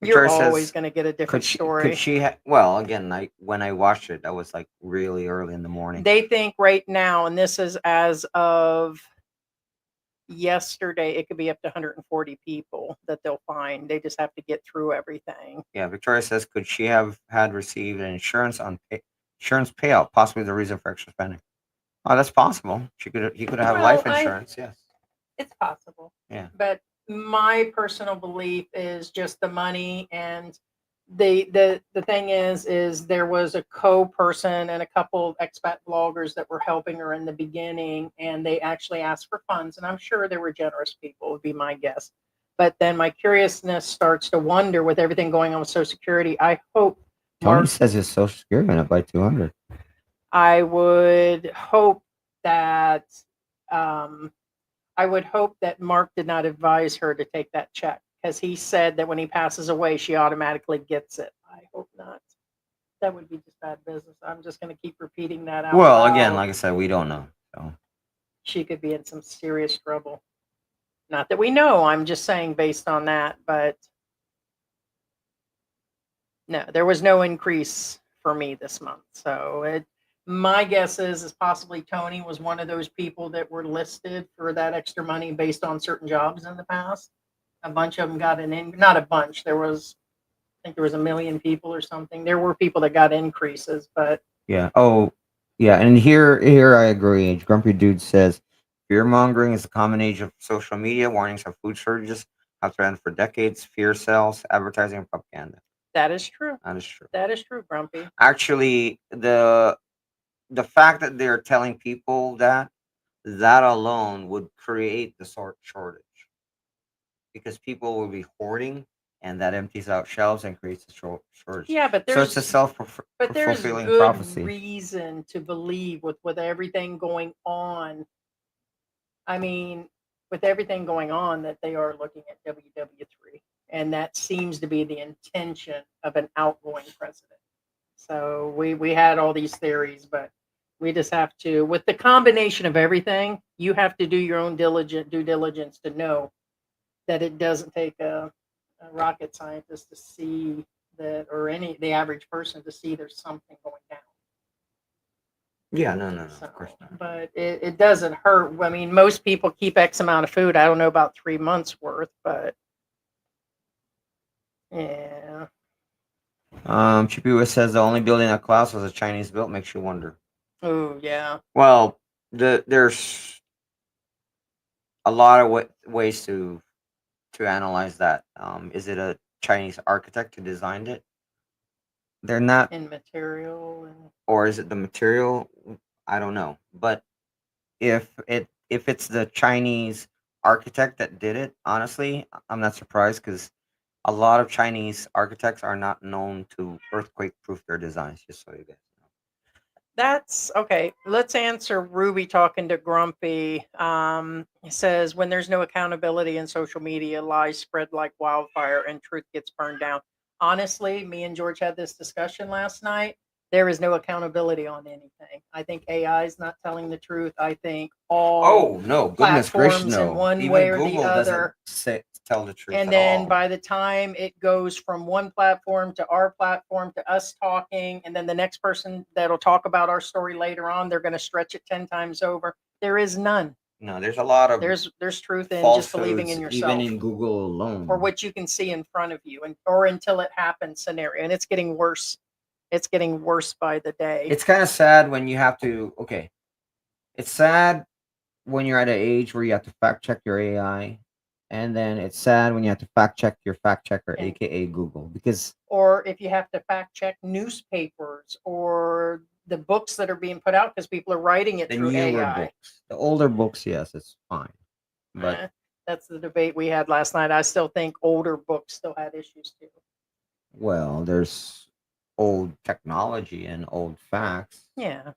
You're Victoria always says, going to get a different could story. she well, again, when I watched it, that was like really early in the morning. They think right now, and this is as of yesterday, it could be up to 140 people that they'll find. They just have to get through everything. Yeah, Victoria says, could she have had received an insurance payout, possibly the reason for extra spending? Oh, that's possible. He could have Well, life insurance. Yes. It's possible. Yeah. But my personal belief is just the money, and the thing is there was a co-person and a couple of expat bloggers that were helping her in the beginning, and they actually asked for funds, and I'm sure there were generous people, would be my guess. But then my curiousness starts to wonder, with everything going on with Social Security, I hope Tony Mark, says his Social Security went up by 200. I would hope that I would hope that Mark did not advise her to take that check, because he said that when he passes away, she automatically gets it. I hope not. That would be just bad business. I'm just going to keep repeating that out Well, loud. again, like I said, we don't know. So She could be in some serious trouble. Not that we know. I'm just saying based on that. But no, there was no increase for me this month. So my guess is possibly Tony was one of those people that were listed for that extra money based on certain jobs in the past. A bunch of them got not a bunch. I think there was 1 million people or something. There were people that got increases, but yeah. Oh, yeah. And here I agree. Grumpy Dude says fear mongering is a common age of social media. Warnings of food shortages have threatened for decades. Fear sells, advertising, and propaganda. that is true. That is true. That is true, Grumpy. Actually, the fact that they're telling people that alone would create the shortage, because people will be hoarding, and that empties out shelves and creates a shortage. Yeah, but So it's a there's fulfilling good prophecy. reason to believe with everything going on. I mean, with everything going on, that they are looking at WW3, and that seems to be the intention of an outgoing president. So we had all these theories, but we just have to, with the combination of everything, you have to do your own due diligence to know that it doesn't take a rocket scientist to see that, or the average person to see there's something going down. Yeah, no, So, of course not. but it doesn't hurt. I mean, most people keep X amount of food. I don't know about 3 months worth, but yeah. Chipiwa says the only building that collapsed was a Chinese built. Makes you wonder. Oh yeah. Well, there's a lot of ways to analyze that. Is it a Chinese architect who designed it? They're not. In material Or is it the material? I don't know. But if it's the Chinese architect that did it, honestly, I'm not surprised, because a lot of Chinese architects are not known to earthquake proof their designs, just so you guys know. That's okay. Let's answer Ruby talking to Grumpy. It says when there's no accountability in social media, lies spread like wildfire and truth gets burned down. Honestly, me and George had this discussion last night. There is no accountability on anything. I think AI is not telling the truth. I think all Oh no, goodness gracious, platforms in no. one Even way or the Google doesn't other. tell the truth And at then all. by the time it goes from one platform to our platform to us talking, and then the next person that'll talk about our story later on, they're going to stretch it 10 times over. There is none. No, there's a lot of There's truth in just believing in falsehoods, yourself even in Google alone. or what you can see in front of you, and or until it happens scenario. And it's getting worse. It's getting worse by the day. It's kind of sad when you have to. Okay, it's sad when you're at an age where you have to fact check your AI, and then it's sad when you have to fact check your fact checker, And- aka Google, because Or if you have to fact check newspapers or the books that are being put out because people are writing it the through newer AI. books, the older books, yes, it's fine, but Eh, that's the debate we had last night. I still think older books still had issues too. well, there's old technology and old facts. Yeah.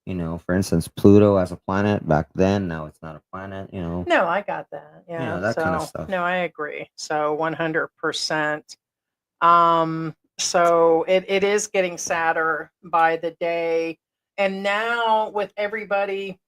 You know, for instance, Pluto as a planet back then, now it's not a planet. You know, No, I got that. Yeah. that kind of So, stuff. no, I agree. So 100%. So it is getting sadder by the day. And now with everybody,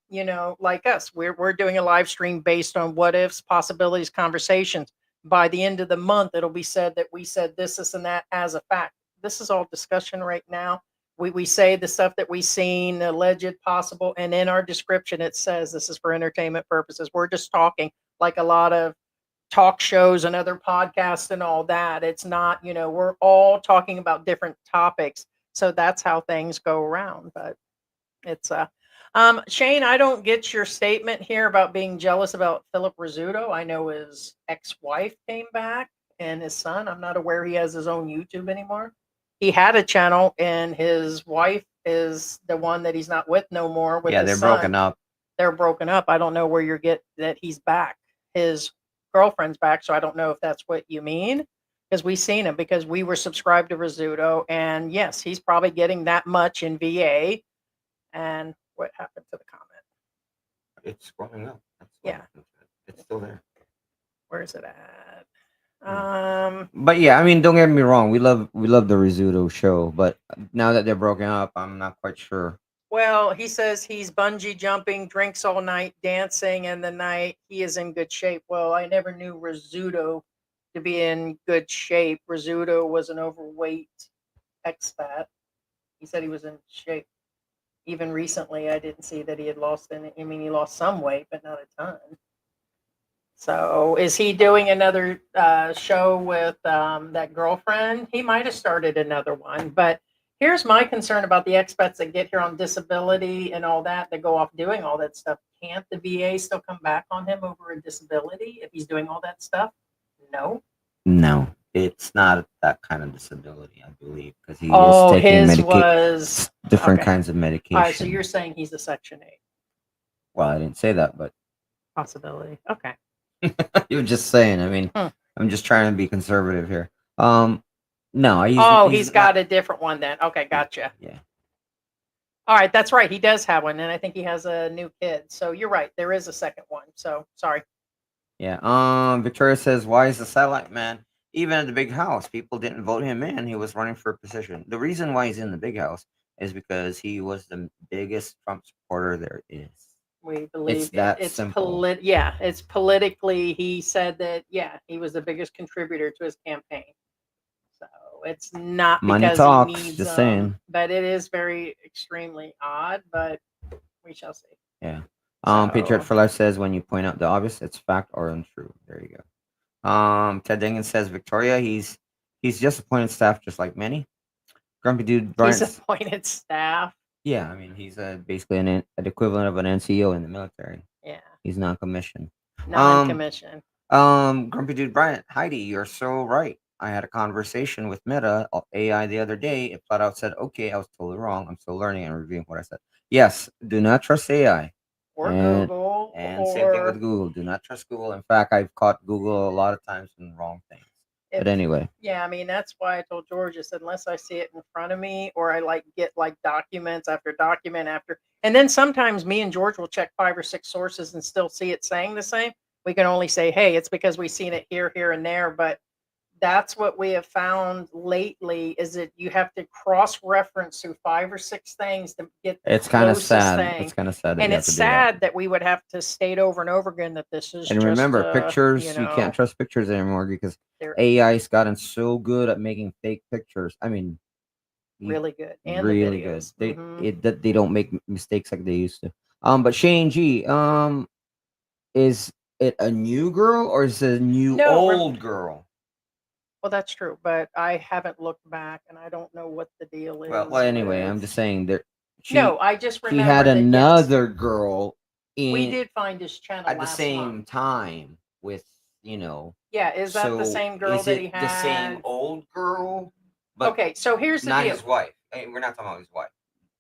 like us, we're doing a live stream based on what ifs, possibilities, conversations. By the end of the month, it'll be said that we said this, and that as a fact. This is all discussion right now. We say the stuff that we seen, alleged, possible, and in our description it says this is for entertainment purposes. We're just talking like a lot of talk shows and other podcasts and all that. It's not, we're all talking about different topics. So that's how things go around. But it's Shane, I don't get your statement here about being jealous about Philip Rizzuto. I know his ex-wife came back and his son. I'm not aware he has his own YouTube anymore. He had a channel and his wife is the one that he's not with no more with Yeah, his they're son. broken up. They're broken up. I don't know where you're get that he's back. His girlfriend's back, so I don't know if that's what you mean. Because we seen him because we were subscribed to Rizzuto, and yes, he's probably getting that much in VA. And what happened to the comment? It's scrolling up. Yeah. It's still there. Where is it at? But yeah, I mean, don't get me wrong. We love the Rizzuto show, but now that they're broken up, I'm not quite sure. Well, he says he's bungee jumping, drinks all night, dancing, and the night he is in good shape. Well, I never knew Rizzuto to be in good shape. Rizzuto was an overweight expat. He said he was in shape. Even recently, I didn't see that he had lost any. I mean, he lost some weight, but not a ton. So, is he doing another show with that girlfriend? He might have started another one. But here's my concern about the expats that get here on disability and all that go off doing all that stuff. Can't the VA still come back on him over a disability if he's doing all that stuff? No. No, it's not that kind of disability, I believe, because he Oh, is taking his was different okay. kinds of medication. All right, so you're saying he's a Section 8 Well, I didn't say that, but possibility. Okay. you're just saying. I mean, I'm just trying to be conservative here. No, He's got a different one then. Okay, gotcha. Yeah. All right, that's right. He does have one, and I think he has a new kid. So you're right. There is a second one. So sorry. Yeah. Victoria says, "Why is the satellite man even at the big house? People didn't vote him in. He was running for a position. The reason why he's in the big house is because he was the biggest Trump supporter there is. We believe It's that it's simple. it's politically. He said that he was the biggest contributor to his campaign. So it's not Money because talks, he needs just saying. but it is very extremely odd. But we shall see. Yeah. So- Patriot for Life says, when you point out the obvious, it's fact or untrue. There you go. Ted Dingan says, Victoria, he's just appointed staff just like many. Grumpy Dude Brian. He's appointed staff. Yeah, I mean, he's basically an equivalent of an NCO in the military. Yeah. He's not commissioned. Non-commissioned. Grumpy Dude Brian, Heidi, you're so right. I had a conversation with Meta AI the other day. It flat out said, okay, I was totally wrong. I'm still learning and reviewing what I said. Yes, do not trust AI. Or and, Google. And same thing with Google. Do not trust Google. In fact, I've caught Google a lot of times in wrong things. But anyway, Yeah, I mean, that's why I told George, I said, unless I see it in front of me or I like get like documents after document after, and then sometimes me and George will check 5 or 6 sources and still see it saying the same. We can only say, hey, it's because we've seen it here, here, and there. But that's what we have found lately is that you have to cross-reference through 5 or 6 things to get the it's kind of closest sad. thing. It's kind of sad that And you have it's to do that. sad that we would have to state over and over again that this is And just, remember, pictures, you you can't know, trust pictures anymore because they're AI's gotten so good at making fake pictures. I mean, really good. And the really good. videos. They Mhm. it that they don't make mistakes like they used to. But Shane G, is it a new girl or is it a new No, old girl? Well, that's true, but I haven't looked back and I don't know what the deal is Well, anyway, I'm with. just saying that No, I just she had remember that, yes, another girl we in did find his channel at the last same month. time with, you know. Yeah, is that the So same girl is that he it the same had? old girl? But Okay, so here's the not deal. his wife. We're not talking about his wife.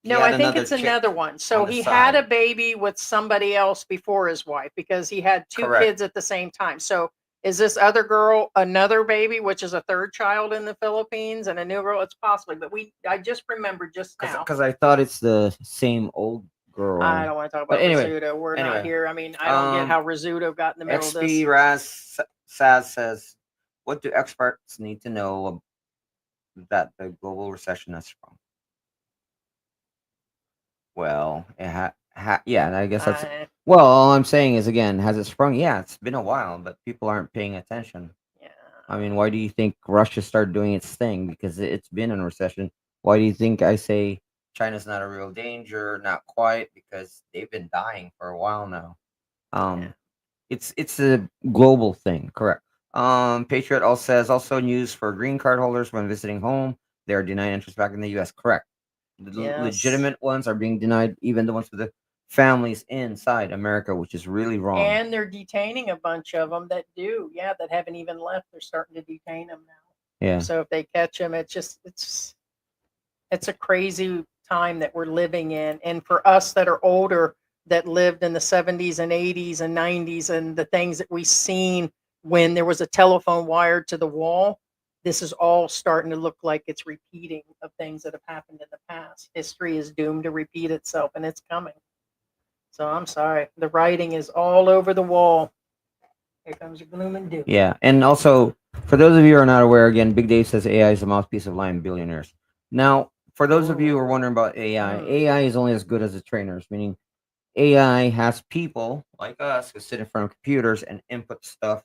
He No, had I think another it's chick another one. So on the he had a side. baby with somebody else before his wife because he had 2 Correct. kids at the same time. So is this other girl another baby, which is a 3rd child in the Philippines and a new girl? It's possibly, but I just remembered just now. Because I thought it's the same old girl. I don't want to talk But about anyway, Rizzuto. We're not anyway, here. I mean, I don't get how Rizzuto got in the middle of this. XP Raz Saz says, "What do experts need to know that the global recession is from?" Well, yeah, and I guess that's well. All I'm saying is again, has it sprung? Yeah, it's been a while, but people aren't paying attention. Yeah. I mean, why do you think Russia started doing its thing? Because it's been in recession. Why do you think I say China's not a real danger? Not quite, because they've been dying for a while now. Yeah. It's a global thing, correct? Patriot also says also news for green card holders when visiting home, they are denied interest back in the U.S. Correct. The Yes. legitimate ones are being denied, even the ones with the families inside America, which is really wrong. And they're detaining a bunch of them that do. Yeah, that haven't even left. They're starting to detain them now. Yeah. So if they catch them, it's a crazy time that we're living in. And for us that are older, that lived in the 70s and 80s and 90s, and the things that we've seen when there was a telephone wired to the wall, this is all starting to look like it's repeating of things that have happened in the past. History is doomed to repeat itself, and it's coming. So I'm sorry. The writing is all over the wall. Here comes your gloom and doom. Yeah, and also for those of you who are not aware, again, Big Dave says AI is the mouthpiece of lying billionaires. Now, for those of you who are wondering about AI, AI is only as good as the trainers, meaning AI has people like us who sit in front of computers and input stuff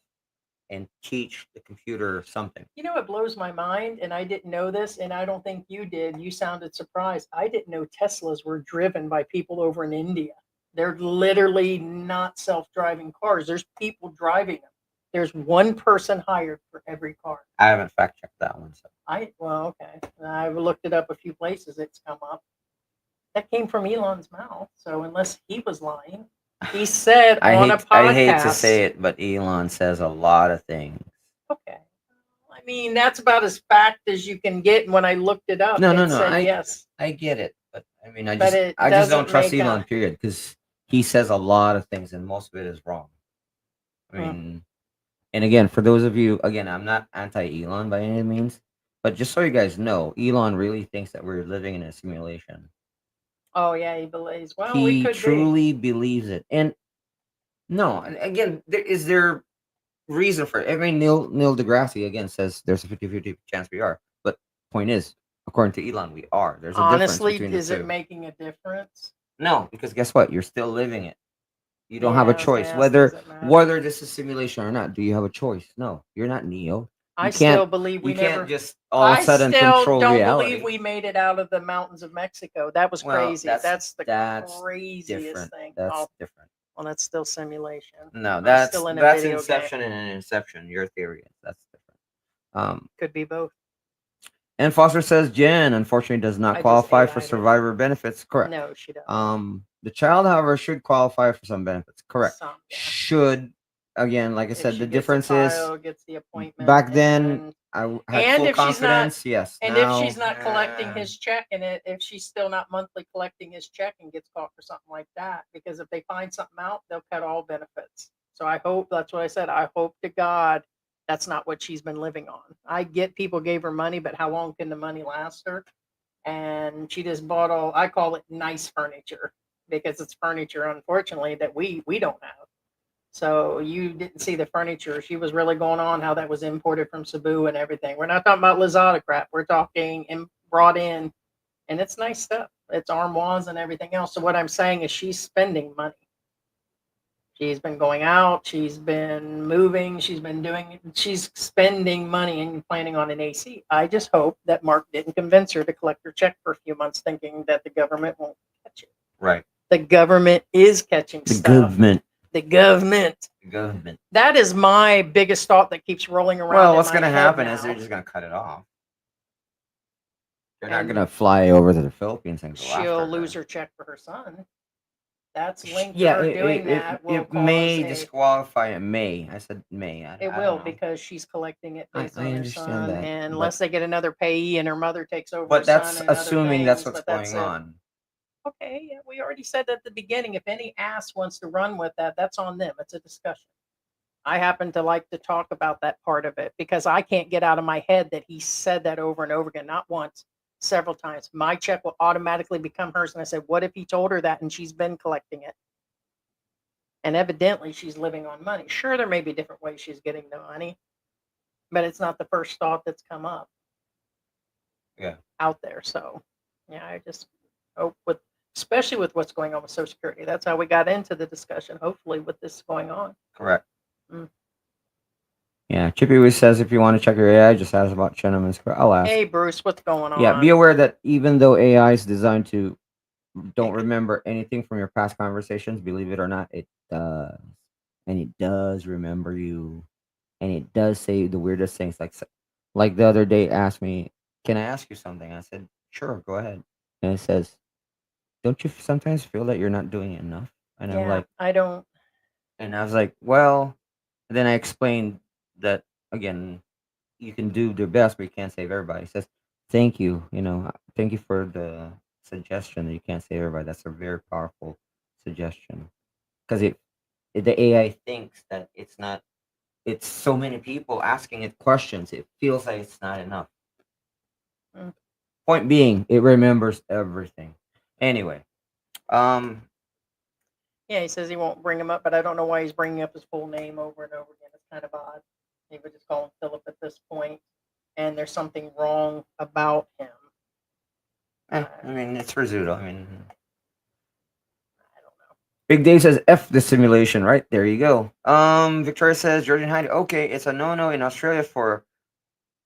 and teach the computer something. You know, it blows my mind, and I didn't know this, and I don't think you did. You sounded surprised. I didn't know Teslas were driven by people over in India. They're literally not self-driving cars. There's people driving them. There's one person hired for every car. I haven't fact checked that one. So. Well, okay. I've looked it up a few places. It's come up. That came from Elon's mouth. So unless he was lying, he said on a podcast. I hate to say it, but Elon says a lot of things. Okay. I mean, that's about as fact as you can get. And when I looked it up, No. said yes. I get it, but I mean, I But just don't doesn't trust make Elon. Period, because he says a lot of things, and most of it is wrong. I mean, and again, for those of you, again, I'm not anti-Elon by any means, but just so you guys know, Elon really thinks that we're living in a simulation. Oh yeah, he believes. Well, He we could truly believes it, and no, and again, is there reason for it? I mean, Neil deGrasse again says there's a 50-50 chance we are, but point is, according to Elon, we are. There's a honestly, difference between is the two. it making a difference? No, because guess what? You're still living it. You don't have a choice. Whether this is simulation or not, do you have a choice? No, you're not Neo. I still believe we never. Can't just all of a sudden control don't reality. believe we made it out of the mountains of Mexico. That was crazy. That's the craziest different. thing. That's different. Well, that's still simulation. No, that's still in a that's video Inception game. and an Inception. Your theory is that's different. Could be both. And Foster says Jen unfortunately does not qualify for survivor benefits. Correct. No, she doesn't. The child, however, should qualify for some benefits. Correct. Some, yeah. Should. Again, like I said, the difference is gets the appointment back then I had full confidence. Yes. And if she's not collecting his check, and if she's still not monthly collecting his check and gets caught for something like that, because if they find something out, they'll cut all benefits. So I hope, that's what I said. I hope to God That's not what she's been living on. I get people gave her money, but how long can the money last her? And she just bought all, I call it nice furniture, because it's furniture, unfortunately, that we don't have. So you didn't see the furniture. She was really going on how that was imported from Cebu and everything. We're not talking about Lazada crap. We're talking brought in, and it's nice stuff. It's armoires and everything else. So what I'm saying is she's spending money. She's been going out. She's been moving. She's spending money and planning on an AC. I just hope that Mark didn't convince her to collect her check for a few months, thinking that the government won't catch it. Right. The government is catching The stuff. government. The government. The government. That is my biggest thought that keeps rolling around. Well, in what's my going to head happen now. is they're just going to cut it off. They're not And going to fly over to the Philippines and go after she'll her. lose her check for her son. That's linked to Yeah, her doing that. Will it may cause disqualify it. May. I said may. I it don't will, know. because she's collecting it I based on her understand son, that, and but- unless they get another payee and her mother takes over. But her that's son and other assuming that's things, what's but that's going it. on. Okay, yeah, we already said at the beginning, if any ass wants to run with that, that's on them. It's a discussion. I happen to like to talk about that part of it, because I can't get out of my head that he said that over and over again, not once, several times. My check will automatically become hers. And I said, what if he told her that and she's been collecting it? And evidently she's living on money. Sure, there may be different ways she's getting the money, but it's not the first thought that's come up. Yeah. Out there. So yeah, I just hope especially with what's going on with Social Security. That's how we got into the discussion, hopefully, with this going on. Correct. Mm. Yeah, Chippy always says if you want to check your AI, just ask about Chennaman's. I'll ask. Hey Bruce, what's going on? Yeah, be aware that even though AI is designed to don't remember anything from your past conversations, believe it or not, it does. And it does remember you. And it does say the weirdest things. Like the other day, it asked me, can I ask you something? I said, sure, go ahead. And it says, don't you sometimes feel that you're not doing enough? And I'm Yeah, like, I don't. and I was like, well, and then I explained that again, you can do your best, but you can't save everybody. It says, thank you. Thank you for the suggestion that you can't save everybody. That's a very powerful suggestion. Because the AI thinks that it's so many people asking it questions. It feels like it's not enough. Mm. Point being, it remembers everything. Anyway, Yeah, he says he won't bring him up, but I don't know why he's bringing up his full name over and over again. It's kind of odd. He would just call him Philip at this point, and there's something wrong about him. I mean, it's Rizzuto. I mean, I don't know. Big Dave says F the simulation, right? There you go. Victoria says George Heidi, okay, it's a no-no in Australia for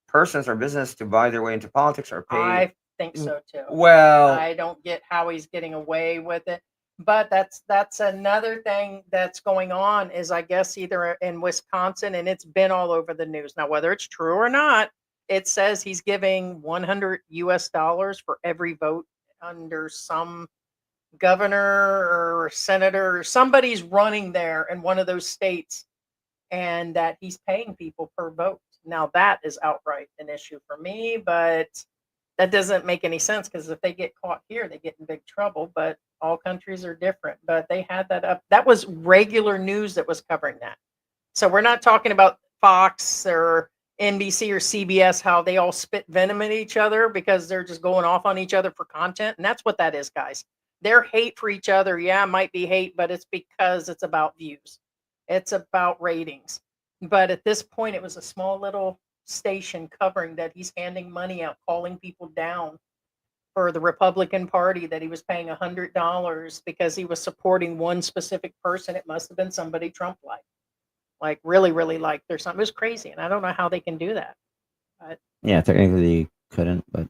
persons or business to buy their way into politics or pay. I think so too. Well, I don't get how he's getting away with it. But that's another thing that's going on, is I guess either in Wisconsin, and it's been all over the news. Now, whether it's true or not, it says he's giving $100 for every vote under some governor or senator, or somebody's running there in one of those states, and that he's paying people per vote. Now that is outright an issue for me, but that doesn't make any sense, because if they get caught here, they get in big trouble. But all countries are different. But they had that up. That was regular news that was covering that. So we're not talking about Fox or NBC or CBS, how they all spit venom at each other because they're just going off on each other for content. And that's what that is, guys. Their hate for each other, yeah, might be hate, but it's because it's about views. It's about ratings. But at this point, it was a small little station covering that he's handing money out, calling people down for the Republican Party, that he was paying $100 because he was supporting one specific person. It must have been somebody Trump liked, like really, really liked or something. It was crazy, and I don't know how they can do that. But yeah, technically they couldn't, but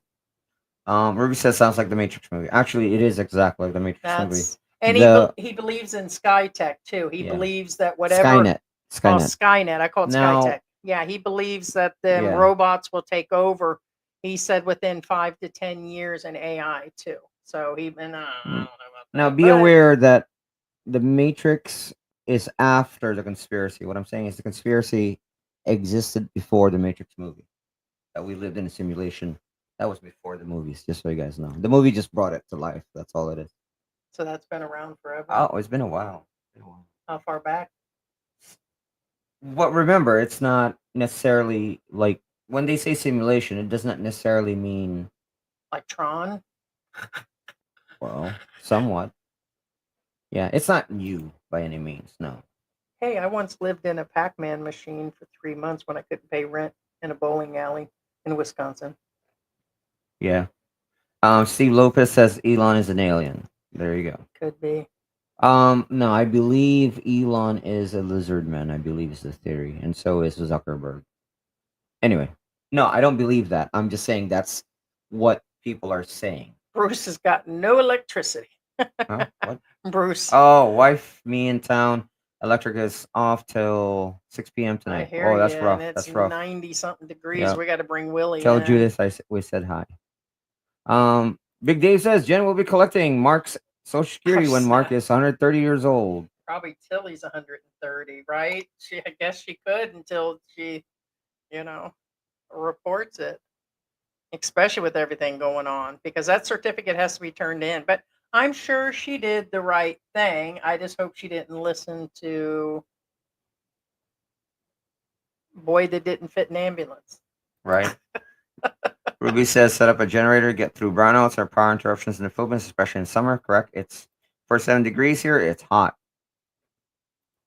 Ruby says sounds like the Matrix movie. Actually, it is exactly like the Matrix movie. And he believes in Skytech too. He believes that whatever Skynet. Oh, Skynet. I call it Now- Skytech. Yeah, he believes that the Yeah. robots will take over. He said within 5 to 10 years, and AI too. So I don't know about Now, that, be but aware that the Matrix is after the conspiracy. What I'm saying is the conspiracy existed before the Matrix movie. That we lived in a simulation. That was before the movies, just so you guys know. The movie just brought it to life. That's all it is. So that's been around forever. Oh, it's been a while. How far back? But remember, it's not necessarily like when they say simulation, it does not necessarily mean Like Tron. well, somewhat. Yeah, it's not you by any means. No. Hey, I once lived in a Pac-Man machine for 3 months when I couldn't pay rent in a bowling alley in Wisconsin. Yeah. Steve Lopez says Elon is an alien. There you go. Could be. No, I believe Elon is a lizard man. I believe is the theory, and so is Zuckerberg. Anyway, no, I don't believe that. I'm just saying that's what people are saying. Bruce has got no electricity. Huh? What? Bruce. Oh, wife, me in town. Electric is off till 6 p.m. I tonight. hear Oh, that's you, rough. and it's That's rough. 90 something degrees. Yeah. We got to bring Willie Tell in. Judith we said hi. Big Dave says Jen will be collecting Mark's Social Security when Mark is 130 years old. Probably Tilly's 130, right? I guess she could until she, reports it. Especially with everything going on, because that certificate has to be turned in. But I'm sure she did the right thing. I just hope she didn't listen to boy that didn't fit an ambulance. Right. Ruby says set up a generator, get through brownouts or power interruptions in the Philippines, especially in summer. Correct. It's 47 degrees here. It's hot.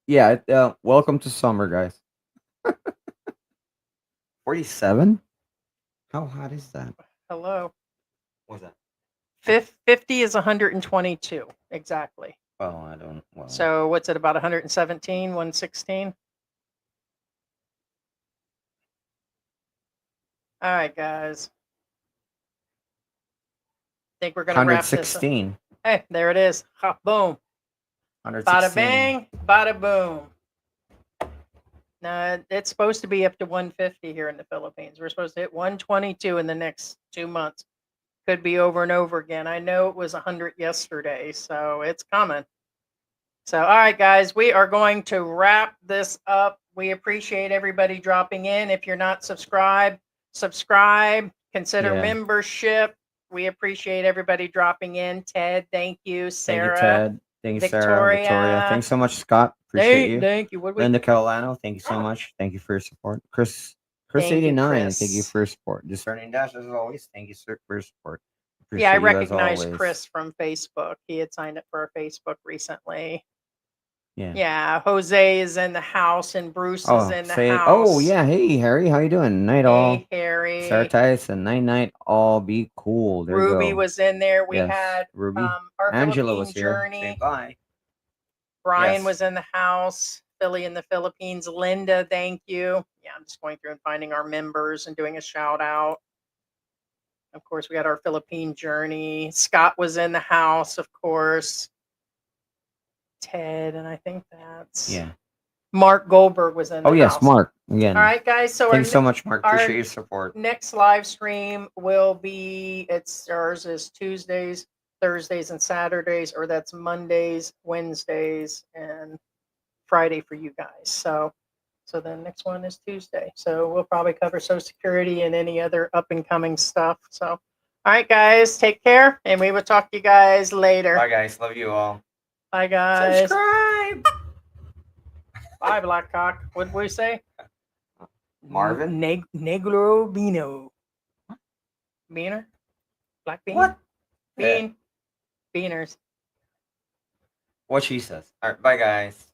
Yeah. Welcome to summer, guys. 47? How hot is that? Hello. What's that? 50 is 122 exactly. Oh, I don't. Well, So what's it, about 117, 116? All right, guys. Think we're gonna wrap this up. 116. Hey, there it is. Ha, boom. 116. Bada bang, bada boom. Now it's supposed to be up to 150 here in the Philippines. We're supposed to hit 122 in the next 2 months. Could be over and over again. I know it was 100 yesterday, so it's coming. So, all right, guys, we are going to wrap this up. We appreciate everybody dropping in. If you're not subscribed, subscribe. Consider Yeah. membership. We appreciate everybody dropping in. Ted, thank you. Sarah, Thank you, Ted. Thank you, Sarah. Victoria. Victoria. Thanks so much, Scott. Appreciate you. Thank you. What we Linda Carolano, thank you so Oh. much. Thank you for your support. Chris Thank you, 89, Chris. thank you for your support. Discerning Dash, as always, thank you, sir, for your support. Yeah, I Appreciate you as recognize always. Chris from Facebook. He had signed up for our Facebook recently. Yeah. Yeah, Jose is in the house and Bruce is in the house. Oh yeah, hey Harry, how you doing? Night all. Hey, Harry. Sarah Tyson, night all. Be cool. There Ruby you go. was in there. We Yes, had Ruby. our Angela Philippine was here. journey. Say bye. Brian Yes. was in the house. Philly in the Philippines. Linda, thank you. Yeah, I'm just going through and finding our members and doing a shout out. Of course, we got our Philippine journey. Scott was in the house, of course. Ted, and I think that's Mark Goldberg was in the Oh yes, house. Mark. Again. All right, guys. So Thanks so much, Mark. our Appreciate your support. next live stream will be ours is Tuesdays, Thursdays, and Saturdays, or that's Mondays, Wednesdays, and Friday for you guys. So the next one is Tuesday. So we'll probably cover Social Security and any other up and coming stuff. So all right, guys, take care, and we will talk to you guys later. Bye guys, love you all. Bye, guys. Subscribe. Bye, Blackcock. What did we say? Marvin? Negro Beano. Beaner? Black bean? What? Bean. Beaners. What she says. All right, bye guys.